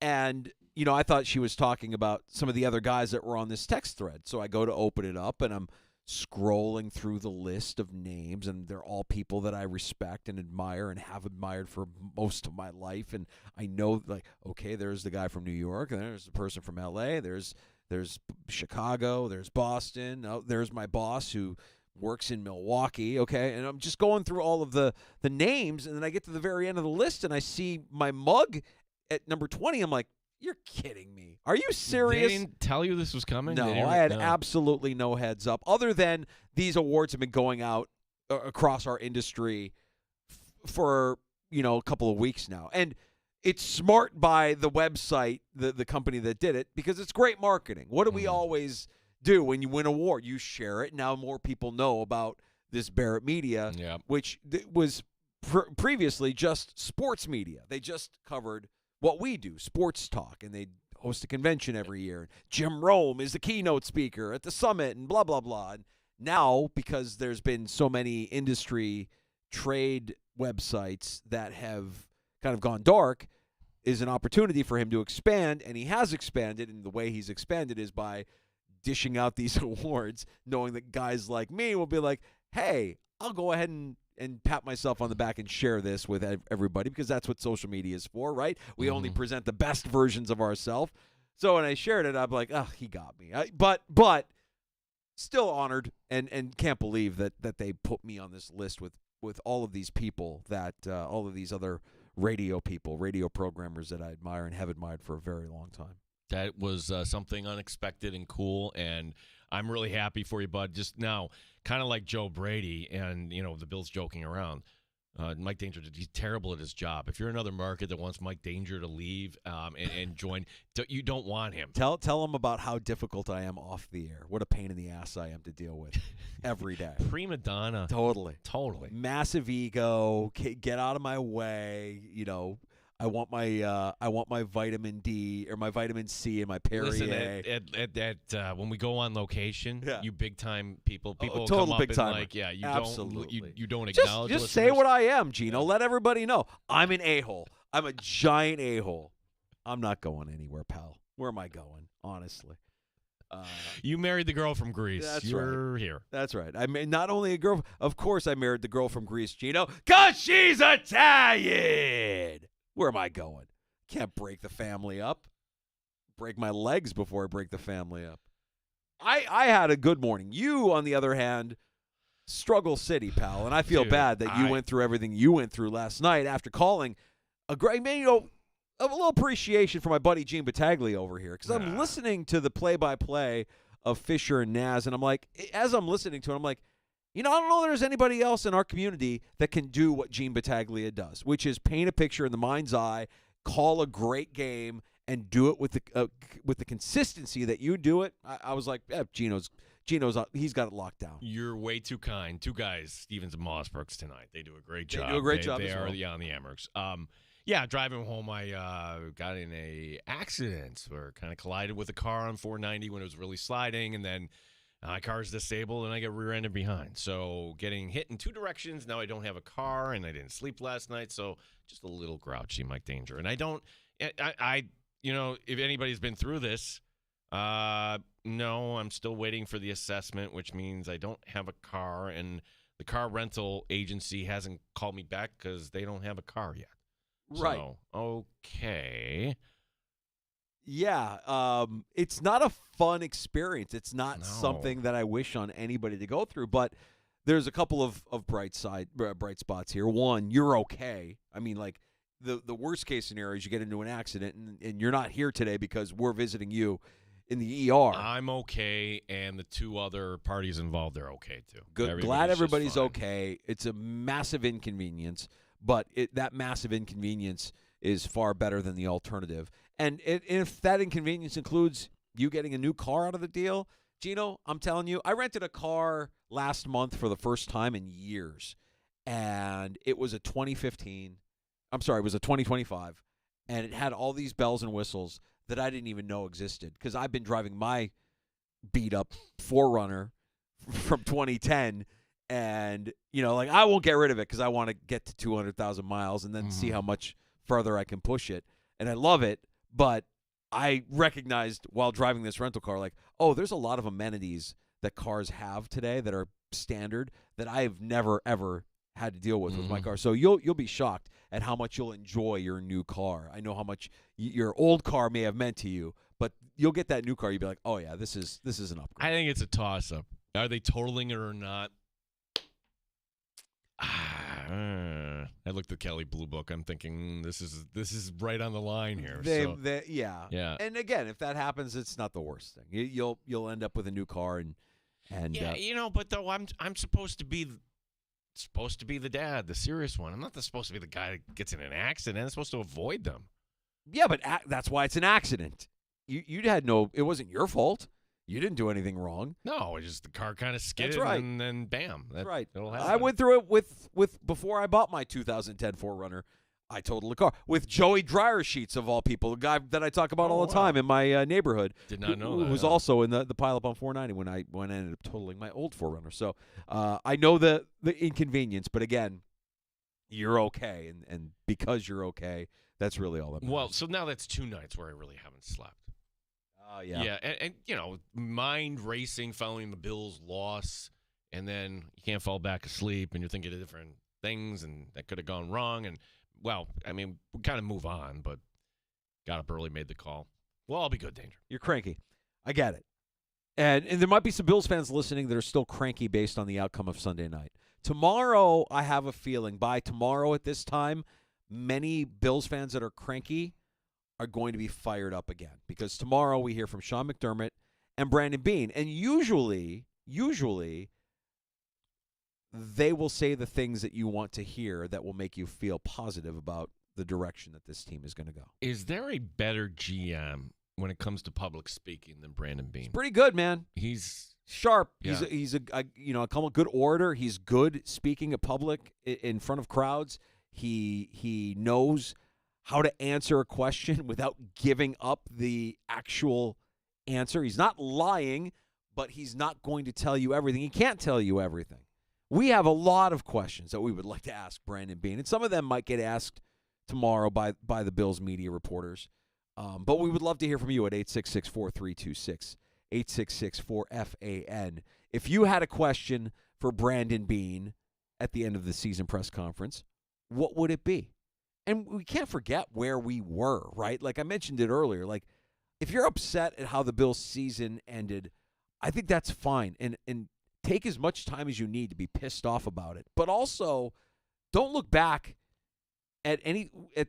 And, I thought she was talking about some of the other guys that were on this text thread. So I go to open it up, and I'm scrolling through the list of names, and they're all people that I respect and admire and have admired for most of my life. And I know, okay, there's the guy from New York, and there's the person from L.A., there's Chicago, there's Boston, there's my boss who works in Milwaukee, okay? And I'm just going through all of the names, and then I get to the very end of the list, and I see my mug at number 20. I'm like, you're kidding me. Are you serious? They didn't tell you this was coming? No, I had absolutely no heads up, other than these awards have been going out across our industry for, a couple of weeks now. And it's smart by the website, the company that did it, because it's great marketing. What do we always do when you win an award? You share it. Now more people know about this Barrett Media, which was previously just sports media. They just covered what we do, sports talk, and they host a convention every year. Jim Rome is the keynote speaker at the summit and blah, blah, blah. And Now, because there's been so many industry trade websites that have kind of gone dark, is an opportunity for him to expand, and he has expanded, and the way he's expanded is by dishing out these awards, knowing that guys like me will be like, hey, I'll go ahead and pat myself on the back and share this with everybody, because that's what social media is for, right? We only present the best versions of ourselves. So when I shared it, I'm like, oh, he got me. But still honored and can't believe that they put me on this list with all of these people, that all of these other radio people, radio programmers that I admire and have admired for a very long time. That was something unexpected and cool, and I'm really happy for you, bud. Just now, kind of like Joe Brady and, the Bills joking around. Mike Danger, he's terrible at his job. If you're another market that wants Mike Danger to leave and join, you don't want him. Tell him about how difficult I am off the air. What a pain in the ass I am to deal with every day. Prima donna. Totally. Massive ego. Get out of my way. I want my vitamin D or my vitamin C and my Perrier. Listen, when we go on location, you big time people total come up big and timer. like, you Absolutely. you don't acknowledge. Just say what I am, Gino. Let everybody know I'm an a-hole. I'm a giant a-hole. I'm not going anywhere, pal. Where am I going? Honestly. You married the girl from Greece. You're right. here. That's right. I mean, not only a girl. Of course, I married the girl from Greece, Gino, 'cause she's Italian. Where am I going? Can't break the family up. Break my legs before I break the family up. I had a good morning. You, on the other hand, struggle city, pal, and I feel bad that you went through everything you went through last night after calling a great man. A little appreciation for my buddy Gene Battaglia over here, because I'm listening to the play-by-play of Fisher and Naz, and I'm like, as I'm listening to it, I'm like, I don't know there's anybody else in our community that can do what Gene Battaglia does, which is paint a picture in the mind's eye, call a great game, and do it with the consistency that you do it. I was like, Gino's he's got it locked down. You're way too kind. Two guys, Stevens and Mossbrooks tonight. They do a great job. They do a great job. They as are well. on the Amerks. Driving home, I got in a accident where kind of collided with a car on 490 when it was really sliding, and then my car's disabled, and I get rear-ended behind. So getting hit in two directions. Now I don't have a car, and I didn't sleep last night. So just a little grouchy, Mike Danger. And if anybody's been through this, no, I'm still waiting for the assessment, which means I don't have a car, and the car rental agency hasn't called me back because they don't have a car yet. Right. So, okay. Yeah, it's not a fun experience. It's not something that I wish on anybody to go through, but there's a couple of bright spots here. One, you're okay. I mean, like, the worst case scenario is you get into an accident and you're not here today because we're visiting you in the ER. I'm okay, and the two other parties involved are okay, too. Good. Glad everybody's okay. It's a massive inconvenience, but that massive inconvenience is far better than the alternative. And if that inconvenience includes you getting a new car out of the deal, Gino, I'm telling you, I rented a car last month for the first time in years. And it was a 2015. I'm sorry, it was a 2025. And it had all these bells and whistles that I didn't even know existed, because I've been driving my beat-up 4Runner from 2010. And, I won't get rid of it because I want to get to 200,000 miles and then see how much further I can push it. And I love it, but I recognized while driving this rental car, like, there's a lot of amenities that cars have today that are standard that I've never, ever had to deal with my car. So you'll be shocked at how much you'll enjoy your new car. I know how much your old car may have meant to you, but you'll get that new car, you'll be like, oh, yeah, this is an upgrade. I think it's a toss-up. Are they totaling it or not? I looked at Kelly Blue Book. I'm thinking this is right on the line here. Yeah. And again, if that happens, it's not the worst thing. You'll end up with a new car and but though I'm supposed to be the dad, the serious one. I'm not supposed to be the guy that gets in an accident. I'm supposed to avoid them. Yeah, but that's why it's an accident. You had it wasn't your fault. You didn't do anything wrong. No, it's just the car kind of skidded, That's right. and then bam. That's right. It'll happen. I went through it with before I bought my 2010 4Runner. I totaled a car with Joey Dryer Sheets, of all people, the guy that I talk about all the time in my neighborhood. Did not know that. Who was also in the pileup on 490 when I ended up totaling my old 4Runner. So I know the inconvenience, but again, you're okay, and because you're okay, that's really all that matters. Well, so now that's 2 nights where I really haven't slept. Oh, yeah. Yeah, and mind racing following the Bills' loss, and then you can't fall back asleep, and you're thinking of different things, and that could have gone wrong, and well, I mean, we kind of move on, but got up early, made the call. Well, I'll be good, Danger. You're cranky. I get it. And there might be some Bills fans listening that are still cranky based on the outcome of Sunday night. Tomorrow, I have a feeling, by tomorrow at this time, many Bills fans that are cranky are going to be fired up again. Because tomorrow we hear from Sean McDermott and Brandon Beane. And usually, they will say the things that you want to hear that will make you feel positive about the direction that this team is going to go. Is there a better GM when it comes to public speaking than Brandon Beane? He's pretty good, man. He's sharp. Yeah. He's a good orator. He's good speaking at public in front of crowds. He knows how to answer a question without giving up the actual answer. He's not lying, but he's not going to tell you everything. He can't tell you everything. We have a lot of questions that we would like to ask Brandon Beane, and some of them might get asked tomorrow by the Bills media reporters. But we would love to hear from you at 866-4326, 866-4FAN. If you had a question for Brandon Beane at the end of the season press conference, what would it be? And we can't forget where we were, right? Like I mentioned it earlier. Like, if you're upset at how the Bills season ended, I think that's fine. And take as much time as you need to be pissed off about it. But also, don't look back at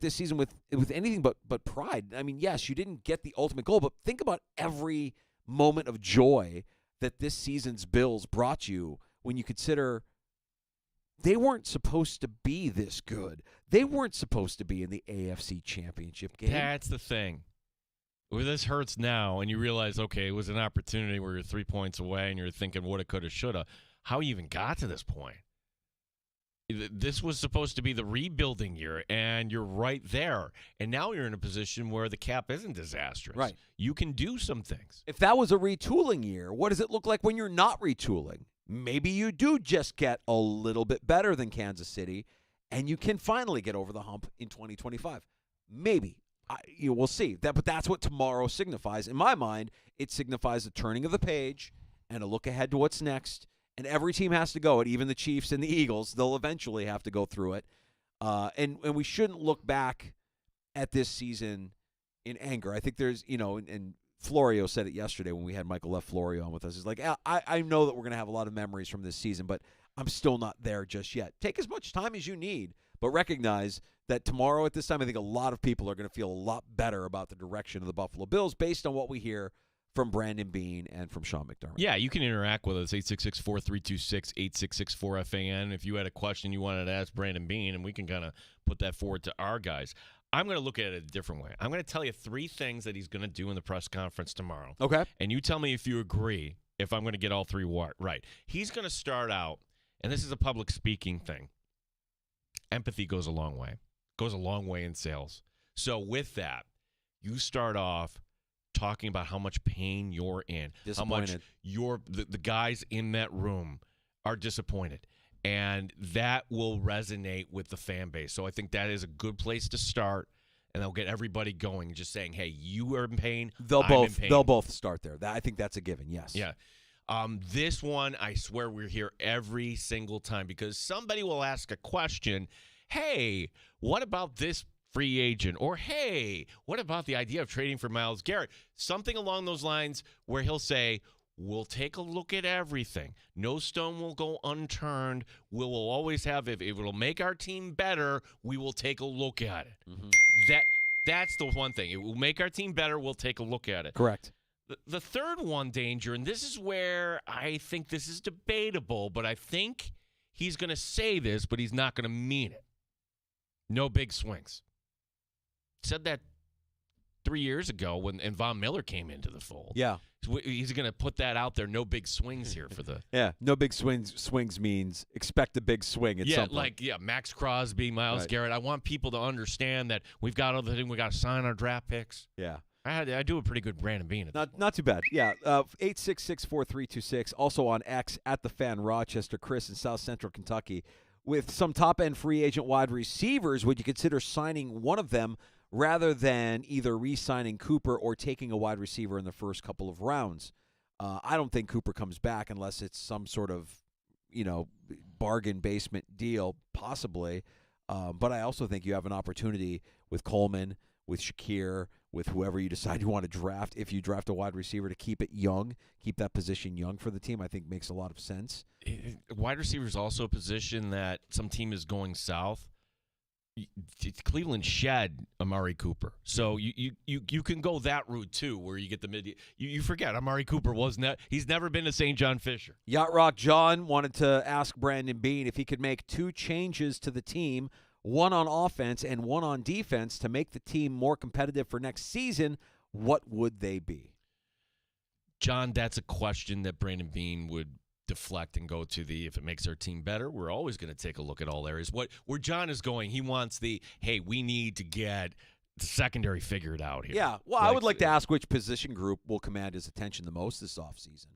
this season with anything but pride. I mean, yes, you didn't get the ultimate goal, but think about every moment of joy that this season's Bills brought you when you consider they weren't supposed to be this good. They weren't supposed to be in the AFC Championship game. That's the thing. Where this hurts now, and you realize, okay, it was an opportunity where you're 3 points away, and you're thinking, woulda, coulda, shoulda. How you even got to this point? This was supposed to be the rebuilding year, and you're right there. And now you're in a position where the cap isn't disastrous. Right. You can do some things. If that was a retooling year, what does it look like when you're not retooling? Maybe you do just get a little bit better than Kansas City, and you can finally get over the hump in 2025. Maybe. We'll see. But that's what tomorrow signifies. In my mind, it signifies the turning of the page and a look ahead to what's next. And every team has to go it, even the Chiefs and the Eagles. They'll eventually have to go through it. And we shouldn't look back at this season in anger. I think there's, and Florio said it yesterday when we had Michael F. Florio on with us. He's like, I know that we're going to have a lot of memories from this season, but I'm still not there just yet. Take as much time as you need, but recognize that tomorrow at this time, I think a lot of people are going to feel a lot better about the direction of the Buffalo Bills based on what we hear from Brandon Beane and from Sean McDermott. Yeah, you can interact with us, 866-4326, 866-4FAN. If you had a question you wanted to ask Brandon Beane, and we can kind of put that forward to our guys. I'm going to look at it a different way. I'm going to tell you 3 things that he's going to do in the press conference tomorrow. Okay. And you tell me if you agree, if I'm going to get all 3 right. He's going to start out, and this is a public speaking thing. Empathy goes a long way. Goes a long way in sales. So with that, you start off talking about how much pain you're in, how much the guys in that room are disappointed, and that will resonate with the fan base. So I think that is a good place to start, and they'll get everybody going. Just saying, "Hey, you are in pain. I'm in pain." They'll both start there. I think that's a given. Yes. Yeah. This one, I swear, we're here every single time because somebody will ask a question. Hey, what about this free agent? Or, hey, what about the idea of trading for Myles Garrett? Something along those lines where he'll say, we'll take a look at everything. No stone will go unturned. We will always have, if it will make our team better, we will take a look at it. Mm-hmm. That's the one thing. It will make our team better. We'll take a look at it. Correct. The third one, Danger, and this is where I think this is debatable, but I think he's going to say this, but he's not going to mean it. No big swings. Said that 3 years ago when Von Miller came into the fold. Yeah. He's going to put that out there. No big swings here for the. Yeah, no big swings. Swings means expect a big swing at some point. Max Crosby, Myles Garrett. I want people to understand that we've got other things. We got to sign our draft picks. Yeah. I do a pretty good Brandon Bean. Not too bad. Yeah. 866-4326. Also on X at the Fan Rochester. Chris in South Central Kentucky. With some top-end free agent wide receivers, would you consider signing one of them rather than either re-signing Cooper or taking a wide receiver in the first couple of rounds? I don't think Cooper comes back unless it's some sort of, bargain basement deal, possibly. But I also think you have an opportunity with Coleman, with Shakir, with whoever you decide you want to draft. If you draft a wide receiver, to keep it young, keep that position young for the team, I think makes a lot of sense. Wide receiver is also a position that some team is going south. Cleveland shed Amari Cooper, so you can go that route too, where you get the mid. You forget Amari Cooper he's never been to St. John Fisher. Yacht Rock John wanted to ask Brandon Bean if he could make 2 changes to the team, one on offense and one on defense, to make the team more competitive for next season. What would they be? John, that's a question that Brandon Bean would deflect and go to if it makes our team better. We're always going to take a look at all areas. Where John is going, he wants hey, we need to get the secondary figured out here. Yeah, well, I would like to ask which position group will command his attention the most this offseason.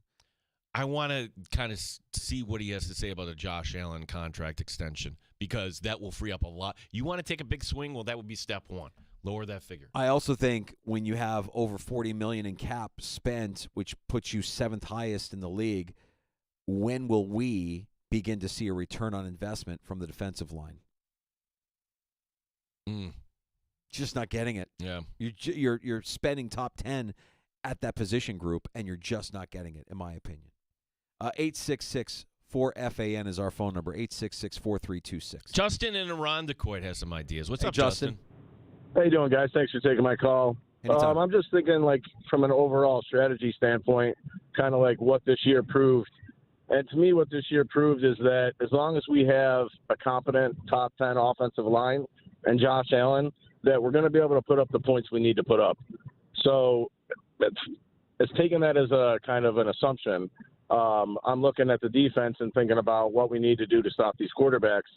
I want to kind of see what he has to say about a Josh Allen contract extension, because that will free up a lot. You want to take a big swing? Well, that would be step one. Lower that figure. I also think when you have over $40 million in cap spent, which puts you 7th highest in the league, when will we begin to see a return on investment from the defensive line? Just not getting it. Yeah, you're spending top 10 at that position group, and you're just not getting it, in my opinion. 866-4FAN is our phone number. 866-4326. Justin in Irondequoit has some ideas. What's up, Justin? How you doing, guys? Thanks for taking my call. I'm just thinking, from an overall strategy standpoint, kind of like what this year proved. And to me, what this year proved is that as long as we have a competent top 10 offensive line and Josh Allen, that we're going to be able to put up the points we need to put up. So it's taking that as a kind of an assumption. I'm looking at the defense and thinking about what we need to do to stop these quarterbacks.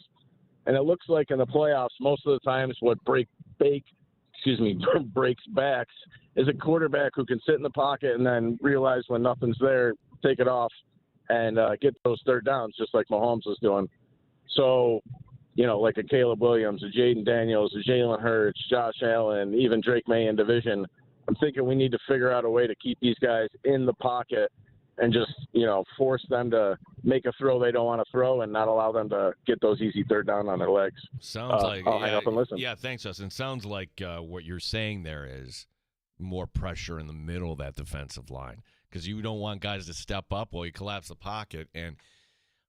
And it looks like in the playoffs, most of the times what breaks backs is a quarterback who can sit in the pocket and then realize when nothing's there, take it off and get those third downs, just like Mahomes was doing. So, like a Caleb Williams, a Jaden Daniels, a Jalen Hurts, Josh Allen, even Drake May in division. I'm thinking we need to figure out a way to keep these guys in the pocket and just, force them to make a throw they don't want to throw and not allow them to get those easy third down on their legs. Sounds like I'll hang up and listen. Yeah, thanks, Justin. Sounds like what you're saying there is more pressure in the middle of that defensive line, because you don't want guys to step up while you collapse the pocket. And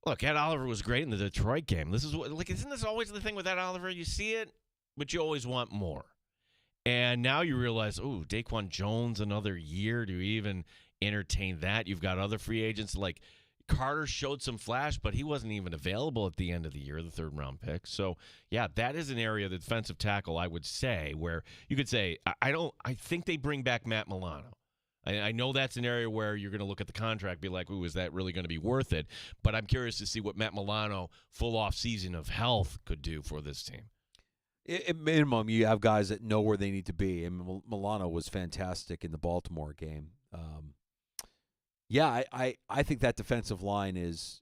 look, Ed Oliver was great in the Detroit game. This is isn't this always the thing with Ed Oliver? You see it, but you always want more. And now you realize, Daquan Jones, another year. Do you even entertain that? You've got other free agents like Carter showed some flash, but he wasn't even available at the end of the year, the 3rd-round pick. So, yeah, that is an area, the defensive tackle, I would say, where you could say, I think they bring back Matt Milano. I know that's an area where you're going to look at the contract, be like, is that really going to be worth it? But I'm curious to see what Matt Milano, full off season of health, could do for this team. At minimum, you have guys that know where they need to be. And Milano was fantastic in the Baltimore game. I think that defensive line is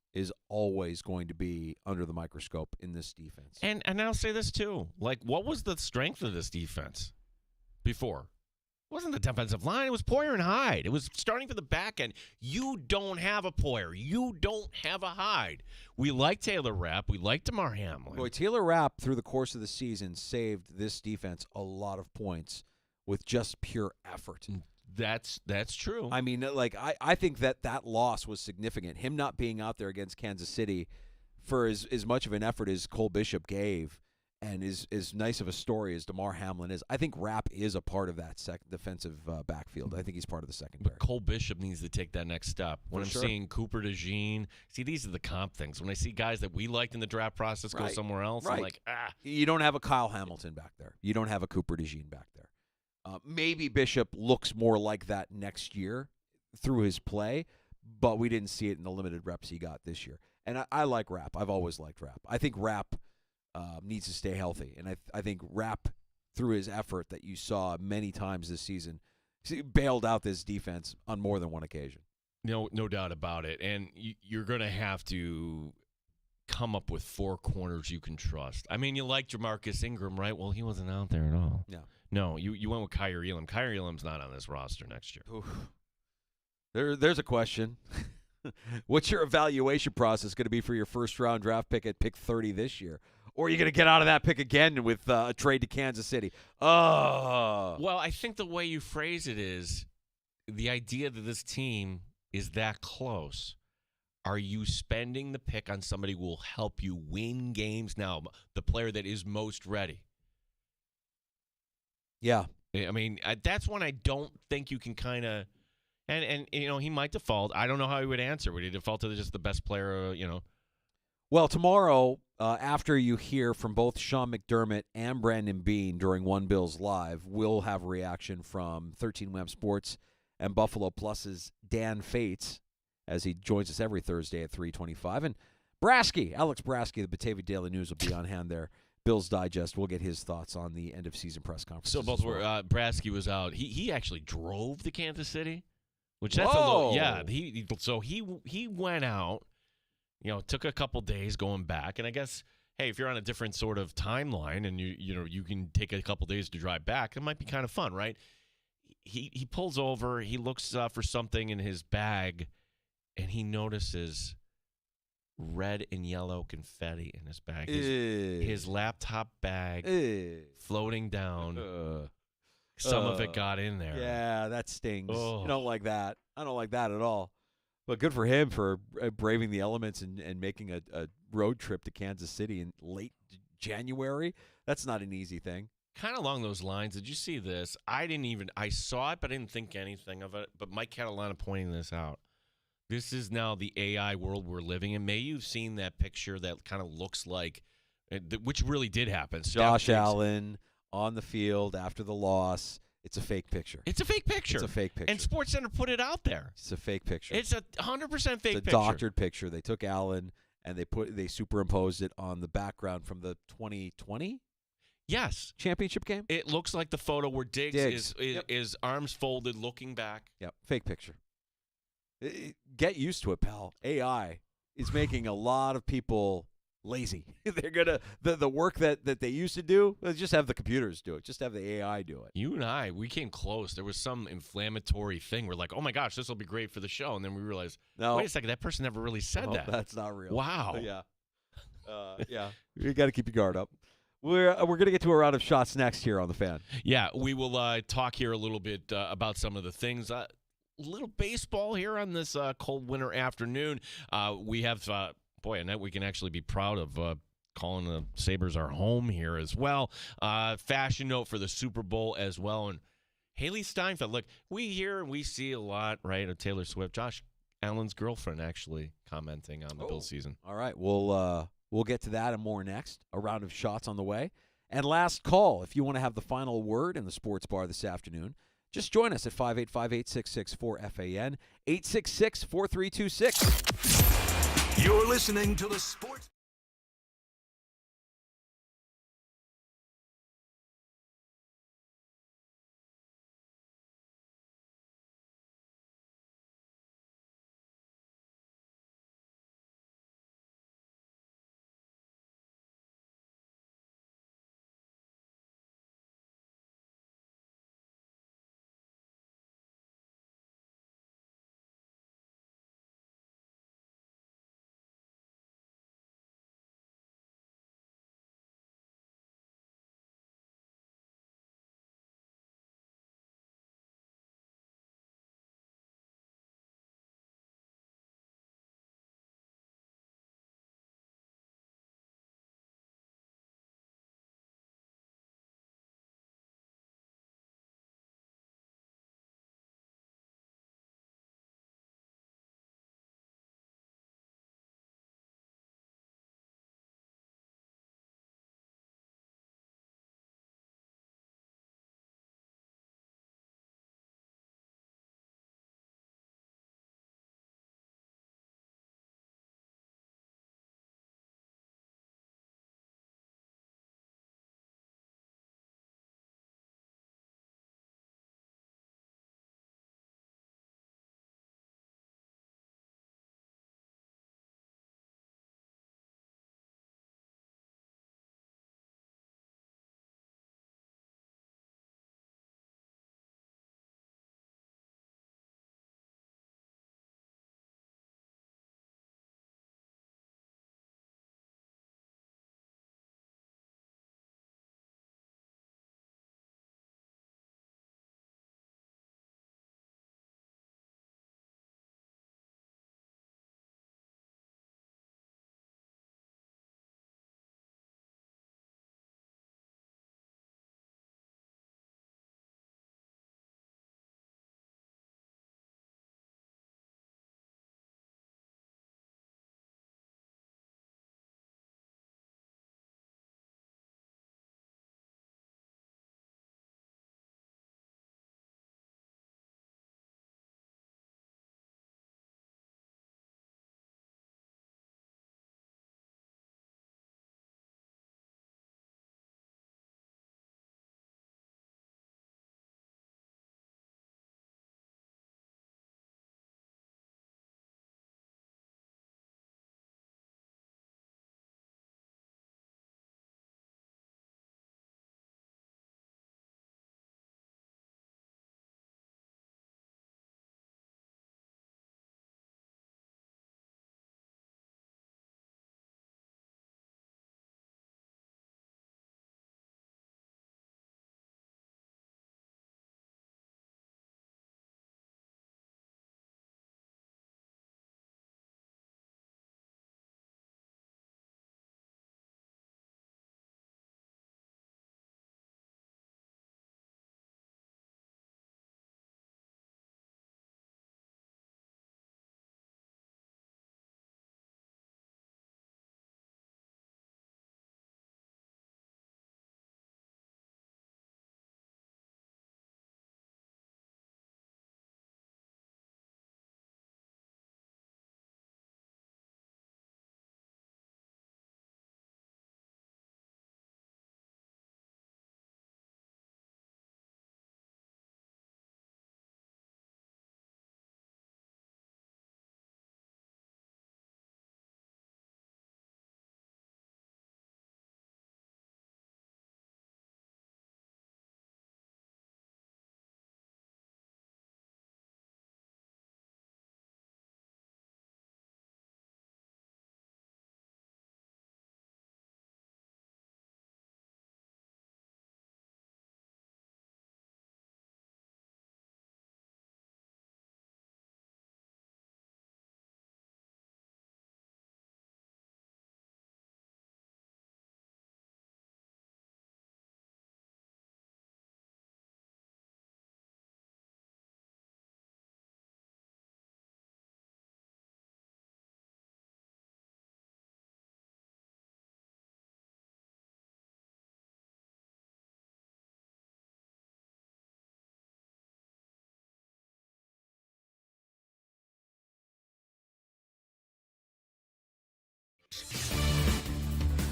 always going to be under the microscope in this defense. And I'll say this too. What was the strength of this defense before? It wasn't the defensive line. It was Poyer and Hyde. It was starting from the back end. You don't have a Poyer. You don't have a Hyde. We like Taylor Rapp. We like DeMar Hamlin. Boy, Taylor Rapp, through the course of the season, saved this defense a lot of points with just pure effort. That's true. I mean, I think that loss was significant. Him not being out there against Kansas City for as much of an effort as Cole Bishop gave, and as nice of a story as DeMar Hamlin is, I think Rapp is a part of that defensive backfield. I think he's part of the secondary. But Cole Bishop needs to take that next step. When I'm seeing Cooper DeJean, these are the comp things. When I see guys that we liked in the draft process go somewhere else, I'm like, You don't have a Kyle Hamilton back there. You don't have a Cooper DeJean back there. Maybe Bishop looks more like that next year. through his play, but we didn't see it in the limited reps he got this year. And I like Rapp. I've always liked Rapp. I think Rapp needs to stay healthy, and I think Rapp, through his effort that you saw many times this season, bailed out this defense on more than one occasion. No doubt about it. And you're going to have to come up with four corners you can trust. I mean, you like Jamarcus Ingram, right? Well, he wasn't out there at all. No, you went with Kyrie Elam. Kyrie Elam's not on this roster next year. Oof. There's a question. What's your evaluation process going to be for your first-round draft pick at pick 30 this year? Or are you going to get out of that pick again with a trade to Kansas City? Oh. Well, I think the way you phrase it is the idea that this team is that close. Are you spending the pick on somebody who will help you win games now, the player that is most ready? Yeah. I mean, that's one I don't think you can kind of – and he might default. I don't know how he would answer. Would he default to just the best player, Well, tomorrow, after you hear from both Sean McDermott and Brandon Beane during One Bills Live, we'll have a reaction from 13 Wham Sports and Buffalo Plus's Dan Fates as he joins us every Thursday at 3:25. And Alex Brasky, the Batavia Daily News, will be on hand there. Bills Digest, we'll get his thoughts on the end-of-season press conference. So both were Brasky was out. He actually drove to Kansas City, which that's a little – yeah. He went out. Took a couple days going back, and I guess, hey, if you're on a different sort of timeline and you can take a couple days to drive back, it might be kind of fun, right? He pulls over, he looks for something in his bag, and he notices red and yellow confetti in his bag. His laptop bag floating down. Some of it got in there. Yeah, that stings. You don't like that. I don't like that at all. But good for him for braving the elements and making a road trip to Kansas City in late January. That's not an easy thing. Kind of along those lines, did you see this? I saw it, but I didn't think anything of it. But Mike Catalana pointing this out. This is now the AI world we're living in. May you've seen that picture that kind of looks like, which really did happen. Josh Allen on the field after the loss. It's a fake picture. It's a fake picture. It's a fake picture. And SportsCenter put it out there. It's a fake picture. It's a 100% fake picture. It's a doctored picture. They took Allen and they superimposed it on the background from the 2020 championship game. It looks like the photo where Diggs is arms folded looking back. Yep, fake picture. Get used to it, pal. AI is making a lot of people lazy. They're gonna the work that they used to do. Just have the computers do it. Just have the AI do it. You and we came close. There was some inflammatory thing. We're like, oh my gosh, this will be great for the show, and then we realized, wait a second, that person never really said that. That's not real. Wow. Yeah. Yeah. You got to keep your guard up. We're gonna get to a round of shots next here on the Fan. Yeah, we will talk here a little bit about some of the things. Little baseball here on this cold winter afternoon. We have. Boy, a night we can actually be proud of calling the Sabres our home here as well. Fashion note for the Super Bowl as well. And Haley Steinfeld, look, we hear and we see a lot, right, of Taylor Swift. Josh Allen's girlfriend actually commenting on the Bills season. All right, we'll get to that and more next. A round of shots on the way. And last call, if you want to have the final word in the sports bar this afternoon, just join us at 585-866-4FAN, 866-4326. You're listening to the Sports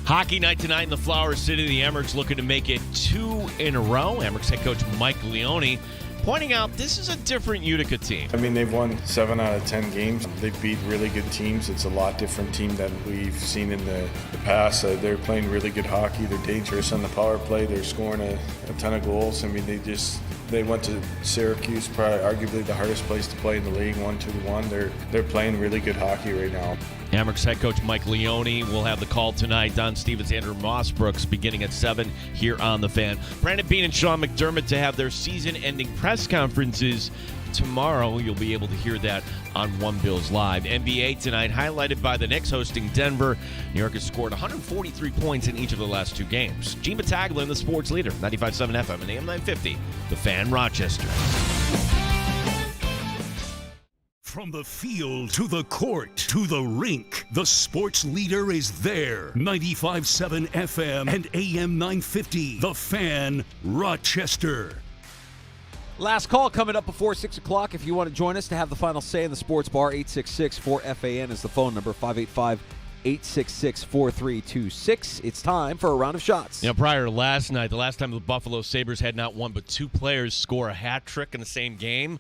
Hockey night tonight in the Flower City. The Amerks looking to make it 2 in a row. Amerks head coach Mike Leone pointing out this is a different Utica team. I mean, they've won 7 out of 10 games. They beat really good teams. It's a lot different team than we've seen in the past. They're playing really good hockey. They're dangerous on the power play. They're scoring a ton of goals. I mean, they went to Syracuse, probably arguably the hardest place to play in the league, 1-2-1. They're playing really good hockey right now. Amerks head coach Mike Leone will have the call tonight. Don Stevens, Andrew Mossbrooks beginning at 7 here on The Fan. Brandon Beane and Sean McDermott to have their season-ending press conferences tomorrow. You'll be able to hear that on One Bills Live. NBA tonight, highlighted by the Knicks hosting Denver. New York has scored 143 points in each of the last 2 games. Gene Battaglia and the sports leader, 95.7 FM and AM 950, The Fan, Rochester. From the field to the court to the rink, the sports leader is there. 95.7 FM and AM 950, The Fan, Rochester. Last call coming up before 6 o'clock. If you want to join us to have the final say in the sports bar, 866-4FAN is the phone number, 585-866-4326. It's time for a round of shots. Prior to last night, the last time the Buffalo Sabres had not one but 2 players score a hat trick in the same game,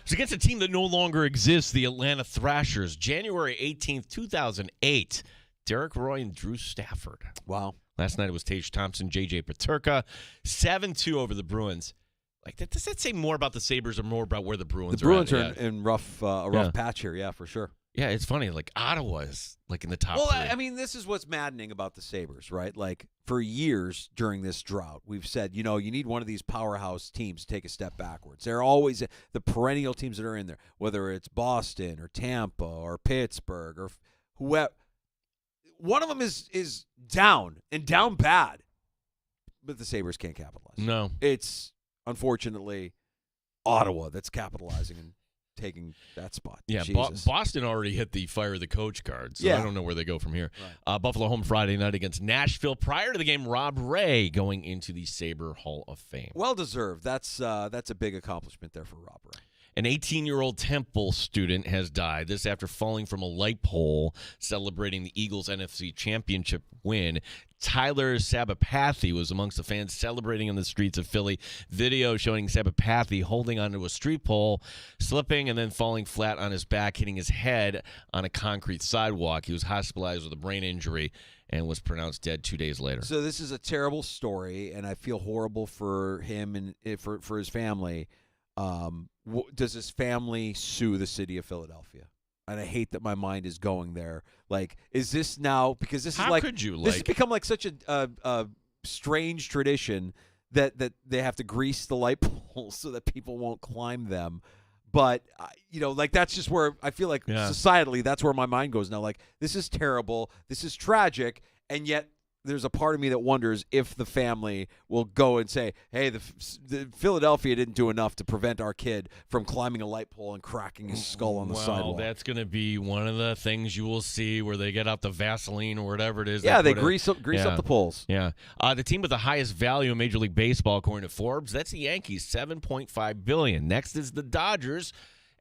it was against a team that no longer exists, the Atlanta Thrashers. January 18th, 2008. Derek Roy and Drew Stafford. Wow. Last night it was Tage Thompson, J.J. Paterka. 7-2 over the Bruins. Does that say more about the Sabres or more about where the Bruins are? The Bruins are in a rough patch here, yeah, for sure. Yeah, it's funny. Ottawa is in the top 3. I mean, this is what's maddening about the Sabres, right? For years during this drought, we've said, you need one of these powerhouse teams to take a step backwards. They're always the perennial teams that are in there, whether it's Boston or Tampa or Pittsburgh or whoever. One of them is down and down bad, but the Sabres can't capitalize. No. It's, unfortunately, Ottawa that's capitalizing and taking that spot. Yeah, Boston already hit the fire the coach card, so yeah. I don't know where they go from here. Right. Buffalo home Friday night against Nashville. Prior to the game, Rob Ray going into the Sabre Hall of Fame. Well deserved. That's a big accomplishment there for Rob Ray. An 18-year-old Temple student has died. This after falling from a light pole celebrating the Eagles' NFC Championship win. Tyler Sabapathy was amongst the fans celebrating in the streets of Philly. Video showing Sabapathy holding onto a street pole, slipping and then falling flat on his back, hitting his head on a concrete sidewalk. He was hospitalized with a brain injury and was pronounced dead 2 days later. So this is a terrible story, and I feel horrible for him and for his family. Does his family sue the city of Philadelphia? And I hate that my mind is going there. Is this now, because this How is could you, this has become such a strange tradition that they have to grease the light poles so that people won't climb them. But that's just where I feel societally that's where my mind goes now. This is terrible, this is tragic, and yet there's a part of me that wonders if the family will go and say, hey, the Philadelphia didn't do enough to prevent our kid from climbing a light pole and cracking his skull on the sidewalk. Well, that's going to be one of the things you will see where they get out the Vaseline or whatever it is. Yeah, they grease up the poles. Yeah. The team with the highest value in Major League Baseball, according to Forbes, that's the Yankees, $7.5 billion. Next is the Dodgers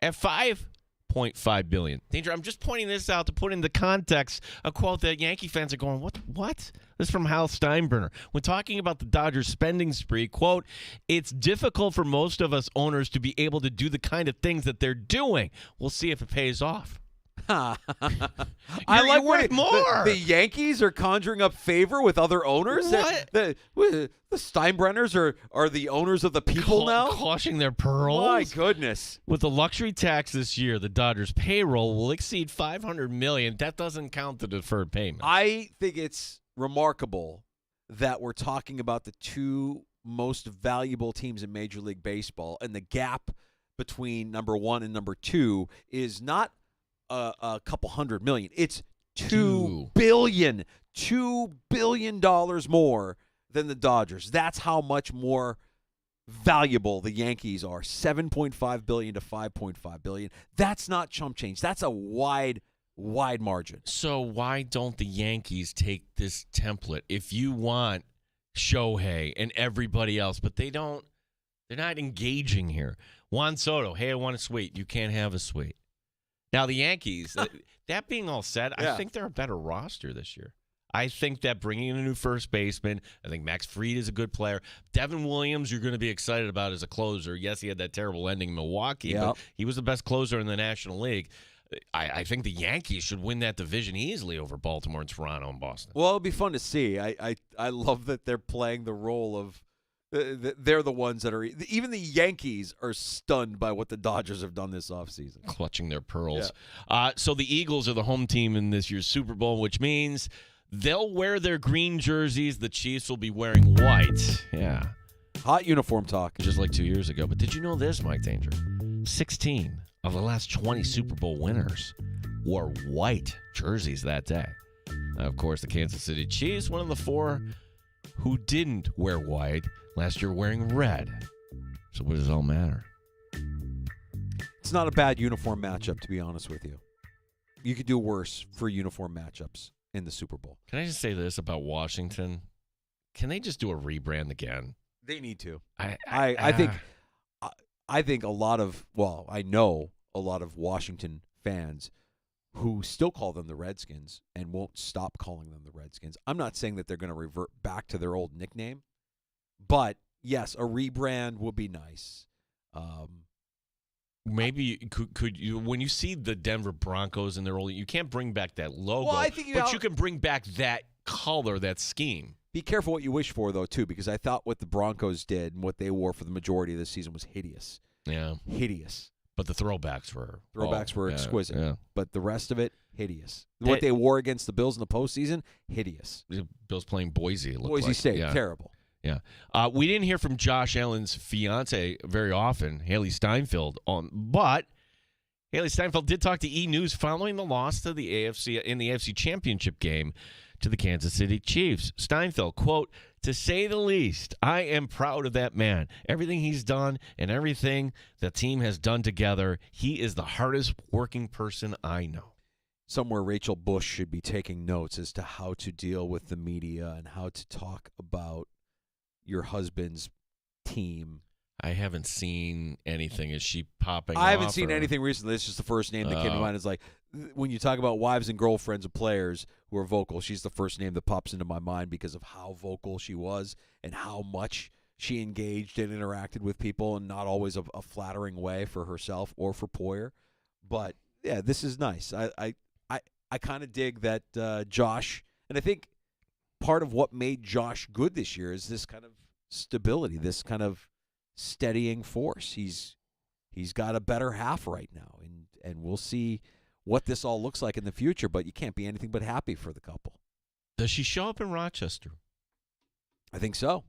at $5.5 billion. Danger, I'm just pointing this out to put into context a quote that Yankee fans are going, what? This is from Hal Steinbrenner. When talking about the Dodgers spending spree, quote, it's difficult for most of us owners to be able to do the kind of things that they're doing. We'll see if it pays off. I like worth more. The Yankees are conjuring up favor with other owners. What? The Steinbrenners are the owners of the people now, clutching their pearls. My goodness! With the luxury tax this year, the Dodgers' payroll will exceed $500 million. That doesn't count the deferred payment. I think it's remarkable that we're talking about the 2 most valuable teams in Major League Baseball, and the gap between number 1 and number 2 is not a couple $100 million. It's $2 billion. $2 billion more than the Dodgers. That's how much more valuable the Yankees are. $7.5 billion to $5.5 billion. That's not chump change. That's a wide margin. So why don't the Yankees take this template? If you want Shohei and everybody else, but they don't, they're not engaging here. Juan Soto, hey, I want a suite. You can't have a suite. Now, the Yankees, that being all said, yeah. I think they're a better roster this year. I think that bringing in a new first baseman, I think Max Fried is a good player. Devin Williams, you're going to be excited about as a closer. Yes, he had that terrible ending in Milwaukee, but he was the best closer in the National League. I think the Yankees should win that division easily over Baltimore and Toronto and Boston. Well, it'll be fun to see. I love that they're playing the role of they're the ones that are – even the Yankees are stunned by what the Dodgers have done this offseason. Clutching their pearls. Yeah. So the Eagles are the home team in this year's Super Bowl, which means they'll wear their green jerseys. The Chiefs will be wearing white. Yeah. Hot uniform talk. Just like 2 years ago. But did you know this, Mike Danger? 16 of the last 20 Super Bowl winners wore white jerseys that day. Now, of course, the Kansas City Chiefs, one of the 4 who didn't wear white last year, wearing red. So what does it all matter? It's not a bad uniform matchup, to be honest with you. You could do worse for uniform matchups in the Super Bowl. Can I just say this about Washington? Can they just do a rebrand again? They need to. I think a lot of, well, I know a lot of Washington fans who still call them the Redskins and won't stop calling them the Redskins. I'm not saying that they're going to revert back to their old nickname, but yes, a rebrand would be nice. Maybe could you, when you see the Denver Broncos in their old, you can't bring back that logo, well, I think but you can bring back that color, that scheme. Be careful what you wish for, though, too, because I thought what the Broncos did and what they wore for the majority of the season was hideous. Yeah. Hideous. But the throwbacks were exquisite. Yeah. But the rest of it, hideous. What they wore against the Bills in the postseason, hideous. The Bills playing Boise. Boise State, terrible. Yeah. We didn't hear from Josh Allen's fiance very often, Haley Steinfeld, but Haley Steinfeld did talk to E! News following the loss to the AFC Championship game to the Kansas City Chiefs. Steinfeld, quote, "To say the least, I am proud of that man. Everything he's done and everything the team has done together, he is the hardest working person I know." Somewhere Rachel Bush should be taking notes as to how to deal with the media and how to talk about your husband's team. I haven't seen anything. Is she popping I haven't off, seen or? anything recently. It's just the first name that came to mind. It's like when you talk about wives and girlfriends of players who are vocal, she's the first name that pops into my mind because of how vocal she was and how much she engaged and interacted with people, and not always a flattering way for herself or for Poyer. But, yeah, this is nice. I kind of dig that Josh, and I think part of what made Josh good this year is this kind of stability, this kind of steadying force. He's got a better half right now, and we'll see what this all looks like in the future, but you can't be anything but happy for the couple. Does she show up in Rochester? I think so.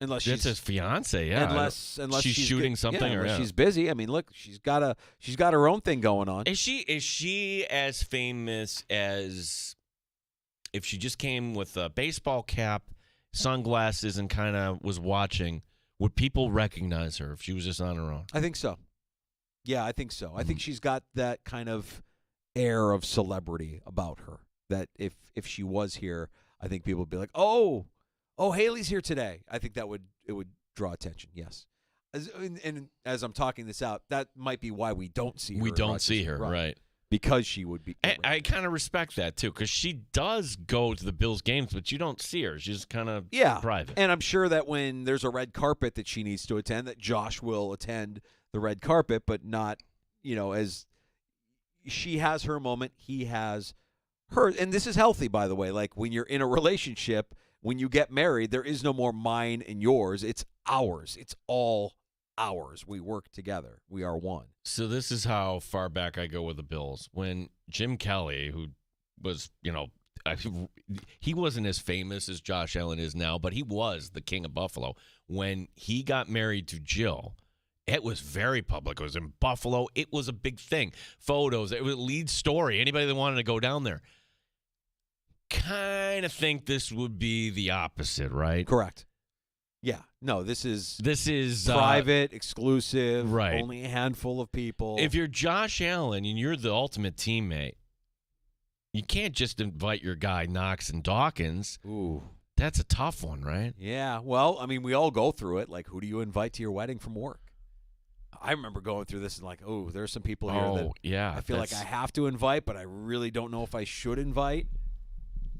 Unless she's his fiance, yeah. Unless she's shooting something, or she's busy. I mean, look, she's got her own thing going on. Is she as famous as if she just came with a baseball cap, sunglasses, and kind of was watching? Would people recognize her if she was just on her own? I think so. Yeah, I think so. I think she's got that kind of air of celebrity about her that if she was here, I think people would be like, oh, Haley's here today. I think it would draw attention, yes. And as I'm talking this out, that might be why we don't see her. We don't see her, right. Because she would be. I kind of respect that, too, because she does go to the Bills games, but you don't see her. She's kind of private. And I'm sure that when there's a red carpet that she needs to attend, that Josh will attend the red carpet, but not, as she has her moment, he has her. And this is healthy, by the way. Like when you're in a relationship, when you get married, there is no more mine and yours. It's ours. It's all ours. We work together. We are one. So this is how far back I go with the Bills. When Jim Kelly, who was, he wasn't as famous as Josh Allen is now, but he was the king of Buffalo. When he got married to Jill, it was very public. It was in Buffalo. It was a big thing. Photos. It was a lead story. Anybody that wanted to go down there. Kind of think this would be the opposite, right? Correct. Yeah. No, this is private, exclusive, right. Only a handful of people. If you're Josh Allen and you're the ultimate teammate, you can't just invite your guy Knox and Dawkins. Ooh. That's a tough one, right? Yeah. Well, I mean, we all go through it. Like, who do you invite to your wedding from work? I remember going through this and like, oh, there's some people here that yeah, I feel like I have to invite, but I really don't know if I should invite.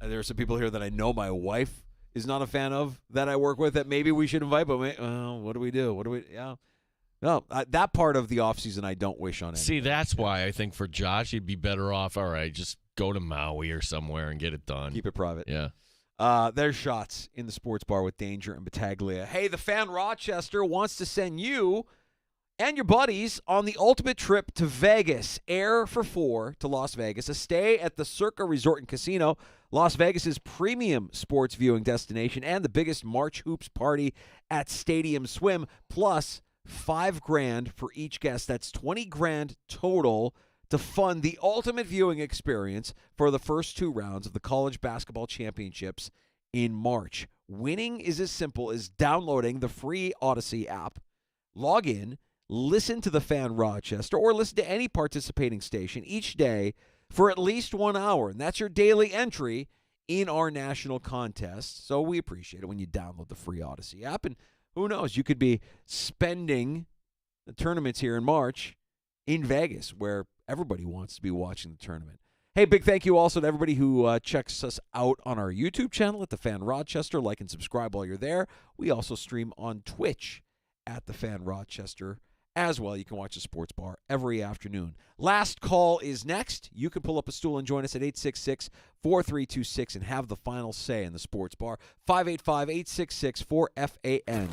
There are some people here that I know my wife is not a fan of that I work with that maybe we should invite, but what do we do? Yeah. No, that part of the offseason I don't wish on anyone. See, that's why I think for Josh, he'd be better off, all right, just go to Maui or somewhere and get it done. Keep it private. Yeah. There's shots in the sports bar with Danger and Battaglia. Hey, the Fan Rochester wants to send you and your buddies on the ultimate trip to Vegas. Air for 4 to Las Vegas. A stay at the Circa Resort and Casino, Las Vegas's premium sports viewing destination, and the biggest March Hoops party at Stadium Swim, plus $5,000 for each guest. That's $20,000 total to fund the ultimate viewing experience for the first 2 rounds of the college basketball championships in March. Winning is as simple as downloading the free Odyssey app, log in, listen to the Fan Rochester, or listen to any participating station each day for at least 1 hour. And that's your daily entry in our national contest. So we appreciate it when you download the free Odyssey app. And who knows, you could be spending the tournaments here in March in Vegas, where everybody wants to be watching the tournament. Hey, big thank you also to everybody who checks us out on our YouTube channel at The Fan Rochester. Like and subscribe while you're there. We also stream on Twitch at The Fan Rochester as well. You can watch the sports bar every afternoon. Last call is next. You can pull up a stool and join us at 866-4326 and have the final say in the sports bar. 585-866-4FAN.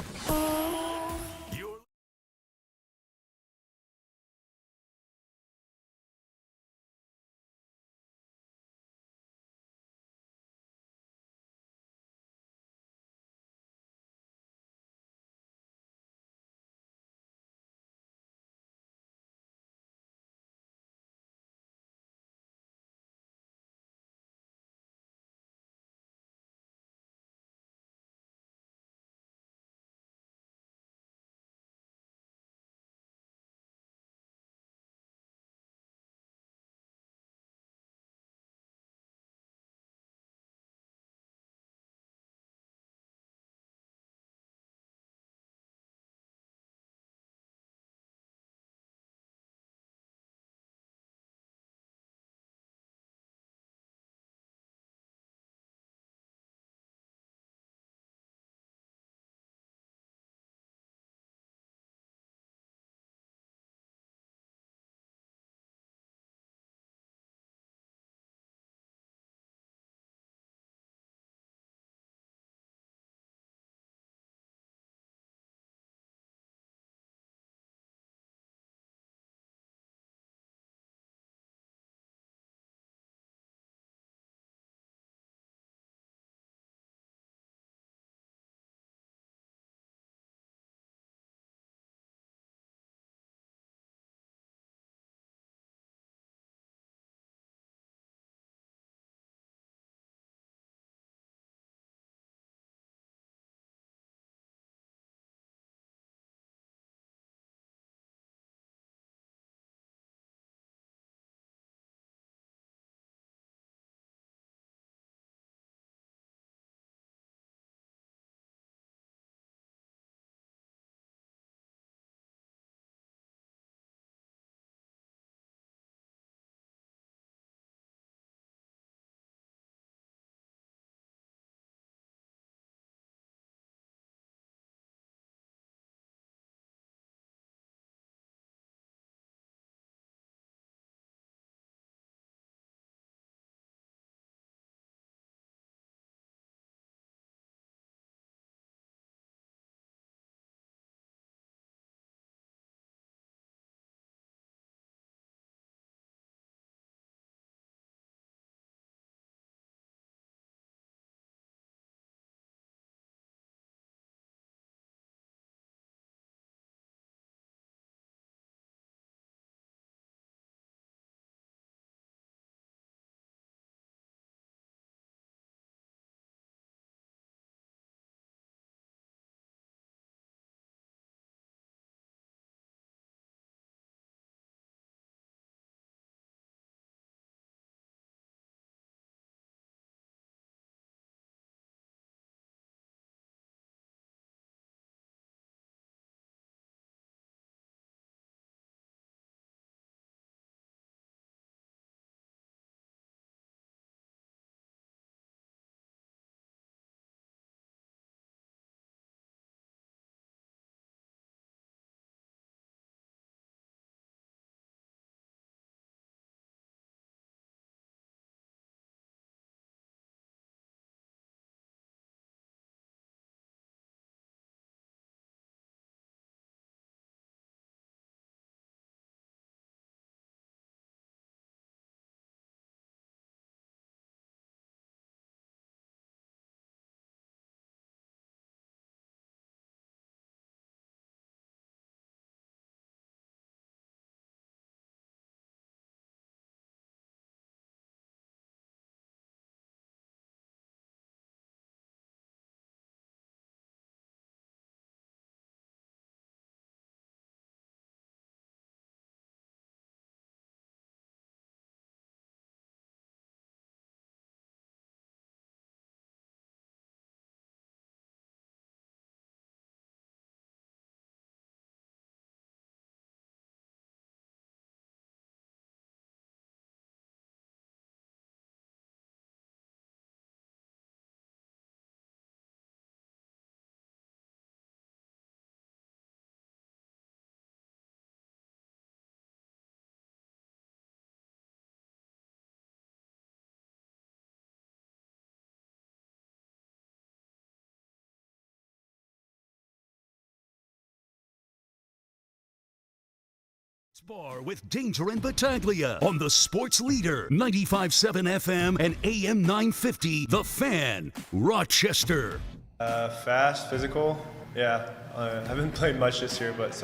Bar with Danger and Battaglia on the Sports Leader, 95.7 FM and AM 950, The Fan, Rochester. Fast, physical. Yeah, I haven't played much this year, but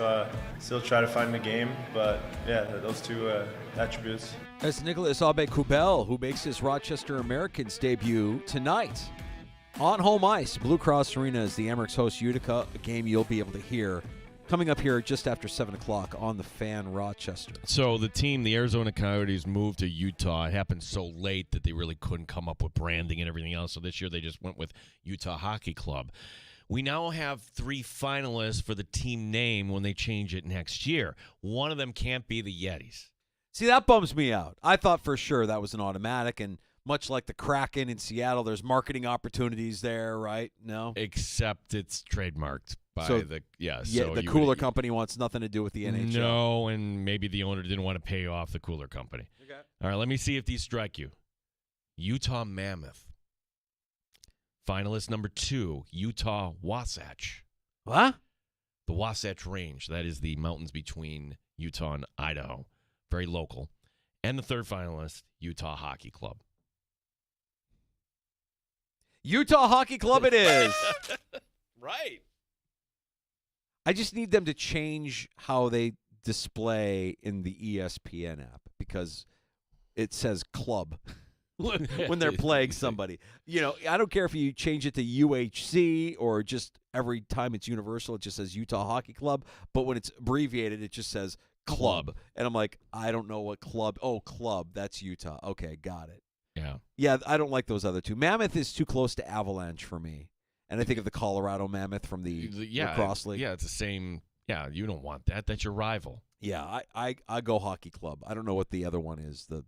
still try to find the game. But yeah, those two attributes. That's Nicholas Aube-Kubel, who makes his Rochester Americans debut tonight on home ice. Blue Cross Arena is the Amerks host Utica, a game you'll be able to hear coming up here just after 7 o'clock on the Fan Rochester. So the team, the Arizona Coyotes, moved to Utah. It happened so late that they really couldn't come up with branding and everything else. So this year they just went with Utah Hockey Club. We now have 3 finalists for the team name when they change it next year. One of them can't be the Yetis. See, that bums me out. I thought for sure that was an automatic, and much like the Kraken in Seattle, there's marketing opportunities there, right? No? Except it's trademarked. So the cooler company wants nothing to do with the NHL. No, and maybe the owner didn't want to pay off the cooler company. Okay. All right, let me see if these strike you. Utah Mammoth. Finalist number 2, Utah Wasatch. What? The Wasatch Range. That is the mountains between Utah and Idaho. Very local. And the third finalist, Utah Hockey Club. Utah Hockey Club it is. Right. I just need them to change how they display in the ESPN app because it says club when they're playing somebody. You know, I don't care if you change it to UHC or just every time it's universal, it just says Utah Hockey Club. But when it's abbreviated, it just says club. And I'm like, I don't know what club. Oh, club. That's Utah. Okay, got it. Yeah. Yeah, I don't like those other two. Mammoth is too close to Avalanche for me. And I think of the Colorado Mammoth from the lacrosse league. Yeah, it's the same. Yeah, you don't want that. That's your rival. Yeah, I go Hockey Club. I don't know what the other one is. The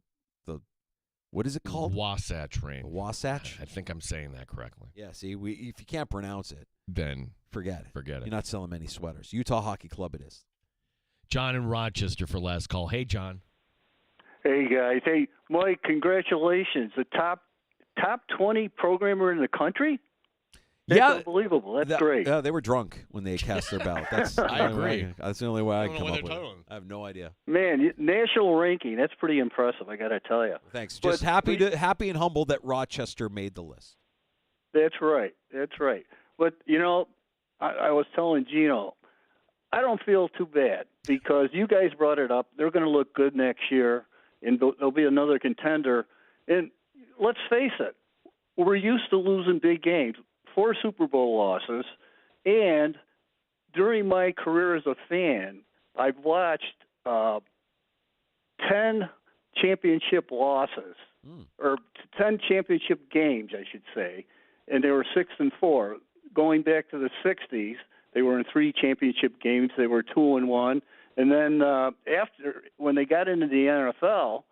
what is it called? Wasatch Range. Wasatch? I think I'm saying that correctly. Yeah, see, if you can't pronounce it, then forget it. Forget it. You're not selling many sweaters. Utah Hockey Club it is. John in Rochester for last call. Hey, John. Hey, guys. Hey, Mike, congratulations. The top 20 programmer in the country? That's unbelievable. That's great. Yeah, they were drunk when they cast their ballot. That's I agree. That's the only way I don't can know come what up they're with it. I have no idea. Man, national ranking, that's pretty impressive, I got to tell you. Thanks. Just happy and humbled that Rochester made the list. That's right. That's right. But, you know, I was telling Gino, I don't feel too bad because you guys brought it up. They're going to look good next year, and they'll be another contender. And let's face it, we're used to losing big games. 4 Super Bowl losses, and during my career as a fan, I've watched 10 championship losses, or 10 championship games, I should say, and they were 6-4. Going back to the 60s, they were in 3 championship games. They were 2-1, and then after when they got into the NFL,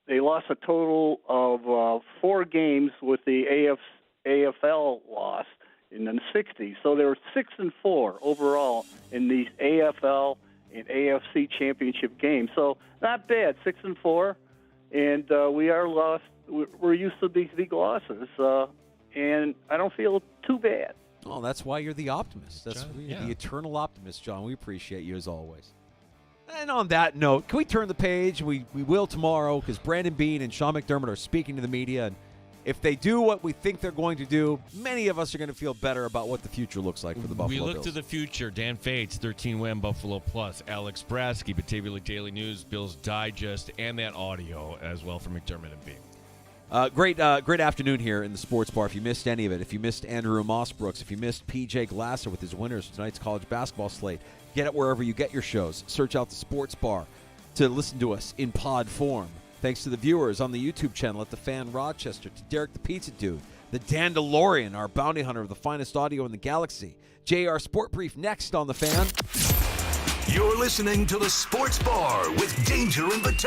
they lost a total of 4 games with the AFL loss in the 60s. So they were 6-4 overall in these AFL and AFC championship games. So not bad, 6-4, and we're used to these big losses, and I don't feel too bad. Oh, that's why you're the optimist. That's John, the eternal optimist, John. We appreciate you as always. And on that note, can we turn the page? We will tomorrow because Brandon Beane and Sean McDermott are speaking to the media. And if they do what we think they're going to do, many of us are going to feel better about what the future looks like for the Buffalo Bills. We look to the future. Dan Fates, 13-win Buffalo Plus. Alex Brasky, Batavia Daily News, Bills Digest, and that audio as well from McDermott and Beane. Great afternoon here in the Sports Bar. If you missed any of it, if you missed Andrew Mossbrooks, if you missed P.J. Glasser with his winners for tonight's college basketball slate, get it wherever you get your shows. Search out the Sports Bar to listen to us in pod form. Thanks to the viewers on the YouTube channel at The Fan Rochester, to Derek the Pizza Dude, the Dandalorian, our bounty hunter of the finest audio in the galaxy. JR Sport Brief next on The Fan. You're listening to the Sports Bar with Danger and Battaglia.